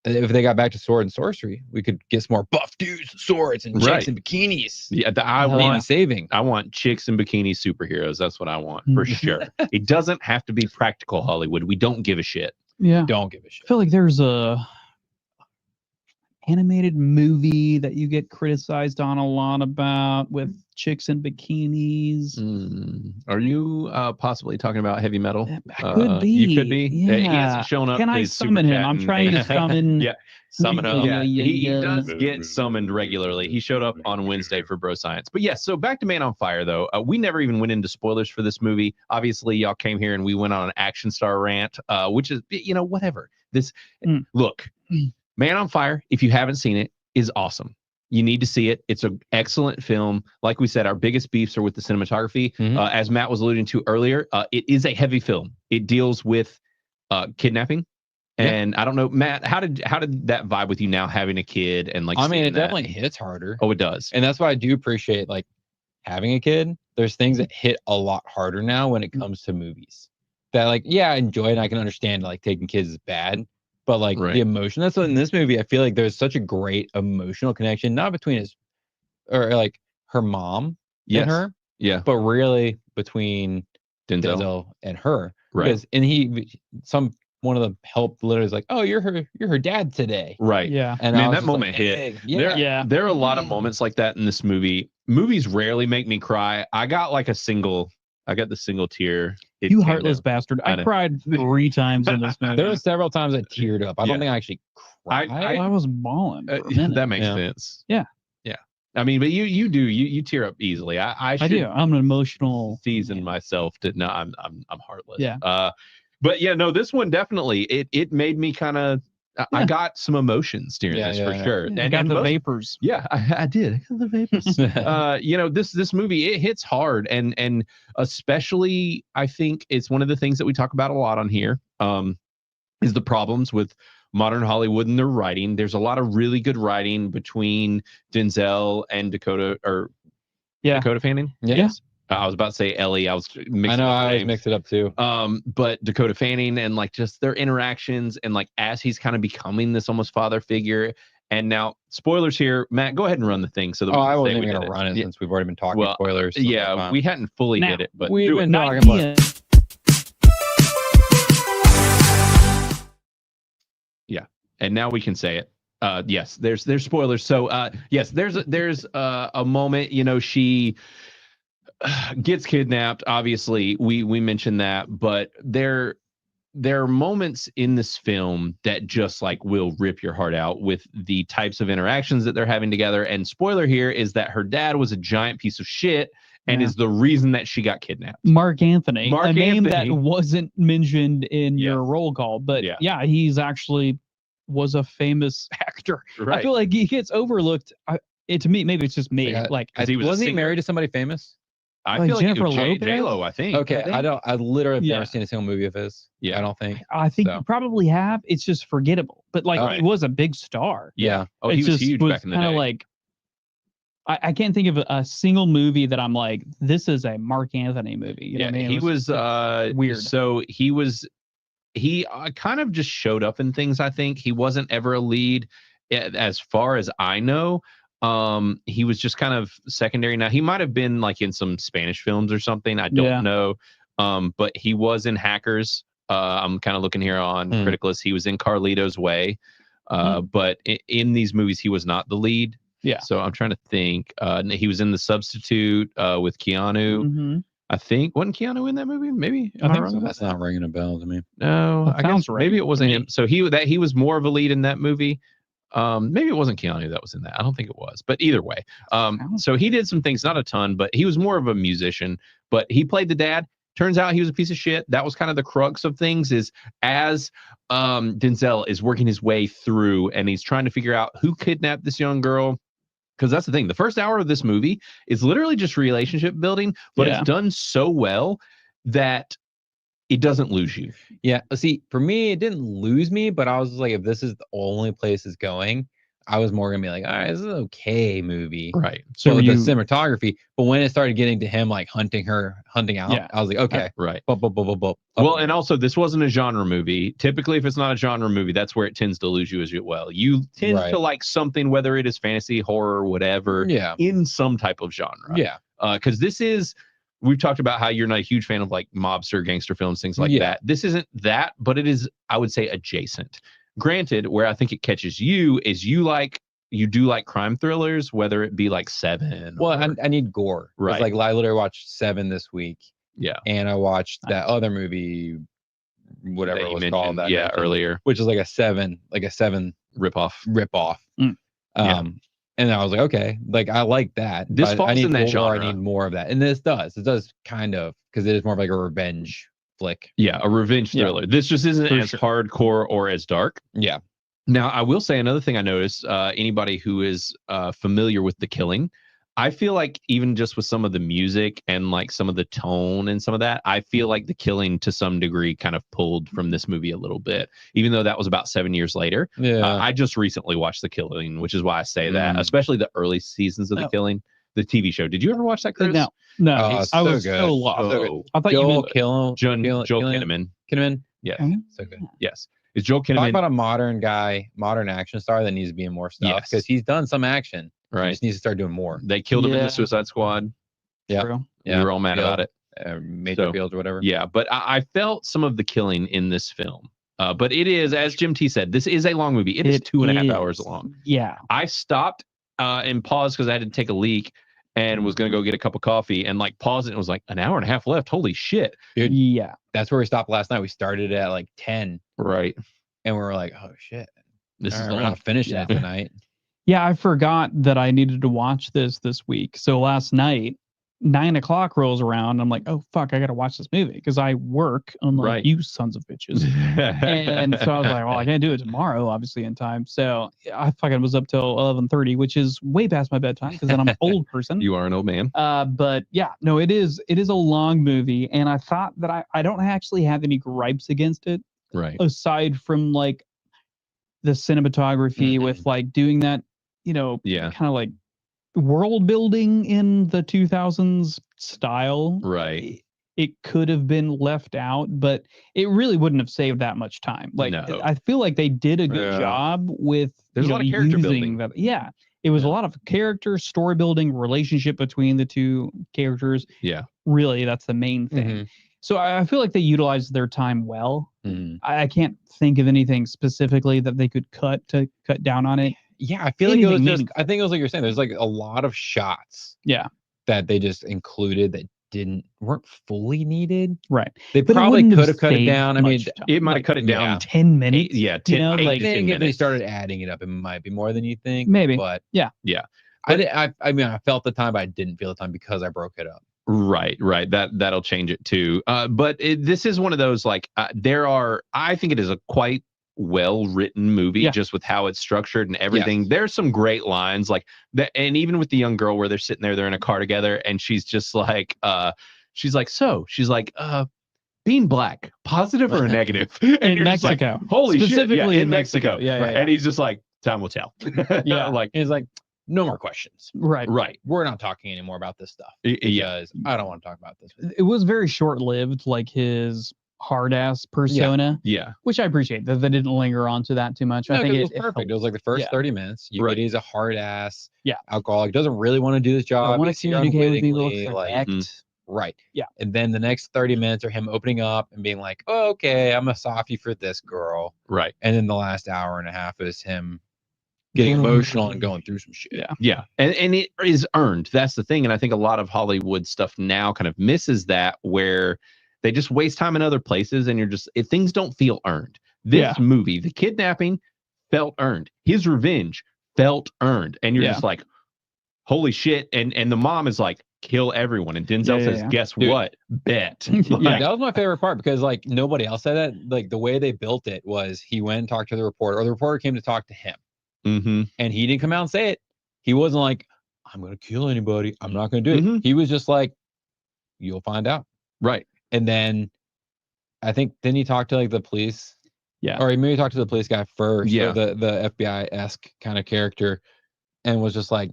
if they got back to sword and sorcery, we could get some more buff dudes, with swords and chicks Right. in bikinis. Yeah, Maybe saving. I want chicks in bikini superheroes. That's what I want for sure. It doesn't have to be practical Hollywood. We don't give a shit. Yeah. Don't give a I shit. feel like there's a animated movie that you get criticized on a lot about, with chicks in bikinis. Are you possibly talking about Heavy Metal? I could be. You could be. He Yeah. hasn't shown up. Can I He's summon super him? I'm chatting. trying to summon. Yeah. Summon him. Yeah, he Yeah. does get summoned regularly. He showed up on Wednesday for Bro Science. But yes, so back to Man on Fire, though. We never even went into spoilers for this movie. Obviously, y'all came here and we went on an action star rant, which is, whatever. Look, Man on Fire, if you haven't seen it, is awesome. You need to see it. It's an excellent film. Like we said, our biggest beefs are with the cinematography. Mhm. As Matt was alluding to earlier, it is a heavy film. It deals with kidnapping. And I don't know, Matt, how did that vibe with you now, having a kid and like? I mean, seeing it that? definitely hits harder. Oh, it does. And that's why I do appreciate like having a kid. There's things that hit a lot harder now when it comes to movies. that like, yeah, I enjoy it. And I can understand like taking kids is bad, but like the emotion. That's what in this movie, I feel like there's such a great emotional connection, not between like her mom and her, but really between Denzel and her. Because one of them helped literally is like, oh, you're her dad today. Right. Yeah. And man, that moment hit. There are a lot of moments like that in this movie. Movies rarely make me cry. I got the single tear. You heartless bastard. I cried 3 times in this movie. There were several times I teared up. I don't think I actually cried. I was bawling for a minute. That makes sense. Yeah. Yeah. I mean, but you tear up easily. I do. I'm an emotional season myself to no, I'm heartless. Yeah. But yeah, no, this one definitely it made me kind of I got some emotions during this for sure. Yeah, and the vapors. Yeah, I did. I got the vapors. This movie, it hits hard, and especially I think it's one of the things that we talk about a lot on here. Is the problems with modern Hollywood and their writing. There's a lot of really good writing between Denzel and Dakota Fanning. Yes. I was about to say Ellie. I was mixed it up too. But Dakota Fanning and like just their interactions and like as he's kind of becoming this almost father figure. And now spoilers here, Matt, go ahead and run the thing so that I wasn't even gonna run it since we've already been talking spoilers. So yeah, we hadn't fully hit it, but we've been talking about it. Yeah, and now we can say it. Yes, there's spoilers. So yes, there's a moment, she gets kidnapped. Obviously, we mentioned that, but there are moments in this film that just like will rip your heart out with the types of interactions that they're having together. And spoiler here is that her dad was a giant piece of shit and is the reason that she got kidnapped. Mark Anthony, a name that wasn't mentioned in your roll call, but he's actually was a famous actor. I feel like he gets overlooked. To me, maybe it's just me. Wasn't he married to somebody famous? I feel Jennifer like J-Lo, I think. Okay, I literally have never seen a single movie of his. Yeah, I don't think. I think you probably have. It's just forgettable. But he was a big star. Yeah. Oh, he was huge back in the day. Kind of like, I can't think of a single movie that I'm like, this is a Mark Anthony movie. You know what I mean? He was weird. So he kind of just showed up in things. I think he wasn't ever a lead, as far as I know. He was just kind of secondary. Now he might have been like in some Spanish films or something. I don't know. But he was in Hackers. I'm kind of looking here on Criticless. He was in Carlito's Way. But in these movies, he was not the lead. Yeah. So I'm trying to think. He was in The Substitute with Keanu. I think wasn't Keanu in that movie? Maybe I think so. That's not ringing a bell to me. No, I guess maybe it wasn't him. So he was more of a lead in that movie. Maybe it wasn't Keanu that was in that. I don't think it was, but either way. So he did some things, not a ton, but he was more of a musician, but he played the dad. Turns out he was a piece of shit. That was kind of the crux of things, is as Denzel is working his way through and he's trying to figure out who kidnapped this young girl. Because that's the thing. The first hour of this movie is literally just relationship building, but it's done so well that it doesn't lose you. Yeah. See, for me, it didn't lose me, but I was like, if this is the only place it's going, I was more gonna be like, all right, this is an okay movie. Right. So the cinematography, but when it started getting to him like hunting out, I was like, okay. Right. Well, and also this wasn't a genre movie. Typically, if it's not a genre movie, that's where it tends to lose you as well. You tend to like something, whether it is fantasy, horror, whatever, in some type of genre. Yeah. Because we've talked about how you're not a huge fan of like mobster, gangster films, things like that. This isn't that, but it is, I would say, adjacent. Granted, where I think it catches you is you do like crime thrillers, whether it be like Seven. Well, I need gore. Right. Like I literally watched Seven this week. Yeah. And I watched that other movie, whatever it was called. Earlier. Which is like a seven ripoff. And I was like, okay, like I like that. This falls in that genre. I need more of that. And this does. It does kind of, because it is more of like a revenge flick. Yeah, a revenge thriller. This just isn't as hardcore or as dark. Yeah. Now, I will say another thing I noticed, anybody who is familiar with The Killing, I feel like even just with some of the music and like some of the tone and some of that, I feel like The Killing to some degree kind of pulled from this movie a little bit, even though that was about 7 years later. Yeah. I just recently watched The Killing, which is why I say that, especially the early seasons of The Killing, the TV show. Did you ever watch that, Chris? No. No, Oh, I it's so was good. so lost. So good. I thought you Joel meant Joel Kinnaman. Kinnaman. Yeah. So good. Yes. Is Joel Talk Kinnaman about a modern guy, modern action star that needs to be in more stuff Yes. because he's done some action. He right? just needs to start doing more. They killed him in Yeah. the Suicide Squad. Yeah. True. We were all mad about it. Major So, Fields or whatever. Yeah, but I felt some of the killing in this film. But it is, as Jim T said, this is a long movie. It is 2.5 hours long. Yeah. I stopped and paused because I had to take a leak and was going to go get a cup of coffee and like paused it and was like an hour and a half left. Holy shit. Dude, yeah. That's where we stopped last night. We started at like 10. Right. And we were like, oh shit. This is We're long. not finishing it tonight. Yeah, I forgot that I needed to watch this week. So last night, 9 o'clock rolls around. I'm like, oh fuck, I gotta watch this movie because I work, unlike you sons of bitches. And so I was like, well, I can't do it tomorrow, obviously in time. So I fucking was up till 11:30, which is way past my bedtime because then I'm an old person. You are an old man. But yeah, no, it is a long movie, and I thought that I don't actually have any gripes against it, right? Aside from like the cinematography with like doing that, kind of like world building in the 2000s style. Right. It could have been left out, but it really wouldn't have saved that much time. Like I feel like they did a good job with There's a lot of character building. that. Yeah. It was a lot of character, story building, relationship between the two characters. Yeah. Really, that's the main thing. So I feel like they utilized their time well. I can't think of anything specifically that they could cut down on it. Yeah, I feel like it was just, I think it was like you're saying, there's like a lot of shots. Yeah. That they just included that weren't fully needed. Right. They probably could have cut it down. I mean, it might have cut it down 10 minutes. 10, I 10 think minutes. if they started adding it up, it might be more than you think. Maybe. But yeah. I mean, I felt the time, but I didn't feel the time because I broke it up. Right. That'll change it too. But this is one of those like I think it is a quite well written movie just with how it's structured and everything. Yes. There's some great lines like that, and even with the young girl where they're sitting there, they're in a car together, and she's just like, being black, positive or negative? In Mexico. Like, holy specifically shit, in Mexico. Yeah. And he's just like, time will tell. Like he's like, no more questions. Right. We're not talking anymore about this stuff because I don't want to talk about this. It was very short lived, like his hard ass persona. Yeah. Which I appreciate that they didn't linger on to that too much. I think it was perfect. It was like the first 30 minutes. He's a hard ass alcoholic, doesn't really want to do this job. I want to communicate with people, like right. Yeah. And then the next 30 minutes are him opening up and being like, oh, okay, I'm a softie for this girl. Right. And then the last hour and a half is him getting emotional and going through some shit. Yeah. And it is earned. That's the thing. And I think a lot of Hollywood stuff now kind of misses that, where they just waste time in other places and things don't feel earned. This movie, the kidnapping felt earned. His revenge felt earned. And you're just like, holy shit. And the mom is like, kill everyone. And Denzel says, guess what? Bet. That was my favorite part because like nobody else said that. Like the way they built it was he went and talked to the reporter, or the reporter came to talk to him. And he didn't come out and say it. He wasn't like, I'm going to kill anybody. I'm not going to do it. He was just like, you'll find out. Right. And then I think then he talked to like the police. Yeah. Or he maybe talked to the police guy first. Yeah. Or the FBI-esque kind of character, and was just like,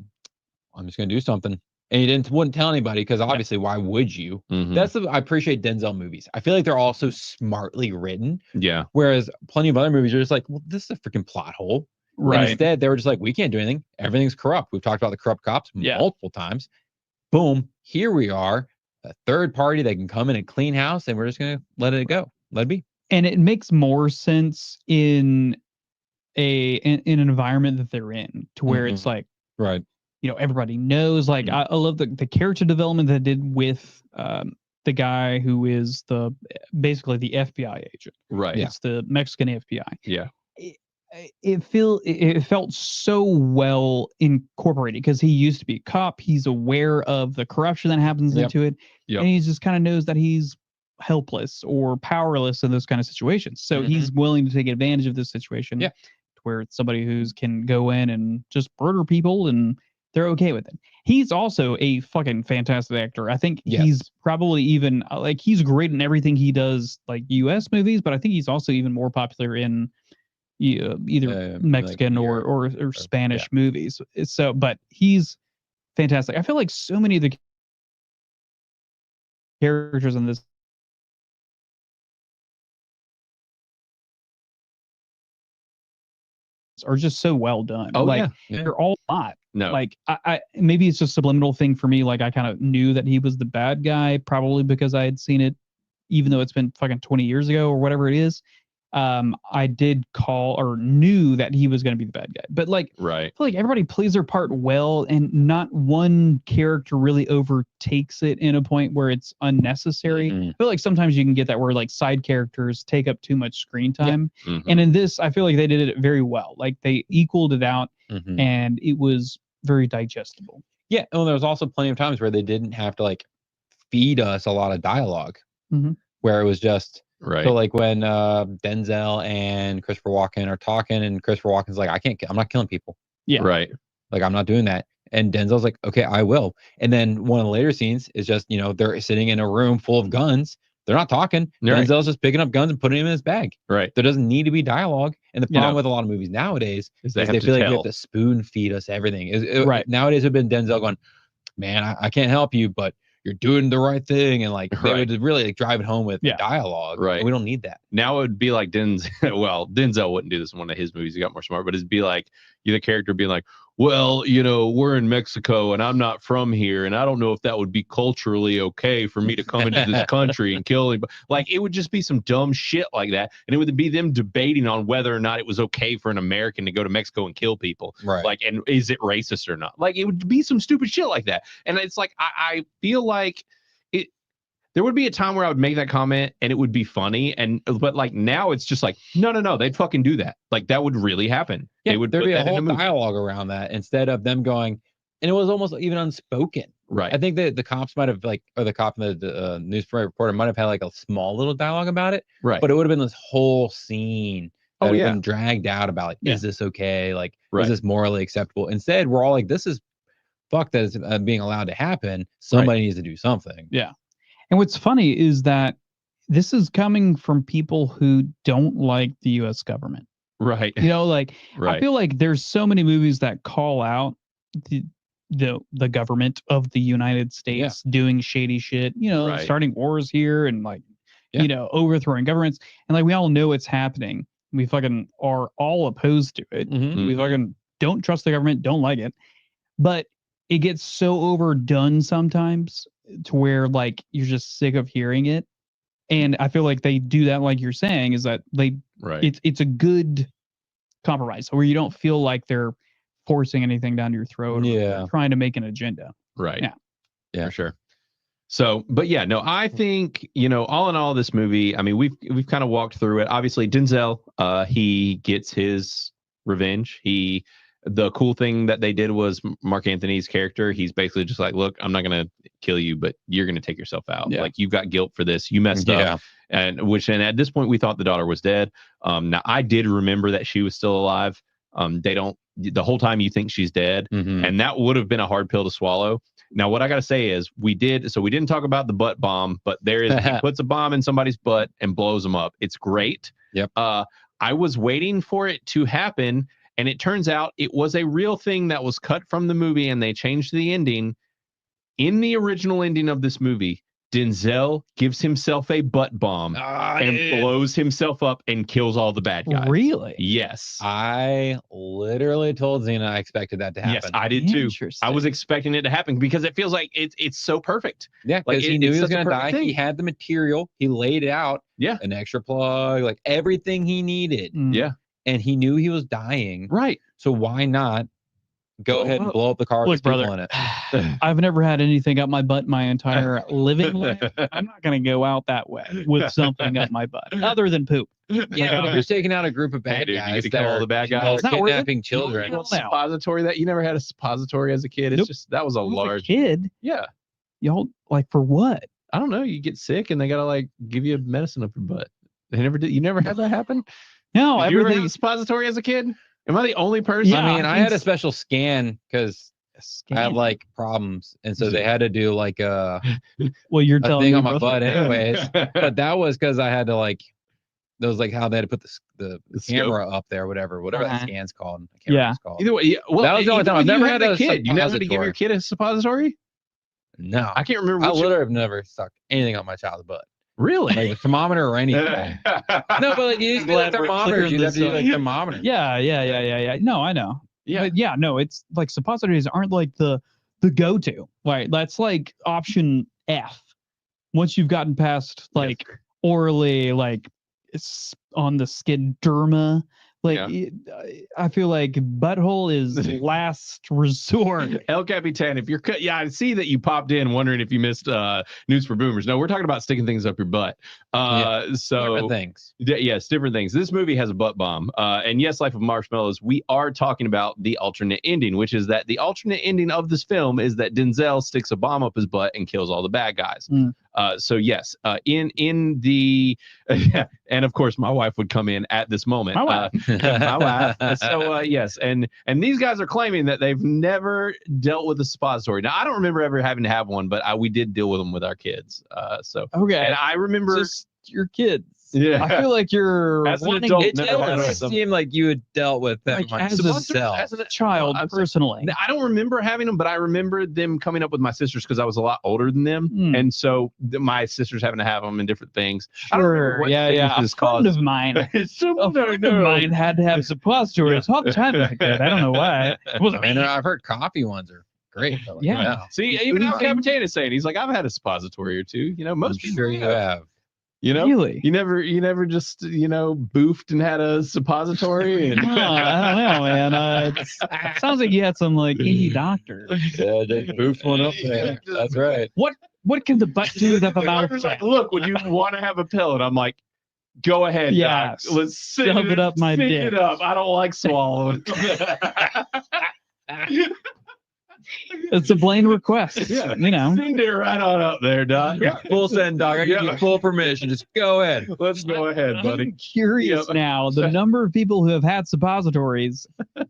I'm just going to do something. And he wouldn't tell anybody because obviously, why would you? I appreciate Denzel movies. I feel like they're all so smartly written. Yeah. Whereas plenty of other movies are just like, well, this is a freaking plot hole. Right. And instead, they were just like, we can't do anything. Everything's corrupt. We've talked about the corrupt cops multiple times. Boom. Here we are, a third party that can come in and clean house, and we're just going to let it go. Let it be. And it makes more sense in an environment that they're in, to where it's like, right. Everybody knows. Like, I love the character development that did with the guy who is basically the FBI agent. Right. It's the Mexican FBI. Yeah. It felt so well incorporated because he used to be a cop. He's aware of the corruption that happens into it. And he just kind of knows that he's helpless or powerless in those kind of situations. So he's willing to take advantage of this situation to where it's somebody who can go in and just murder people and they're okay with it. He's also a fucking fantastic actor. I think he's probably even like, he's great in everything he does, like US movies, but I think he's also even more popular in either Mexican like or Spanish movies. So, but he's fantastic. I feel like so many of the characters in this are just so well done. Oh, like yeah. they're all hot. No. Like I maybe it's just a subliminal thing for me. Like I kind of knew that he was the bad guy, probably because I had seen it, even though it's been fucking 20 years ago or whatever it is. I did call or knew that he was going to be the bad guy, but like, Right. I feel like everybody plays their part well, and not one character really overtakes it in a point where it's unnecessary. Mhm. I feel like sometimes you can get that where like side characters take up too much screen time, Mhm. and in this, I feel like they did it very well. Like they equaled it out, and it was very digestible. Yeah, and there was also plenty of times where they didn't have to like feed us a lot of dialogue, where it was just Right. so like when Denzel and Christopher Walken are talking, and Christopher Walken's like, I'm not killing people. Yeah. Right. Like I'm not doing that. And Denzel's like, okay, I will. And then one of the later scenes is just, they're sitting in a room full of guns. They're not talking. Right. Denzel's just picking up guns and putting them in his bag. Right. There doesn't need to be dialogue. And the problem with a lot of movies nowadays is they have to feel like they tell. have to spoon feed us everything. Right. Nowadays it would have been Denzel going, man, I can't help you, but you're doing the right thing. And like they would really like drive it home with dialogue. Right. And we don't need that. Now it would be like Denzel. Well, Denzel wouldn't do this in one of his movies. He got more smart, but it'd be like the character being like, well, we're in Mexico and I'm not from here, and I don't know if that would be culturally okay for me to come into this country and kill him. Like it would just be some dumb shit like that, and it would be them debating on whether or not it was okay for an American to go to Mexico and kill people. Right. Like, and is it racist or not? Like it would be some stupid shit like that, and it's like I feel like it. There would be a time where I would make that comment and it would be funny, but like now it's just like no, they'd fucking do that. Like that would really happen. Yeah, they would there'd put be a that in whole a movie. dialogue around that instead of them going, and it was almost even unspoken. Right. I think that the cops might have or the cop and the newspaper reporter might have had like a small little dialogue about it. Right. But it would have been this whole scene that would have been dragged out about like, is this okay? Like, is this morally acceptable? Instead, we're all like, this is fuck that is being allowed to happen. Somebody needs to do something. Yeah. And what's funny is that this is coming from people who don't like the U.S. government. Right. I feel like there's so many movies that call out the government of the United States doing shady shit, starting wars here and like, overthrowing governments. And like, we all know it's happening. We fucking are all opposed to it. We fucking don't trust the government, don't like it. But it gets so overdone sometimes to where like you're just sick of hearing it. And I feel like they do that, like you're saying, is that it's a good compromise where you don't feel like they're forcing anything down your throat or trying to make an agenda. Right. Yeah, for sure. So, but yeah, no, I think, all in all, this movie, I mean, we've kind of walked through it. Obviously, Denzel, he gets his revenge. The cool thing that they did was Mark Anthony's character. He's basically just like, look, I'm not going to kill you, but you're going to take yourself out. Yeah. Like you've got guilt for this. You messed up. And at this point we thought the daughter was dead. Now I did remember that she was still alive. The whole time you think she's dead, and that would have been a hard pill to swallow. Now, what I got to say is we didn't talk about the butt bomb, but he puts a bomb in somebody's butt and blows them up. It's great. Yep. I was waiting for it to happen. And it turns out it was a real thing that was cut from the movie, and they changed the ending. In the original ending of this movie, Denzel gives himself a butt bomb and blows himself up and kills all the bad guys. Really? Yes. I literally told Xena I expected that to happen. Yes, I did too. I was expecting it to happen because it feels like it's so perfect. Yeah, because he knew he was going to die. He had the material. He laid it out. Yeah. An extra plug, like everything he needed. Yeah. And he knew he was dying. Right. So why not go ahead and blow up the car with people in it? I've never had anything up my butt my entire living life. I'm not going to go out that way with something up my butt other than poop. Yeah, but if you're taking out a group of bad guys that are all the bad guys, kidnapping children. Suppository that you never had a suppository as a kid. It's just that was a large kid. Yeah. Y'all like for what? I don't know. You get sick and they gotta like give you medicine up your butt. They never did. You never had that happen? No, did you ever have a suppository as a kid? Am I the only person? Yeah, I mean, I had a special scan because I had like problems, and so they had to do like a you're telling thing me on my butt, anyways. But that was because I had to like that was like how they had to put the camera up there, whatever that scan's called. I can't remember what it's called. Either way, well, that was the only time I've never had a kid. You never had to give your kid a suppository. No, I can't remember. I Which literally have never stuck anything on my child's butt, really? like a thermometer or anything. No, but like you do Glad the we're thermometers, clearing you have to this do like up. thermometer. Yeah. No, I know. Yeah. But yeah, no, it's like suppositories aren't like the go-to. Right. That's like option F. Once you've gotten past like orally, like it's on the skin derma, like I feel like butthole is last resort. El Capitan, if you're I see that you popped in wondering if you missed News for Boomers. No, we're talking about sticking things up your butt. So Different things. Yes, different things. This movie has a butt bomb. And yes, Life of Marshmallows, we are talking about the alternate ending, which is that the alternate ending of this film is that Denzel sticks a bomb up his butt and kills all the bad guys. So yes, in the and of course my wife would come in at this moment. My wife. So yes, and these guys are claiming that they've never dealt with a suppository. Now I don't remember ever having to have one, but we did deal with them with our kids. So okay, and I remember just your kids. Yeah, I feel like you're as an wanting adult, It never had doesn't some- seem like you had dealt with that like, much as yourself. a child personally. I don't remember having them, but I remember them coming up with my sisters because I was a lot older than them, and so my sisters having to have them and different things. I don't remember what things A this friend caused. of mine, had to have suppositories all the time back then. I don't know why. It wasn't I mean, me. I've heard coffee ones are great. But like, Yeah. no. See, even El Capitan is saying, he's like, I've had a suppository or two. You know, I'm most people sure you have. You know, Really? you never just boofed and had a suppository. And Oh, I don't know, man. It sounds like you had some like indie doctor. Yeah, they boofed one up there. That's right. What can the butt do that the the mouth doctor's can? like, look, when you want to have a pill, and I'm like, go ahead, Yeah, doc. Let's sit shove it up my stick dick. it up. I don't like swallowing. It's a plain request. Yeah. You know. Send it right on up there, doc. Yeah, full send, dog. I give you full permission. Just go ahead. Let's go ahead, buddy. I'm curious now the number of people who have had suppositories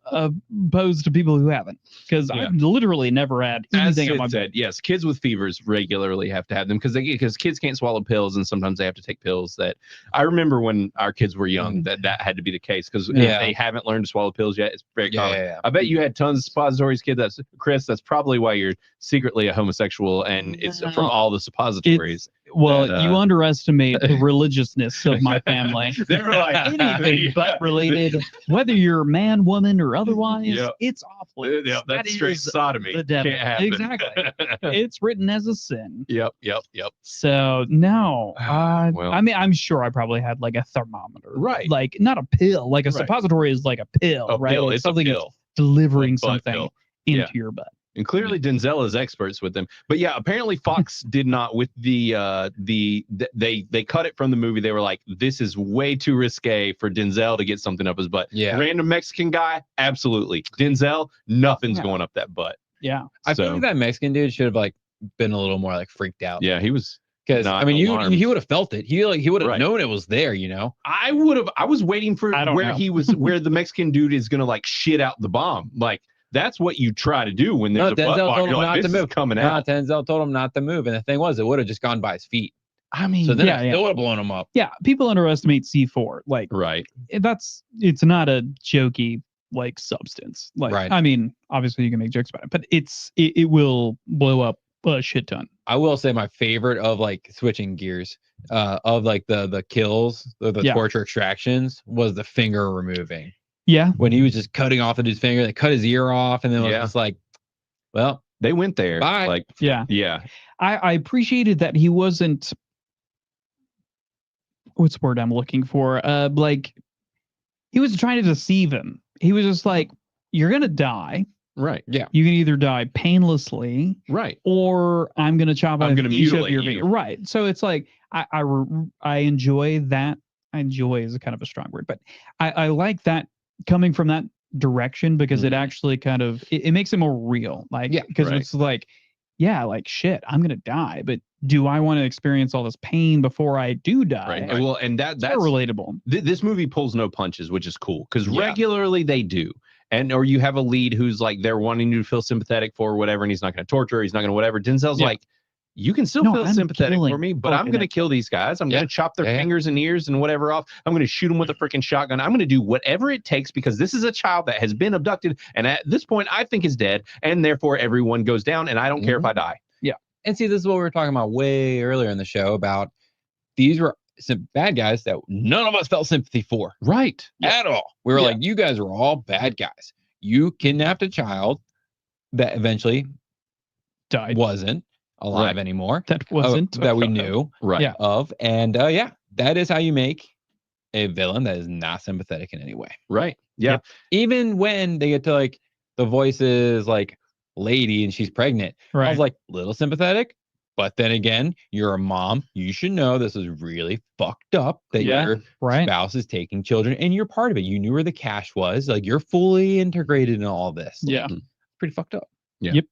opposed to people who haven't, because I've literally never had As anything on Sid my said, yes, kids with fevers regularly have to have them because kids can't swallow pills, and sometimes they have to take pills. That I remember when our kids were young that had to be the case, because if they haven't learned to swallow pills yet, it's very common. I bet you had tons of suppositories, kid. That's Chris. That's probably why you're secretly a homosexual, and it's from all the suppositories. Well, you underestimate the religiousness of my family. They're like anything butt related, whether you're man, woman, or otherwise, it's awful. Yeah, that's straight sodomy. The devil. Can't happen. Exactly. It's written as a sin. Yep. So no, Well. I mean, I'm sure I probably had like a thermometer, Right? Like not a pill. Like a suppository is like a pill, right? Pill. It's It's something a that's pill. delivering Like butt something pill. into your butt. And clearly Denzel is experts with them. But yeah, apparently Fox did not with they cut it from the movie. They were like, this is way too risque for Denzel to get something up his butt. Yeah. Random Mexican guy, absolutely. Denzel, nothing's going up that butt. Yeah. I feel like that Mexican dude should have like been a little more like freaked out. Yeah, he was. Because not I mean, alarmed. he would have felt it. He would have Right. known it was there. You know. I was waiting for I don't where know. he was, where the Mexican dude is gonna like shit out the bomb. Like that's what you try to do when there's No, a butt Denzel bomb. told You're him like, not to this is move. coming No, out. Denzel told him not to move, and the thing was, it would have just gone by his feet. I mean, So then yeah, it still would have blown him up. Yeah, people underestimate C4. Like right. it's not a jokey like substance. Like Right. I mean, obviously you can make jokes about it, but it will blow up a shit ton. I will say my favorite of like switching gears, of like the kills, the torture extractions, was the finger removing. Yeah. When he was just cutting off the dude's finger, they cut his ear off, and then it was just like, well, They went there. Bye. Like Yeah. yeah. I appreciated that he wasn't, what's the word I'm looking for? Like he was trying to deceive him. He was just like, you're gonna die. Right. yeah, You can either die painlessly, Right. or I'm gonna chop I'm off gonna each of mutilate your you. finger. Right. So it's like I enjoy that. I enjoy is a kind of a strong word, but I like that coming from that direction, because it actually kind of it makes it more real. Like because right. it's like, yeah, like shit, I'm gonna die, but do I want to experience all this pain before I do die? Right. And well, and It's that's more relatable. this movie pulls no punches, which is cool because Yeah. regularly they do. And or you have a lead who's like they're wanting you to feel sympathetic for whatever, and he's not going to torture, he's not going to whatever. Denzel's Yeah. like, you can still No, feel I'm sympathetic for killing me, but I'm fucking going to kill these guys. I'm going to chop their Yeah. fingers and ears and whatever off. I'm going to shoot them with a freaking shotgun. I'm going to do whatever it takes because this is a child that has been abducted, and at this point I think is dead, and therefore everyone goes down, and I don't care if I die. And see, this is what we were talking about way earlier in the show about these were some bad guys that none of us felt sympathy for. Right. At all. We were like, you guys are all bad guys. You kidnapped a child that eventually wasn't alive anymore. That wasn't. That we knew of. And that is how you make a villain that is not sympathetic in any way. Right. Yeah. Yep. Even when they get to like the voices like lady and she's pregnant, I was like, little sympathetic. But then again, you're a mom. You should know this is really fucked up that your spouse is taking children and you're part of it. You knew where the cash was. Like you're fully integrated in all this. Yeah. Like, pretty fucked up. Yeah. Yep.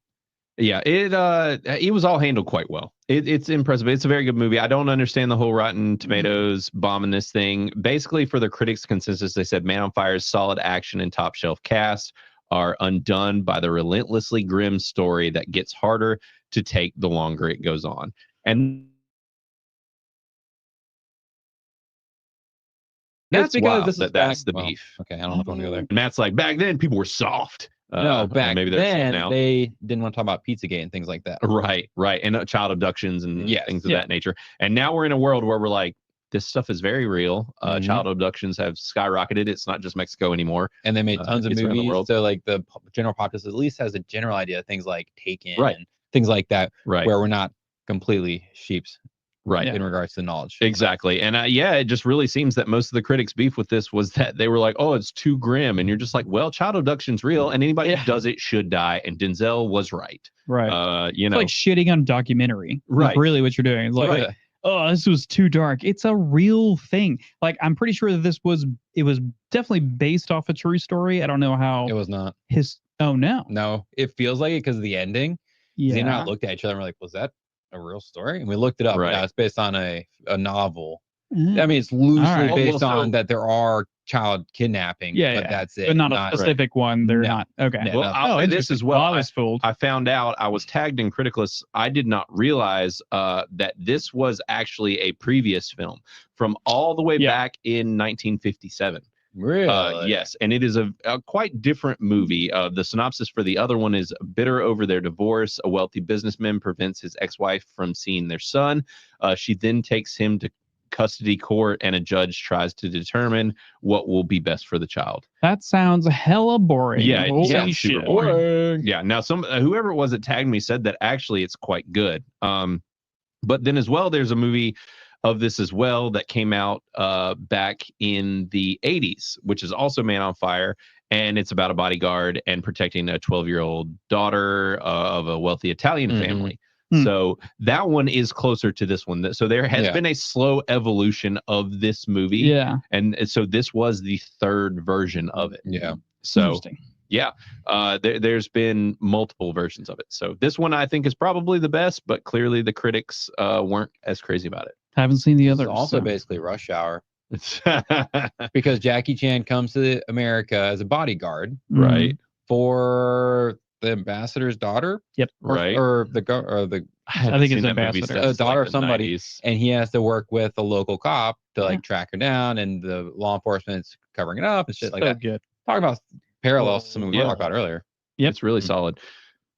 Yeah. It was all handled quite well. It's impressive. It's a very good movie. I don't understand the whole Rotten Tomatoes bombing this thing. Basically, for the critics' consensus, they said Man on Fire's solid action and top shelf cast are undone by the relentlessly grim story that gets harder to take the longer it goes on. And that's because that's the beef. Okay, I don't know if I want to go there. Matt's like, back then people were soft. No, back maybe then now. they didn't want to talk about Pizzagate and things like that. Right. And child abductions and things of that nature. And now we're in a world where we're like, this stuff is very real. Child abductions have skyrocketed. It's not just Mexico anymore. And they made tons of movies. So like the general populace at least has a general idea of things like Taken and things like that, where we're not completely sheeps. In regards to knowledge. Exactly. And it just really seems that most of the critics' beef with this was that they were like, oh, it's too grim. And you're just like, well, child abduction's real and anybody who does it should die. And Denzel was right. Right. You it's know, like shitting on a documentary. Right. Like really what you're doing. It's like, oh, this was too dark. It's a real thing. Like, I'm pretty sure that it was definitely based off a true story. I don't know how. It was not. Oh, no. No, it feels like it because of the ending. Yeah. Zena and I looked at each other and we're like, was that a real story? And we looked it up. Yeah, it's based on a novel. I mean, it's loosely based on that there are child kidnapping. But that's it. But not a specific one. They're not. Okay. Well, I'll say this as well. I was fooled. I found out, I was tagged in Criticless. I did not realize that this was actually a previous film from all the way back in 1957. Really? Yes, and it is a quite different movie. The synopsis for the other one is: bitter over their divorce, a wealthy businessman prevents his ex-wife from seeing their son. She then takes him to custody court, and a judge tries to determine what will be best for the child. That sounds hella boring. Yeah, it sounds super boring. Yeah. Now, whoever it was that tagged me said that actually it's quite good. But then as well, there's a movie of this as well that came out back in the 80s, which is also Man on Fire, and it's about a bodyguard and protecting a 12-year-old daughter of a wealthy Italian family. So that one is closer to this one. So there has been a slow evolution of this movie. Yeah. And so this was the third version of it. Yeah. So there's been multiple versions of it. So this one I think is probably the best, but clearly the critics weren't as crazy about it. Haven't seen the others. It's also basically Rush Hour. Because Jackie Chan comes to America as a bodyguard. Right. For the ambassador's daughter. Yep. Or the I think it's ambassador. A daughter of somebody. 90s. And he has to work with a local cop to like track her down, and the law enforcement's covering it up and shit like that. Good. Talking about parallels to something we talked about earlier. Yep. It's really solid.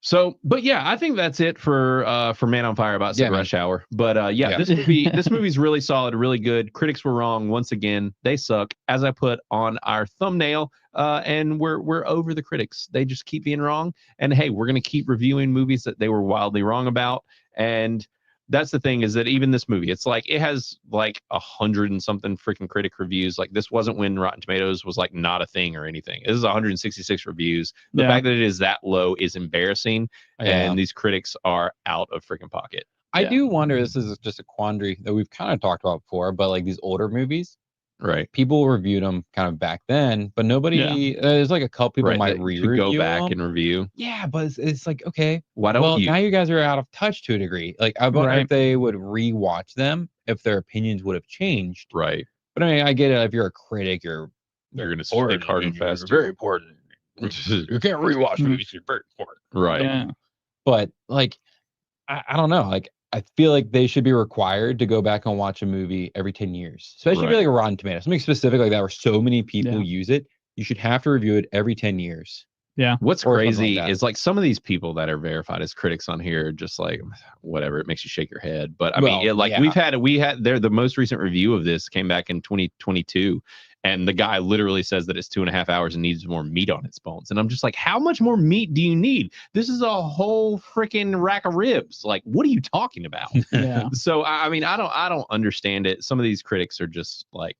So, but yeah, I think that's it for Man on Fire about Rush Hour. But this movie's really solid, really good. Critics were wrong once again. They suck, as I put on our thumbnail. And we're over the critics. They just keep being wrong. And hey, we're gonna keep reviewing movies that they were wildly wrong about. And that's the thing, is that even this movie, it's like it has like 100 and something freaking critic reviews. Like this wasn't when Rotten Tomatoes was like not a thing or anything. This is 166 reviews. The fact that it is that low is embarrassing, and these critics are out of freaking pocket. I do wonder, this is just a quandary that we've kind of talked about before, but like these older movies, right? People reviewed them kind of back then, but nobody. There's like a couple people might go back and review. Yeah, but it's like, okay, why don't you? Now you guys are out of touch to a degree. Like I wonder if they would rewatch them, if their opinions would have changed. Right. But I mean, I get it. If you're a critic, they're going to stick hard and fast. It's very important. You can't rewatch movies. You're very important. Right. Yeah. But like, I don't know. Like, I feel like they should be required to go back and watch a movie every 10 years, especially if you're like a Rotten Tomatoes, something specific like that, where so many people use it. You should have to review it every 10 years. Yeah. What's Or something crazy like that. is like some of these people that are verified as critics on here, just like whatever, it makes you shake your head. But I mean, we had the most recent review of this came back in 2022, and the guy literally says that it's 2.5 hours and needs more meat on its bones. And I'm just like, how much more meat do you need? This is a whole freaking rack of ribs. Like, what are you talking about? Yeah. So I mean, I don't understand it. Some of these critics are just like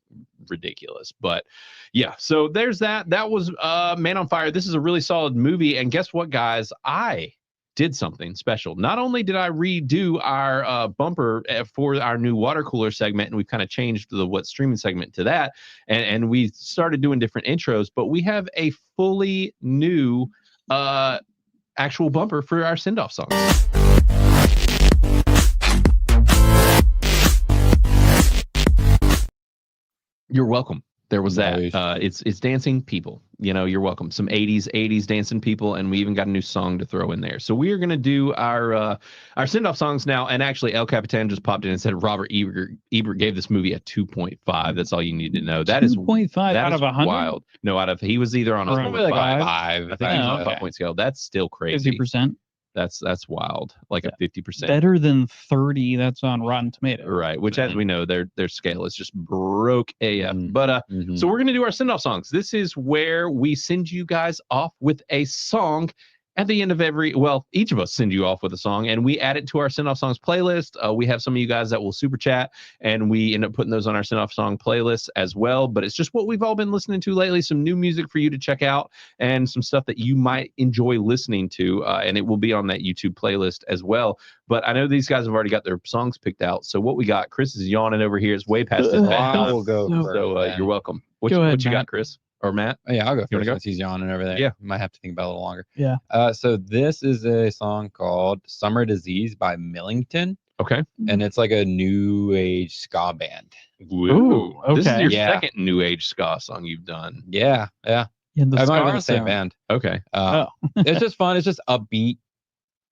ridiculous. But yeah, so there's that. That was Man on Fire. This is a really solid movie. And guess what, guys? I did something special. Not only did I redo our bumper for our new water cooler segment, and we've kind of changed the what streaming segment to that, and we started doing different intros, but we have a fully new actual bumper for our send-off songs. You're welcome. There was that. It's dancing people. You know, you're welcome. Some 80s dancing people, and we even got a new song to throw in there. So we are going to do our send-off songs now. And actually, El Capitan just popped in and said Robert Ebert gave this movie a 2.5. That's all you need to know. That 2.5 out of 100. Wild. No, he was either on a 5. I think he was on a 5-point scale. That's still crazy. 50%. That's wild. Like a 50%. Better than 30 that's on Rotten Tomatoes. Right, which as we know, their scale is just broke AF. But so we're gonna do our send-off songs. This is where we send you guys off with a song at the end of each of us send you off with a song, and we add it to our send-off songs playlist. We have some of you guys that will super chat, and we end up putting those on our send-off song playlist as well. But it's just what we've all been listening to lately, some new music for you to check out, and some stuff that you might enjoy listening to, and it will be on that YouTube playlist as well. But I know these guys have already got their songs picked out, so what we got, Chris is yawning over here. It's way past his bedtime. We'll go So you're welcome. What Go ahead, you Matt. got, Chris? Or Matt? Oh, yeah, I'll go You wanna first go? since he's yawning over there. Yeah. Might have to think about it a little longer. Yeah. So this is a song called Summer Disease by Millington, Okay. and it's like a new age ska band. Ooh, this is okay. your Yeah. second new age ska song you've done. Yeah. Yeah, the I might have been ska the same sound. band. Okay. It's just fun. It's just upbeat.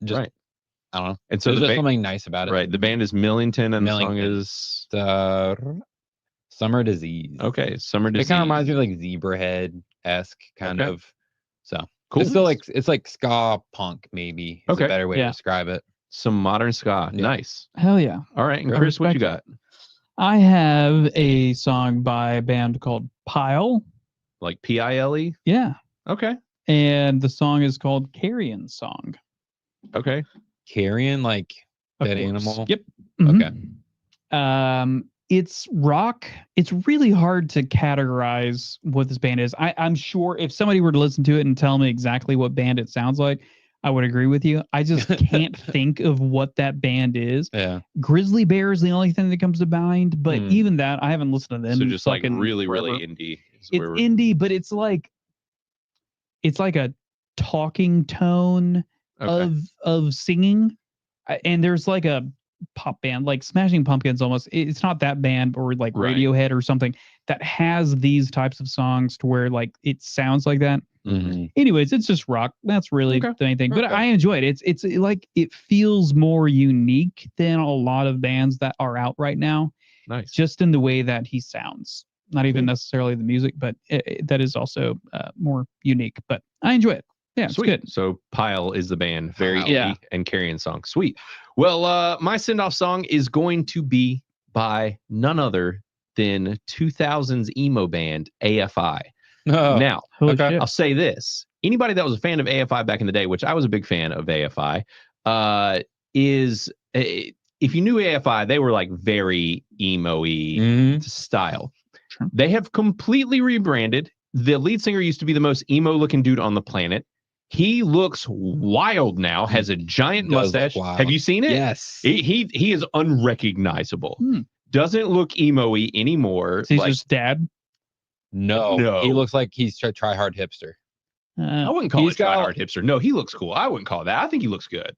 Just, Right. I don't know. And so There's the just something nice about it. right, the band is Millington, and Millington. the song is Summer Disease. okay. Summer Disease. It kind of reminds me of like Zebrahead-esque kind Okay. of. So Cool. It's still it's like ska punk maybe. Is Okay. a better way Yeah. to describe it. Some modern ska. Yeah. Nice. Hell yeah. All right, and Great. Chris, what you Respect got? I have a song by a band called Pile. Like Pile? Yeah. Okay. And the song is called Carrion Song. Okay. Carrion, like Of dead course. animal. Yep. Okay. It's rock. It's really hard to categorize what this band is. I'm sure if somebody were to listen to it and tell me exactly what band it sounds like, I would agree with you. I just can't think of what that band is. Yeah. Grizzly Bear is the only thing that comes to mind, but even that, I haven't listened to them. So just like fucking really forever. indie. is It's where we're- indie, but it's like a talking tone okay. of singing. And there's like a pop band like Smashing Pumpkins almost. It's not that band, or like Right. Radiohead or something that has these types of songs to where like it sounds like that. Mhm. Anyways, it's just rock. That's really Okay. the main thing. But Okay. I enjoy it. It's like it feels more unique than a lot of bands that are out right now, Nice. just in the way that he sounds. Not even Cool. necessarily the music, but that is also more unique. But I enjoy it. Yeah, it's Sweet. good. So Pile is the band. Very Pile. indie Yeah. and Carrion Song. Sweet. Well, my send-off song is going to be by none other than 2000s emo band AFI. Oh, Now, Holy Okay. shit. I'll say this. Anybody that was a fan of AFI back in the day, which I was a big fan of AFI, if you knew AFI, they were like very emo-y mhm. style. Sure. They have completely rebranded. The lead singer used to be the most emo-looking dude on the planet. He looks wild now, has a giant Does look mustache. wild. Have you seen it? Yes. He is unrecognizable. Hmm. Doesn't look emo-y anymore. So he's Like, just dad. No. No. He looks like he's try hard hipster. I wouldn't call He's it try got- hard hipster. No, he looks cool. I wouldn't call that. I think he looks good.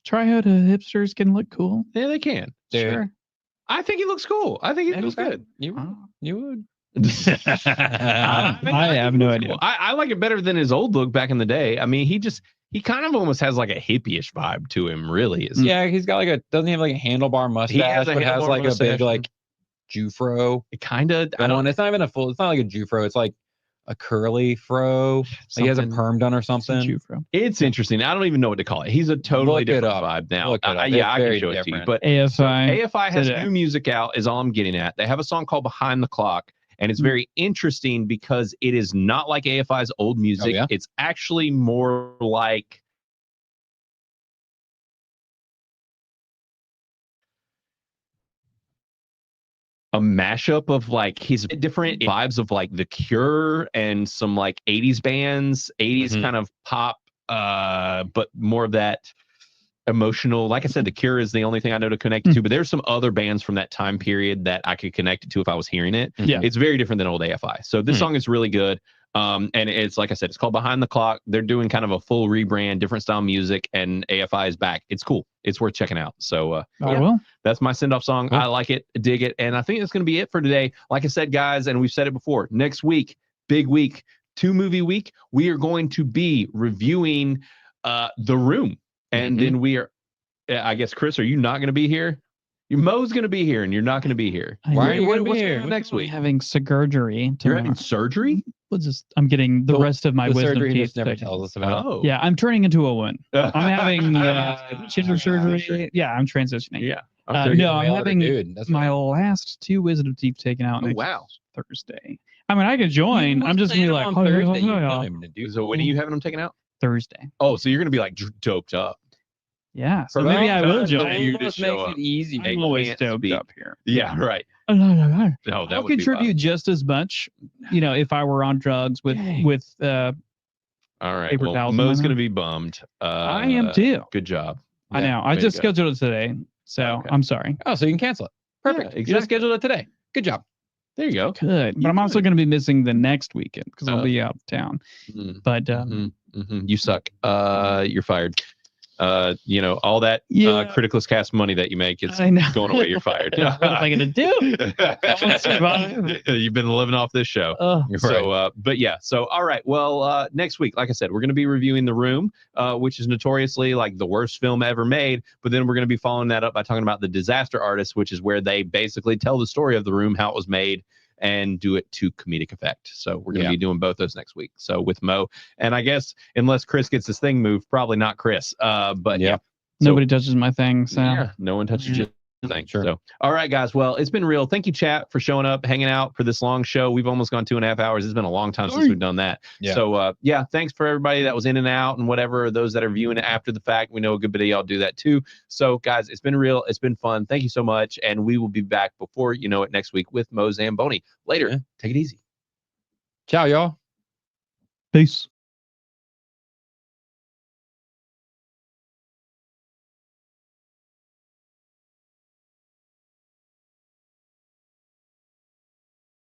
Try how to hipsters can look cool. Yeah, they can. Dude. Sure. I think he looks cool. I think he looks Okay. good. You would. I have no idea. I like it better than his old look back in the day. I mean, he kind of almost has like a hippie-ish vibe to him, really. Is Yeah, he's got like doesn't he have like a handlebar mustache, has a but has handlebar like a mustache. big like Jufro. It kind of. It's not even a full. It's not like a Jufro. It's like a curly fro. Like he has a Something- perm done or something. It's interesting. I don't even know what to call it. He's a totally Look it different up. vibe now. Look it up. Yeah, It's I can very show it to you. different. But AFI. so AFI has today. new music out, is all I'm getting at. They have a song called Behind the Clock, and it's very interesting because it is not like AFI's old music. yeah? It's actually more like a mashup of like his different vibes of like The Cure and some like 80s bands, 80s kind of pop, but more of that emotional. Like I said, The Cure is the only thing I know to connect it to, but there's some other bands from that time period that I could connect it to if I was hearing it. Yeah. It's very different than old AFI. So this song is really good. And it's like I said, it's called Behind the Clock. They're doing kind of a full rebrand, different style music, and AFI is back. It's cool. It's worth checking out. So that's my send-off song. Cool. I like it, dig it, and I think that's going to be it for today. Like I said, guys, and we've said it before, next week, big week, 2-movie week, we are going to be reviewing The Room. And then we are, I guess, Chris, are you not going to be here? Mo's going to be here, and you're not going to be here. Why are you going to be what's here? going on next week? Having surgery. You're having surgery? I'm getting the rest of my The wisdom surgery he teeth just never taken. tells us about. Oh. Yeah, I'm turning into a woman. I'm having gender surgery. Yeah, I'm transitioning. Yeah. No, I'm Male or having dude, that's my right. last 2 wisdom teeth taken out Oh, next wow. Thursday. I mean, I could join. I'm just gonna be like, on oh, Thursday. You yeah, want him to do So when are you having them taken out? Thursday. Oh, so you're going to be like doped up. Yeah, so maybe I will join. You Almost just show makes up. it easy. I'm I always can't stoked speak. up here. Yeah, right. Oh, No, that I'll would be contribute just as much, if I were on drugs with all right. paper Well, towels in my Mo's going to mouth. be bummed. I am too. Good job. I know. I way to just go. scheduled it today, so Okay. I'm sorry. Oh, so you can cancel it. Perfect. Yeah, You just scheduled it today. Good job. There you go. Good, but I'm also going to be missing the next weekend because I'll be out of town. Mhm, But mhm, mhm. You suck. You're fired. All that Yeah. Criticless cast money that you make is I know. going away. You're fired. What am I going to do? You've been living off this show. You're So, but yeah. So, all right. Well, next week, like I said, we're going to be reviewing The Room, which is notoriously like the worst film ever made. But then we're going to be following that up by talking about The Disaster Artist, which is where they basically tell the story of The Room, how it was made, and do it to comedic effect. So we're going to be doing both those next week. So with Mo, and I guess unless Chris gets his thing moved, probably not Chris. But yeah. Nobody touches my thing, so Yeah, no one touches your thing. Sure. So, all right, guys. Well, it's been real. Thank you, chat, for showing up, hanging out for this long show. We've almost gone 2.5 hours. It's been a long time since we've done that. Yeah. So, thanks for everybody that was in and out and whatever. Those that are viewing it after the fact, we know a good bit of y'all do that too. So, guys, it's been real. It's been fun. Thank you so much, and we will be back before you know it next week with Mo Zamboni. Later. Yeah. Take it easy. Ciao, y'all. peace.